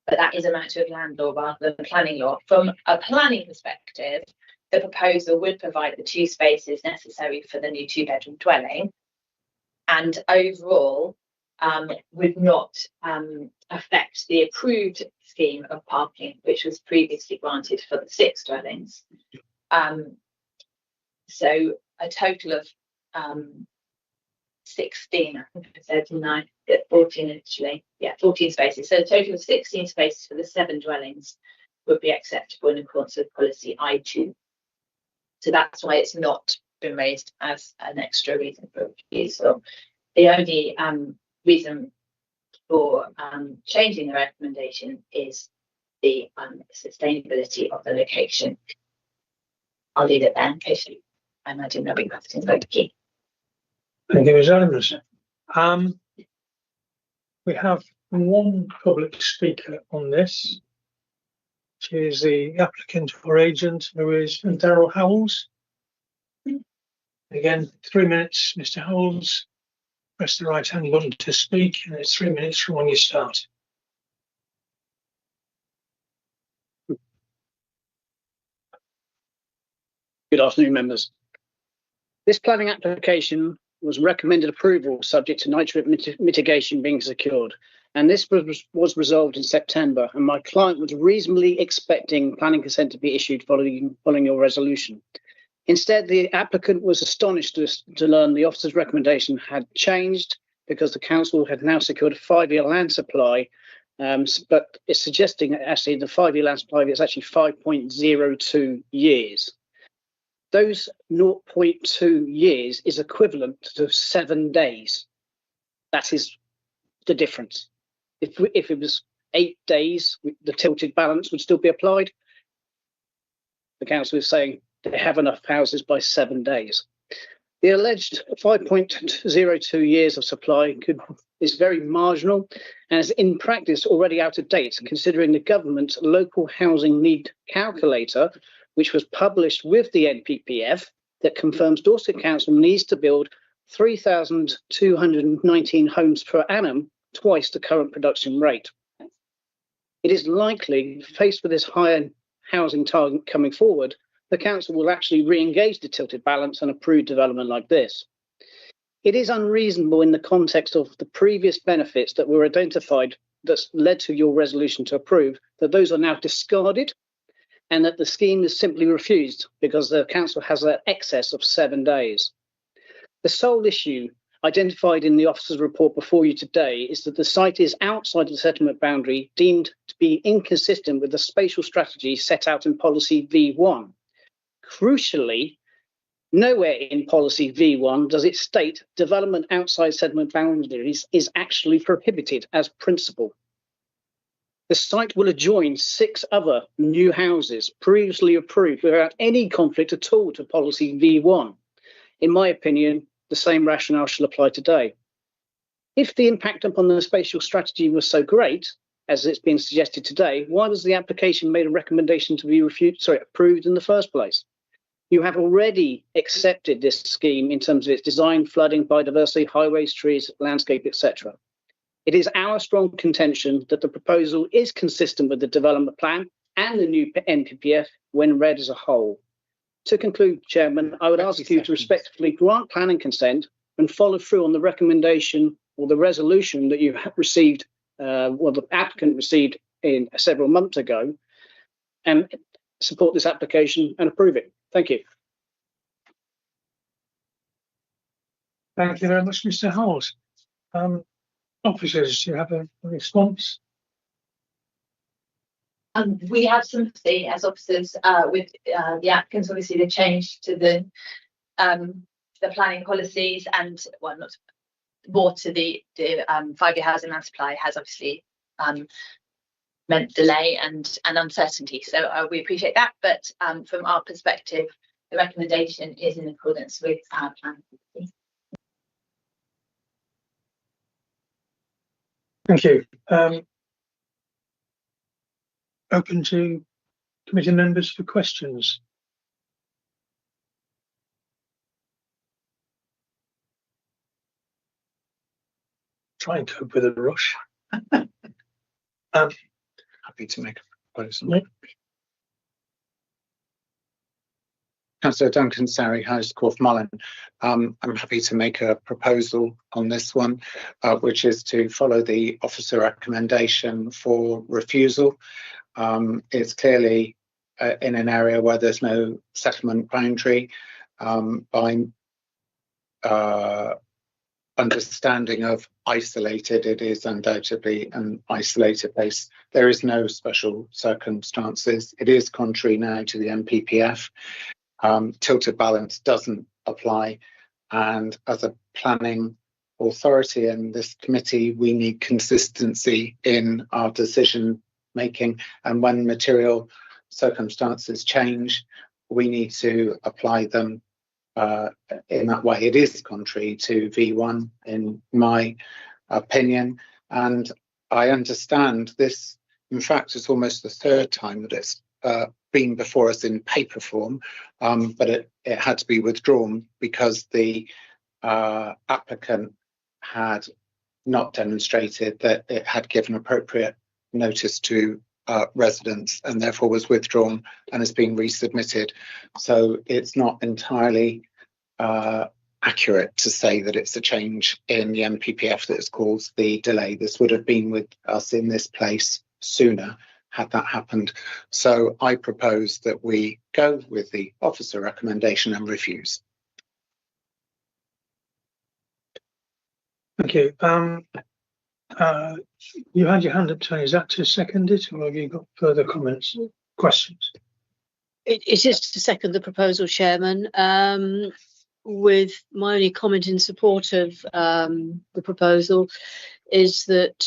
Speaker 16: But that is a matter of land law rather than planning law. From a planning perspective, the proposal would provide the 2 spaces necessary for the new 2-bedroom dwelling, and overall would not affect the approved scheme of parking, which was previously granted for the 6 dwellings. So a total of 16, I think I said 9, 14 actually, yeah, 14 spaces. So a total of 16 spaces for the 7 dwellings would be acceptable in accordance with policy I2. So that's why it's not been raised as an extra reason for refusal. The only reason for changing the recommendation is the sustainability of the location. I'll leave it there in case you imagine there'll be questions. Thank you.
Speaker 3: Thank you, Ms. Adams. We have one public speaker on this, which is the applicant or agent, who is Daryl Howells. Again, 3 minutes, Mr. Howells. Press the right hand button to speak, and it's 3 minutes from when you start.
Speaker 20: Good afternoon, members. This planning application was recommended approval subject to nitrate mitigation being secured, and this was resolved in September, and my client was reasonably expecting planning consent to be issued following your resolution. Instead, the applicant was astonished to learn the officer's recommendation had changed because the council had now secured a 5-year land supply, but it's suggesting that actually the 5-year land supply is actually 5.02 years. Those 0.2 years is equivalent to 7 days. That is the difference. If it was 8 days, the tilted balance would still be applied. The council is saying they have enough houses by 7 days. The alleged 5.02 years of supply is very marginal and is in practice already out of date, considering the government's local housing need calculator, which was published with the NPPF, that confirms Dorset Council needs to build 3,219 homes per annum, twice the current production rate. It is likely, faced with this higher housing target coming forward, the council will actually re-engage the tilted balance and approve development like this. It is unreasonable in the context of the previous benefits that were identified that's led to your resolution to approve, that those are now discarded and that the scheme is simply refused because the council has an excess of 7 days. The sole issue identified in the officer's report before you today is that the site is outside the settlement boundary, deemed to be inconsistent with the spatial strategy set out in policy V1. Crucially, nowhere in policy V1 does it state development outside settlement boundaries is actually prohibited as principle. The site will adjoin 6 other new houses previously approved without any conflict at all to policy V1. In my opinion, the same rationale shall apply today. If the impact upon the spatial strategy was so great, as it's been suggested today, why was the application made a recommendation to be approved in the first place? You have already accepted this scheme in terms of its design, flooding, biodiversity, highways, trees, landscape, etc. It is our strong contention that the proposal is consistent with the development plan and the new NPPF when read as a whole. To conclude, Chairman, I would ask you to respectfully grant planning consent and follow through on the recommendation or the resolution that you have received, the applicant received in several months ago, and support this application and approve it. Thank you.
Speaker 3: Thank you very much, Mr. Howells. Officers, do you have a response?
Speaker 16: We have sympathy as officers with the applicants. Obviously, the change to the planning policies and, well, not more to the 5-year housing land supply has obviously meant delay and uncertainty. So we appreciate that, but from our perspective, the recommendation is in accordance with our plan.
Speaker 3: Thank you. Open to committee members for questions. Try and cope with a rush.
Speaker 5: Happy to make a proposal. Councillor Duncan, Surrey House, Corfmullen. I'm happy to make a proposal on this one, which is to follow the officer recommendation for refusal. It's clearly in an area where there's no settlement boundary. By understanding of isolated, it is undoubtedly an isolated base. There is no special circumstances. It is contrary now to the NPPF. Tilted balance doesn't apply, and as a planning authority in this committee, we need consistency in our decision making, and when material circumstances change, we need to apply them in that way. It is contrary to V1 in my opinion, and I understand this. In fact, it's almost the third time that it's been before us in paper form, but it had to be withdrawn because the applicant had not demonstrated that it had given appropriate notice to residents, and therefore was withdrawn and has been resubmitted. So it's not entirely accurate to say that it's a change in the NPPF that has caused the delay. This would have been with us in this place sooner had that happened. So I propose that we go with the officer recommendation and refuse.
Speaker 3: Thank you. You had your hand up, Tony. Is that to second it, or have you got further comments, questions?
Speaker 11: It is to second the proposal, Chairman. With my only comment in support of the proposal is that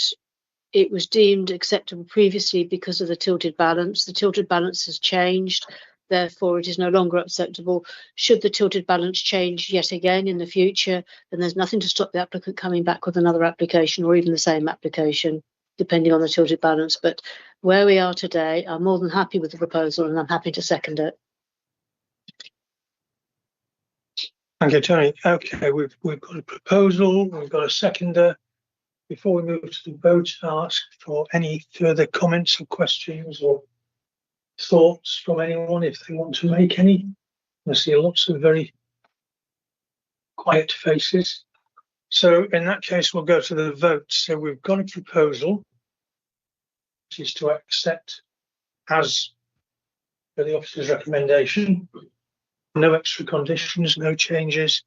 Speaker 11: it was deemed acceptable previously because of the tilted balance. The tilted balance has changed, therefore it is no longer acceptable. Should the tilted balance change yet again in the future, then there's nothing to stop the applicant coming back with another application or even the same application, depending on the tilted balance. But where we are today, I'm more than happy with the proposal and I'm happy to second it.
Speaker 3: Thank you, Tony. Okay, we've got a proposal, we've got a seconder. Before we move to the vote, I'll ask for any further comments or questions or thoughts from anyone if they want to make any. I see lots of very quiet faces. So in that case, we'll go to the vote. So we've got a proposal, which is to accept as per the officer's recommendation. No extra conditions, no changes.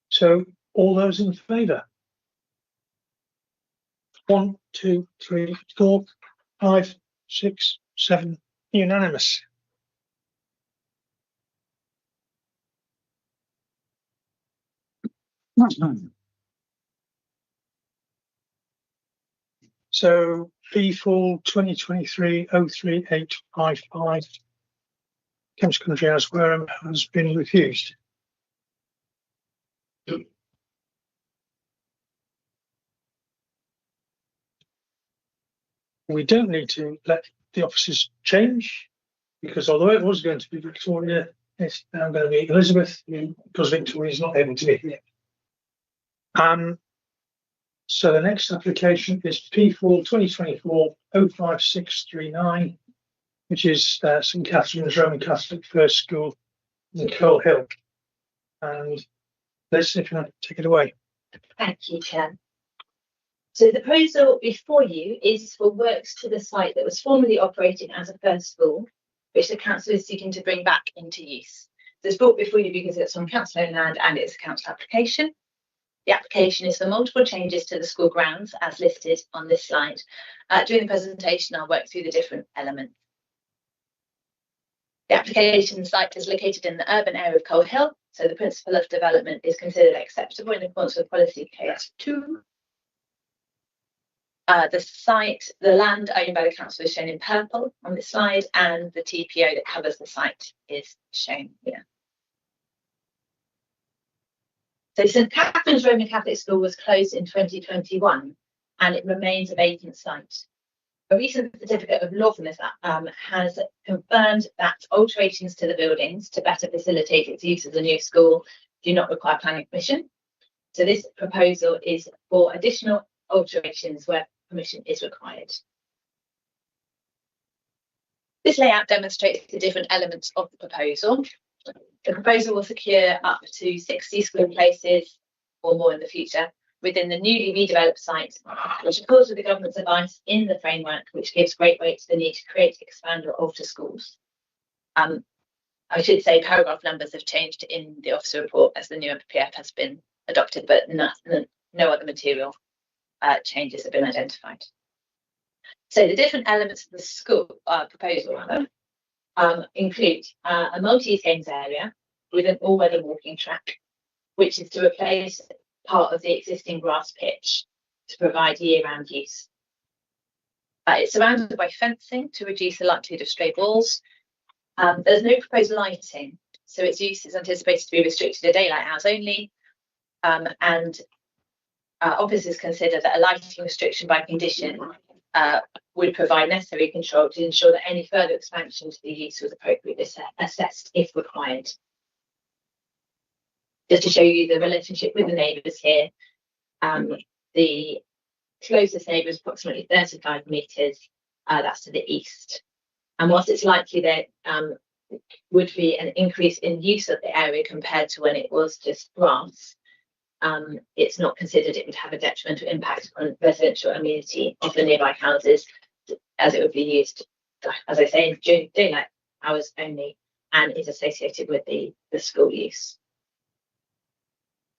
Speaker 3: So all those in favour? 1, 2, 3, 4, 5, 6, 7, unanimous. So P4 2023-03855 Kemps Country House Wareham has been refused. We don't need to let the officers change, because although it was going to be Victoria, it's now going to be Elizabeth, because Victoria is not able to be here. So the next application is P4 2024-05639, which is St Catherine's Roman Catholic First School in Coal Hill. And let's see if you want to take it away.
Speaker 16: Thank you, Chair. So the proposal before you is for works to the site that was formerly operating as a first school, which the council is seeking to bring back into use. So it's brought before you because it's on council owned land and it's a council application. The application is for multiple changes to the school grounds as listed on this slide. During the presentation, I'll work through the different elements. The application site is located in the urban area of Coal Hill So the principle of development is considered acceptable in accordance with policy case 2. The land owned by the council is shown in purple on this slide, and the TPO that covers the site is shown here. So St Catherine's Roman Catholic School was closed in 2021, and it remains a vacant site. A recent certificate of lawfulness has confirmed that alterations to the buildings to better facilitate its use as a new school do not require planning permission. So this proposal is for additional alterations where permission is required. This layout demonstrates the different elements of the proposal. The proposal will secure up to 60 school places or more in the future within the newly redeveloped site, which accords with the government's advice in the framework, which gives great weight to the need to create, expand or alter schools. I should say paragraph numbers have changed in the officer report as the new MPPF has been adopted, but no other material changes have been identified. So the different elements of the school proposal include a multi-use games area with an all-weather walking track, which is to replace part of the existing grass pitch to provide year-round use. It's surrounded by fencing to reduce the likelihood of stray balls. There's no proposed lighting, so its use is anticipated to be restricted to daylight hours only, and officers consider that a lighting restriction by condition would provide necessary control to ensure that any further expansion to the use was appropriately assessed if required. Just to show you the relationship with the neighbours here, the closest neighbour is approximately 35 metres, that's to the east. And whilst it's likely there would be an increase in use of the area compared to when it was just grass, it's not considered it would have a detrimental impact on residential amenity of the nearby houses, as it would be used, as I say, during daylight hours only, and is associated with the school use.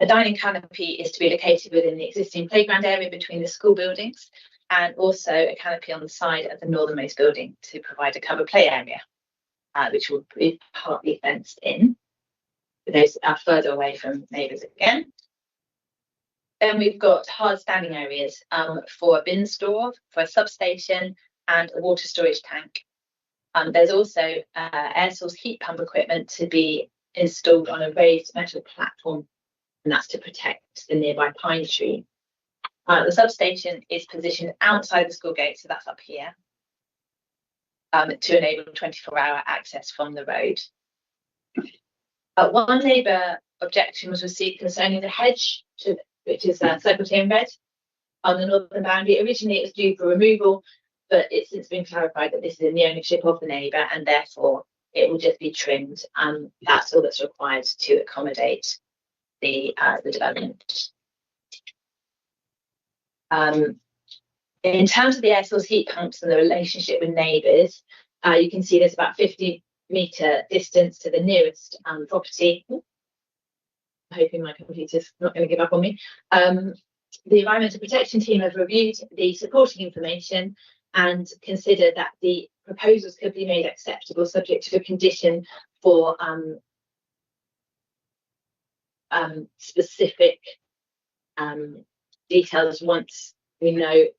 Speaker 16: A dining canopy is to be located within the existing playground area between the school buildings, and also a canopy on the side of the northernmost building to provide a covered play area, which will be partly fenced in. Those are further away from neighbours again. Then we've got hard standing areas for a bin store, for a substation, and a water storage tank. There's also air source heat pump equipment to be installed on a raised metal platform, and that's to protect the nearby pine tree. The substation is positioned outside the school gate, so that's up here, to enable 24-hour access from the road. One neighbour objection was received concerning the hedge, which is circled here in red, on the northern boundary. Originally it was due for removal, but it's since been clarified that this is in the ownership of the neighbour, and therefore it will just be trimmed. That's all that's required to accommodate the development. In terms of the air source heat pumps and the relationship with neighbours, you can see there's about 50-metre distance to the nearest property. I'm hoping my computer's not going to give up on me. The Environmental Protection Team have reviewed the supporting information and considered that the proposals could be made acceptable subject to a condition for specific details once the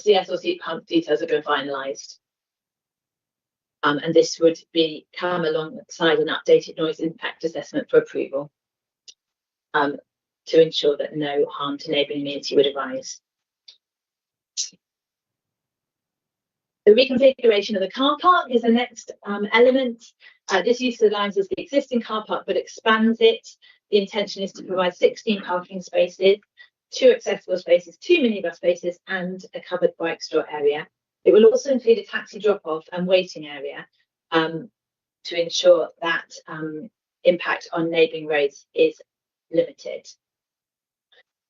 Speaker 16: air source heat pump details have been finalised. And this would come alongside an updated noise impact assessment for approval, to ensure that no harm to neighbouring community would arise. The reconfiguration of the car park is the next element. This utilises the existing car park but expands it. The intention is to provide 16 parking spaces, 2 accessible spaces, 2 minibus spaces, and a covered bike store area. It will also include a taxi drop-off and waiting area to ensure that impact on neighbouring roads is limited.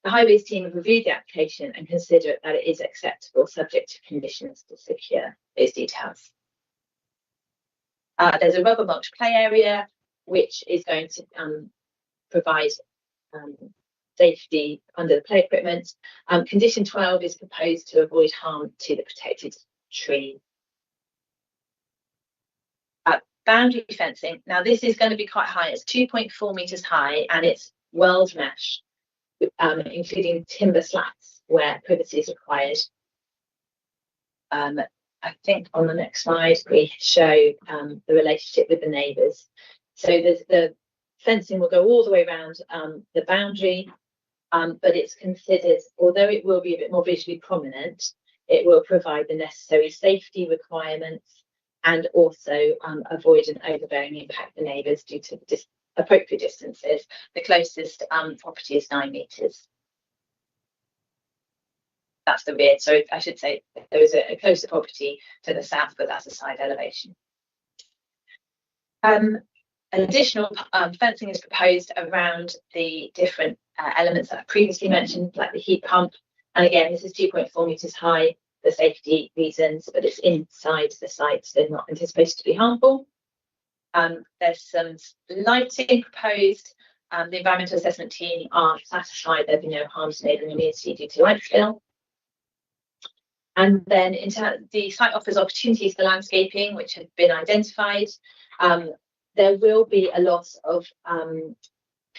Speaker 16: The Highways team have reviewed the application and consider that it is acceptable subject to conditions to secure those details. There's a rubber mulch play area which is going to provide safety under the play equipment. Condition 12 is proposed to avoid harm to the protected tree. boundary fencing. Now this is going to be quite high. It's 2.4 metres high and it's world mesh, including timber slats where privacy is required. I think on the next slide we show the relationship with the neighbours. So the fencing will go all the way around the boundary, but it's considered, although it will be a bit more visually prominent, it will provide the necessary safety requirements and also avoid an overbearing impact on neighbours due to appropriate distances. The closest property is 9 metres. That's the rear. So I should say there is a closer property to the south, but that's a side elevation. Additional fencing is proposed around the different elements that I previously mentioned, like the heat pump. And again, this is 2.4 metres high for safety reasons, but it's inside the site, so not anticipated to be harmful. There's some lighting proposed. The environmental assessment team are satisfied there'll be no harm to neighbouring immunity due to light spill. And then the site offers opportunities for landscaping, which have been identified. There will be a loss of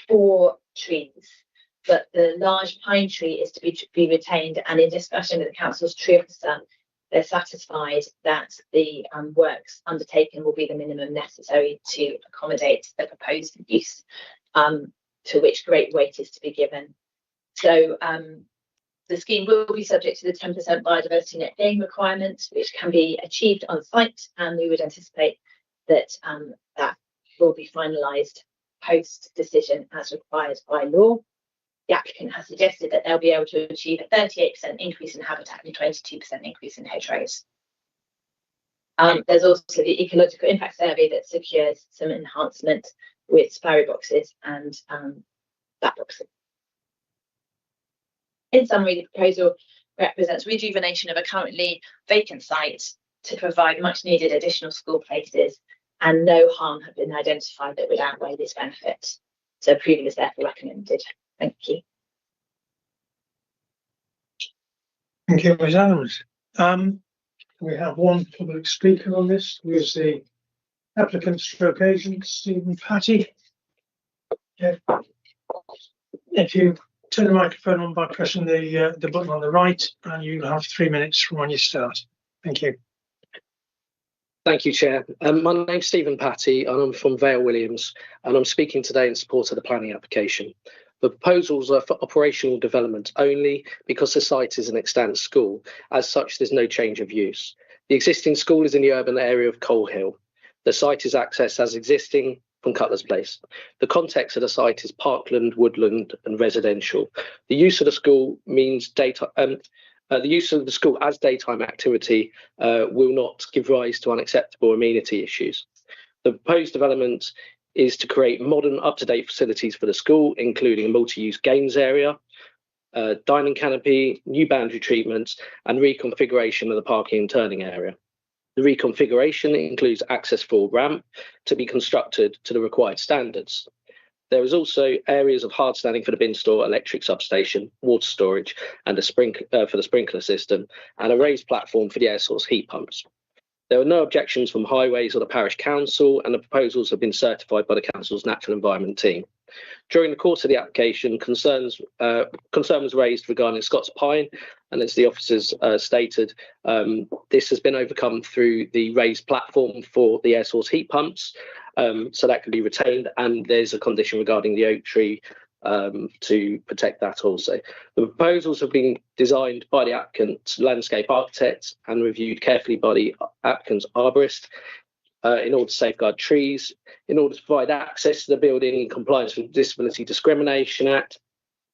Speaker 16: 4 trees, but the large pine tree is to be retained. And in discussion with the council's tree officer, they're satisfied that the works undertaken will be the minimum necessary to accommodate the proposed use, to which great weight is to be given. So the scheme will be subject to the 10% biodiversity net gain requirement, which can be achieved on site, and we would anticipate that that will be finalised post decision as required by law. The applicant has suggested that they'll be able to achieve a 38% increase in habitat and 22% increase in hedgerows. There's also the ecological impact survey that secures some enhancement with sparrow boxes and bat boxes. In summary, the proposal represents rejuvenation of a currently vacant site to provide much needed additional school places, and no harm have been identified that would outweigh this benefit. So approval is therefore recommended. Thank you.
Speaker 3: Thank you, Ms. Adams. We have one public speaker on this, who is the applicant stroke agent, Stephen Patty. Yeah. If you turn the microphone on by pressing the button on the right, and you have 3 minutes from when you start. Thank you.
Speaker 20: Thank you, Chair. My name's Stephen Patty, and I'm from Vale Williams, and I'm speaking today in support of the planning application. The proposals are for operational development only because the site is an extant school. As such, there's no change of use. The existing school is in the urban area of Coal Hill. The site is accessed as existing from Cutler's Place. The context of the site is parkland, woodland and residential. The use of the school means the use of the school as daytime activity will not give rise to unacceptable amenity issues. The proposed development is to create modern, up-to-date facilities for the school, including a multi-use games area, dining canopy, new boundary treatments and reconfiguration of the parking and turning area. The reconfiguration includes access for ramp to be constructed to the required standards. There is also areas of hard standing for the bin store, electric substation, water storage, and for the sprinkler system, and a raised platform for the air source heat pumps. There were no objections from Highways or the Parish Council, and the proposals have been certified by the Council's Natural Environment team. During the course of the application, concern was raised regarding Scots Pine, and as the officers stated, this has been overcome through the raised platform for the air source heat pumps, so that can be retained, and there's a condition regarding the oak tree to protect that also. The proposals have been designed by the applicant's landscape architect and reviewed carefully by the applicant's arborist in order to safeguard trees, in order to provide access to the building in compliance with the Disability Discrimination Act.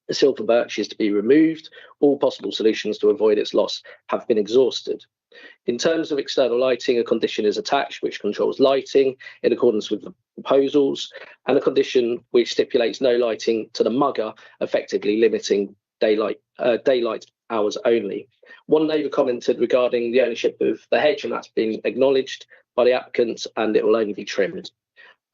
Speaker 20: The silver birch is to be removed. All possible solutions to avoid its loss have been exhausted. In terms of external lighting, a condition is attached which controls lighting in accordance with the proposals, and a condition which stipulates no lighting to the mugger, effectively limiting daylight hours only. One neighbour commented regarding the ownership of the hedge, and that's been acknowledged by the applicant, and it will only be trimmed.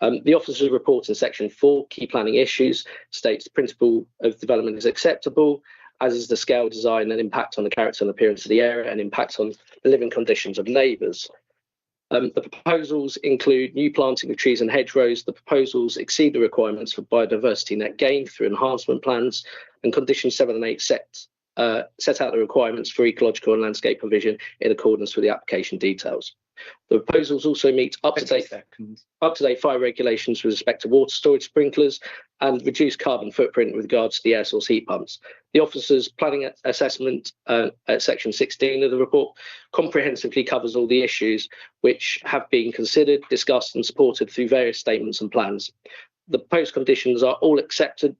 Speaker 20: The officer's report in section 4, key planning issues, states the principle of development is acceptable, as is the scale, design and impact on the character and appearance of the area and impact on the living conditions of neighbours. The proposals include new planting of trees and hedgerows. The proposals exceed the requirements for biodiversity net gain through enhancement plans, and conditions 7 and 8 set out the requirements for ecological and landscape provision in accordance with the application details. The proposals also meet up-to-date fire regulations with respect to water storage sprinklers and reduced carbon footprint with regards to the air source heat pumps. The officer's planning assessment at section 16 of the report comprehensively covers all the issues which have been considered, discussed and supported through various statements and plans. The proposed conditions are all acceptable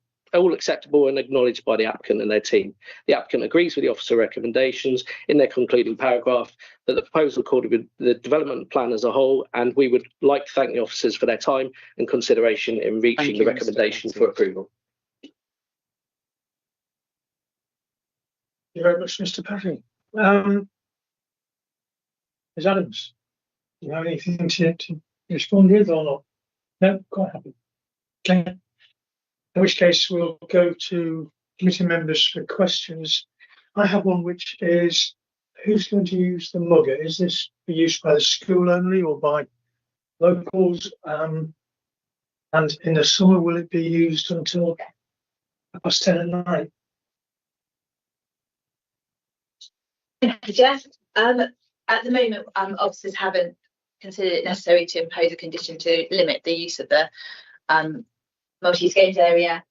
Speaker 20: and acknowledged by the applicant and their team. The applicant agrees with the officer recommendations in their concluding paragraph that the proposal accorded with the development plan as a whole, and we would like to thank the officers for their time and consideration in reaching the recommendation for approval.
Speaker 3: Thank you very much, Mr. Patty. Ms. Adams, do you have anything to respond with or not? No, quite happy. Okay. In which case we'll go to committee members for questions. I have one which is, who's going to use the mugger? Is this for use by the school only or by locals? And in the summer, will it be used until 10 at night?
Speaker 16: Thank you, Jeff. At the moment, officers haven't considered it necessary to impose a condition to limit the use of the multi-use games area.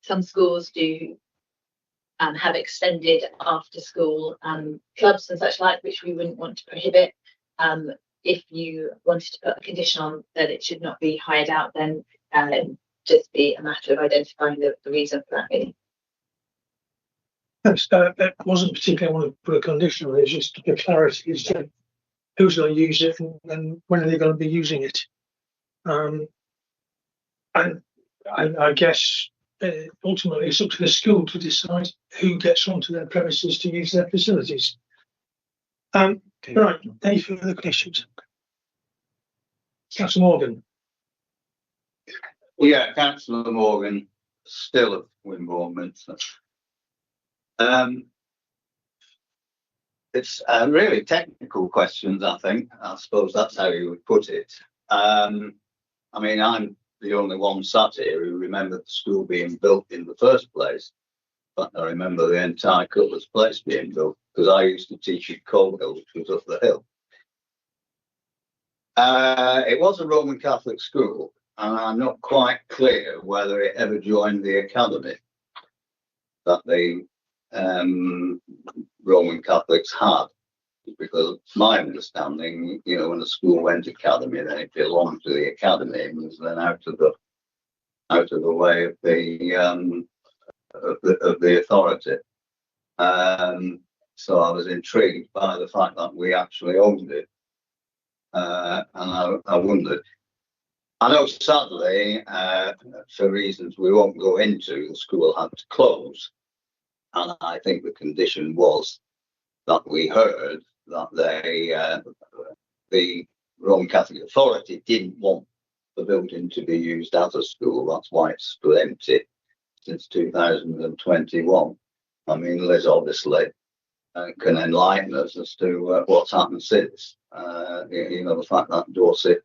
Speaker 16: Some schools do have extended after school clubs and such like, which we wouldn't want to prohibit. If you wanted to put a condition on that it should not be hired out, then just be a matter of identifying the reason for that, really.
Speaker 3: That wasn't particularly I want to put a condition on it, it's just the clarity is who's going to use it and when are they going to be using it. And I guess ultimately it's up to the school to decide who gets onto their premises to use their facilities. Right, any further questions? Councillor Morgan.
Speaker 19: Yeah, Councillor Morgan, still at Wimborne Minster. It's really technical questions, I think. I suppose that's how you would put it. I mean, I'm the only one sat here who remembered the school being built in the first place. But I remember the entire Cutler's Place being built because I used to teach at Colhill, which was up the hill. It was a Roman Catholic school, and I'm not quite clear whether it ever joined the academy that the Roman Catholics had, because my understanding, you know, when the school went academy, then it belonged to the academy and was then out of the way of the authority. So I was intrigued by the fact that we actually owned it, and I wondered. I know sadly, for reasons we won't go into, the school had to close. And I think the condition was that we heard that the Roman Catholic Authority didn't want the building to be used as a school. That's why it's stood empty since 2021. I mean, Liz obviously can enlighten us as to what's happened since. You know, the fact that Dorset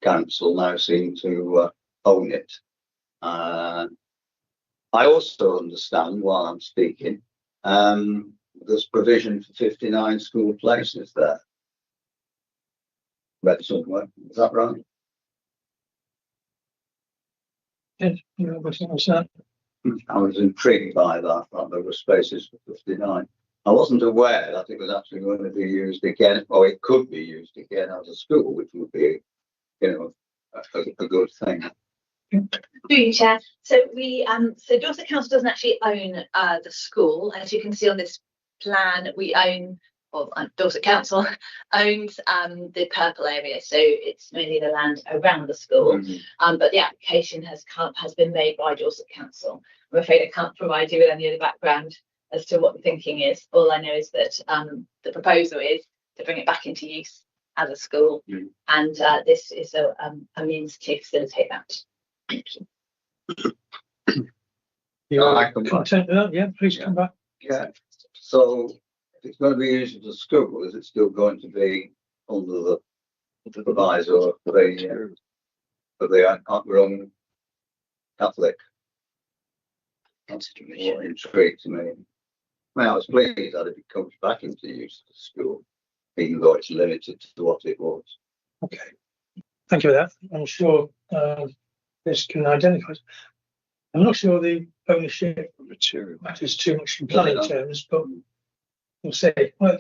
Speaker 19: Council now seem to own it. I also understand, while I'm speaking, there's provision for 59 school places there. Read somewhere, is that right?
Speaker 3: Yes,
Speaker 19: I was intrigued by that there were spaces for 59. I wasn't aware that it was actually going to be used again, or it could be used again as a school, which would be, you know, a good thing.
Speaker 16: Through you, Chair. So so Dorset Council doesn't actually own the school. As you can see on this plan, we own, or Dorset Council owns the purple area. So it's mainly the land around the school. But the application has been made by Dorset Council. I'm afraid I can't provide you with any of the background as to what the thinking is. All I know is that the proposal is to bring it back into use as a school, and this is a means to facilitate that. Thank you.
Speaker 3: Yeah, please come back.
Speaker 19: Yeah. So if it's going to be used as a school, is it still going to be under the proviso of the Roman Catholic. That's what intrigues me. Well, I was pleased that it comes back into use of the school, even though it's limited to what it was.
Speaker 3: Okay, thank you for that. I'm sure this can identify. I'm not sure the ownership material matters too much in planning terms, but we'll see. Well,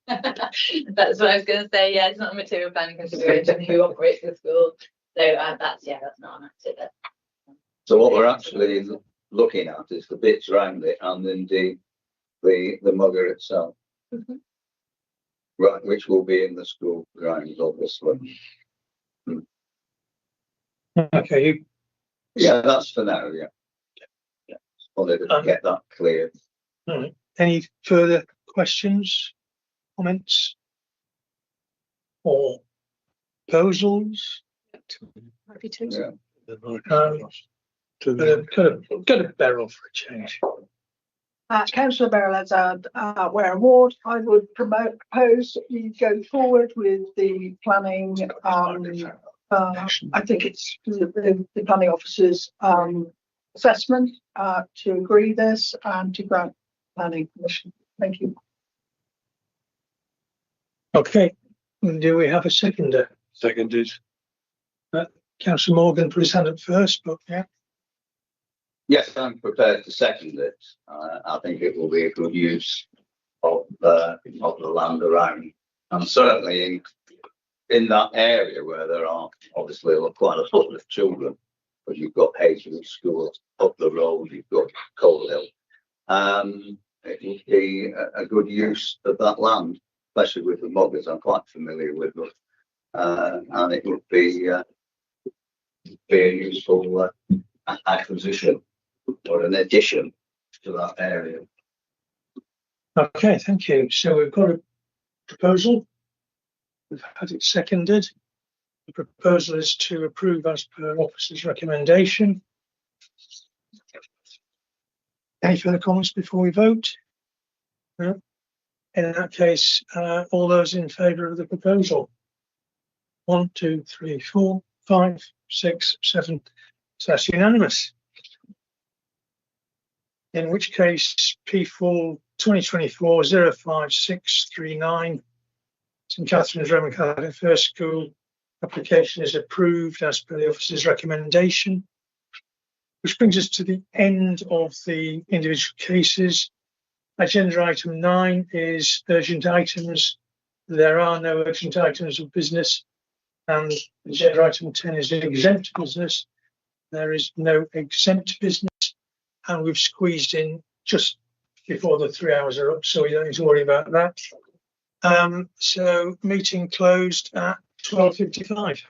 Speaker 16: That's what I was going to say. Yeah, it's not a material planning consideration who operates the school. So that's not an answer.
Speaker 19: So what we're actually looking at is the bits around it and indeed the mugger itself. Right, which will be in the school grounds, obviously.
Speaker 3: Okay.
Speaker 19: Yeah, that's for now. Yeah. Wanted to get that clear.
Speaker 3: All right. Any further questions, comments, or proposals?
Speaker 15: Happy to.
Speaker 19: Yeah.
Speaker 3: Got a barrel for a change.
Speaker 10: Councillor Berylazard, Wareham Ward, I would propose that we go forward with the planning. I think it's the planning officer's assessment to agree this and to grant planning permission. Thank you.
Speaker 3: Okay. Do we have a seconder?
Speaker 9: Seconded.
Speaker 3: Councillor Morgan put his hand up first, but yeah.
Speaker 19: Yes, I'm prepared to second it. I think it will be a good use of the land around, and certainly in that area where there are obviously quite a lot of children, but you've got Hazelwood School up the road, you've got Coalhill. It would be a good use of that land, especially with the muggers. I'm quite familiar with them, and it would be a useful acquisition or an addition to that area.
Speaker 3: Okay, thank you. So we've got a proposal. We've had it seconded. The proposal is to approve as per officer's recommendation. Any further comments before we vote? No? In that case, all those in favour of the proposal? 1, 2, 3, 4, 5, 6, 7. So that's unanimous. In which case, P4 2024-05639, St Catherine's Roman Catholic First School application is approved as per the officer's recommendation. Which brings us to the end of the individual cases. Agenda item 9 is urgent items. There are no urgent items of business. And agenda item 10 is exempt business. There is no exempt business. And we've squeezed in just before the 3 hours are up, so we don't need to worry about that. So meeting closed at 12:55.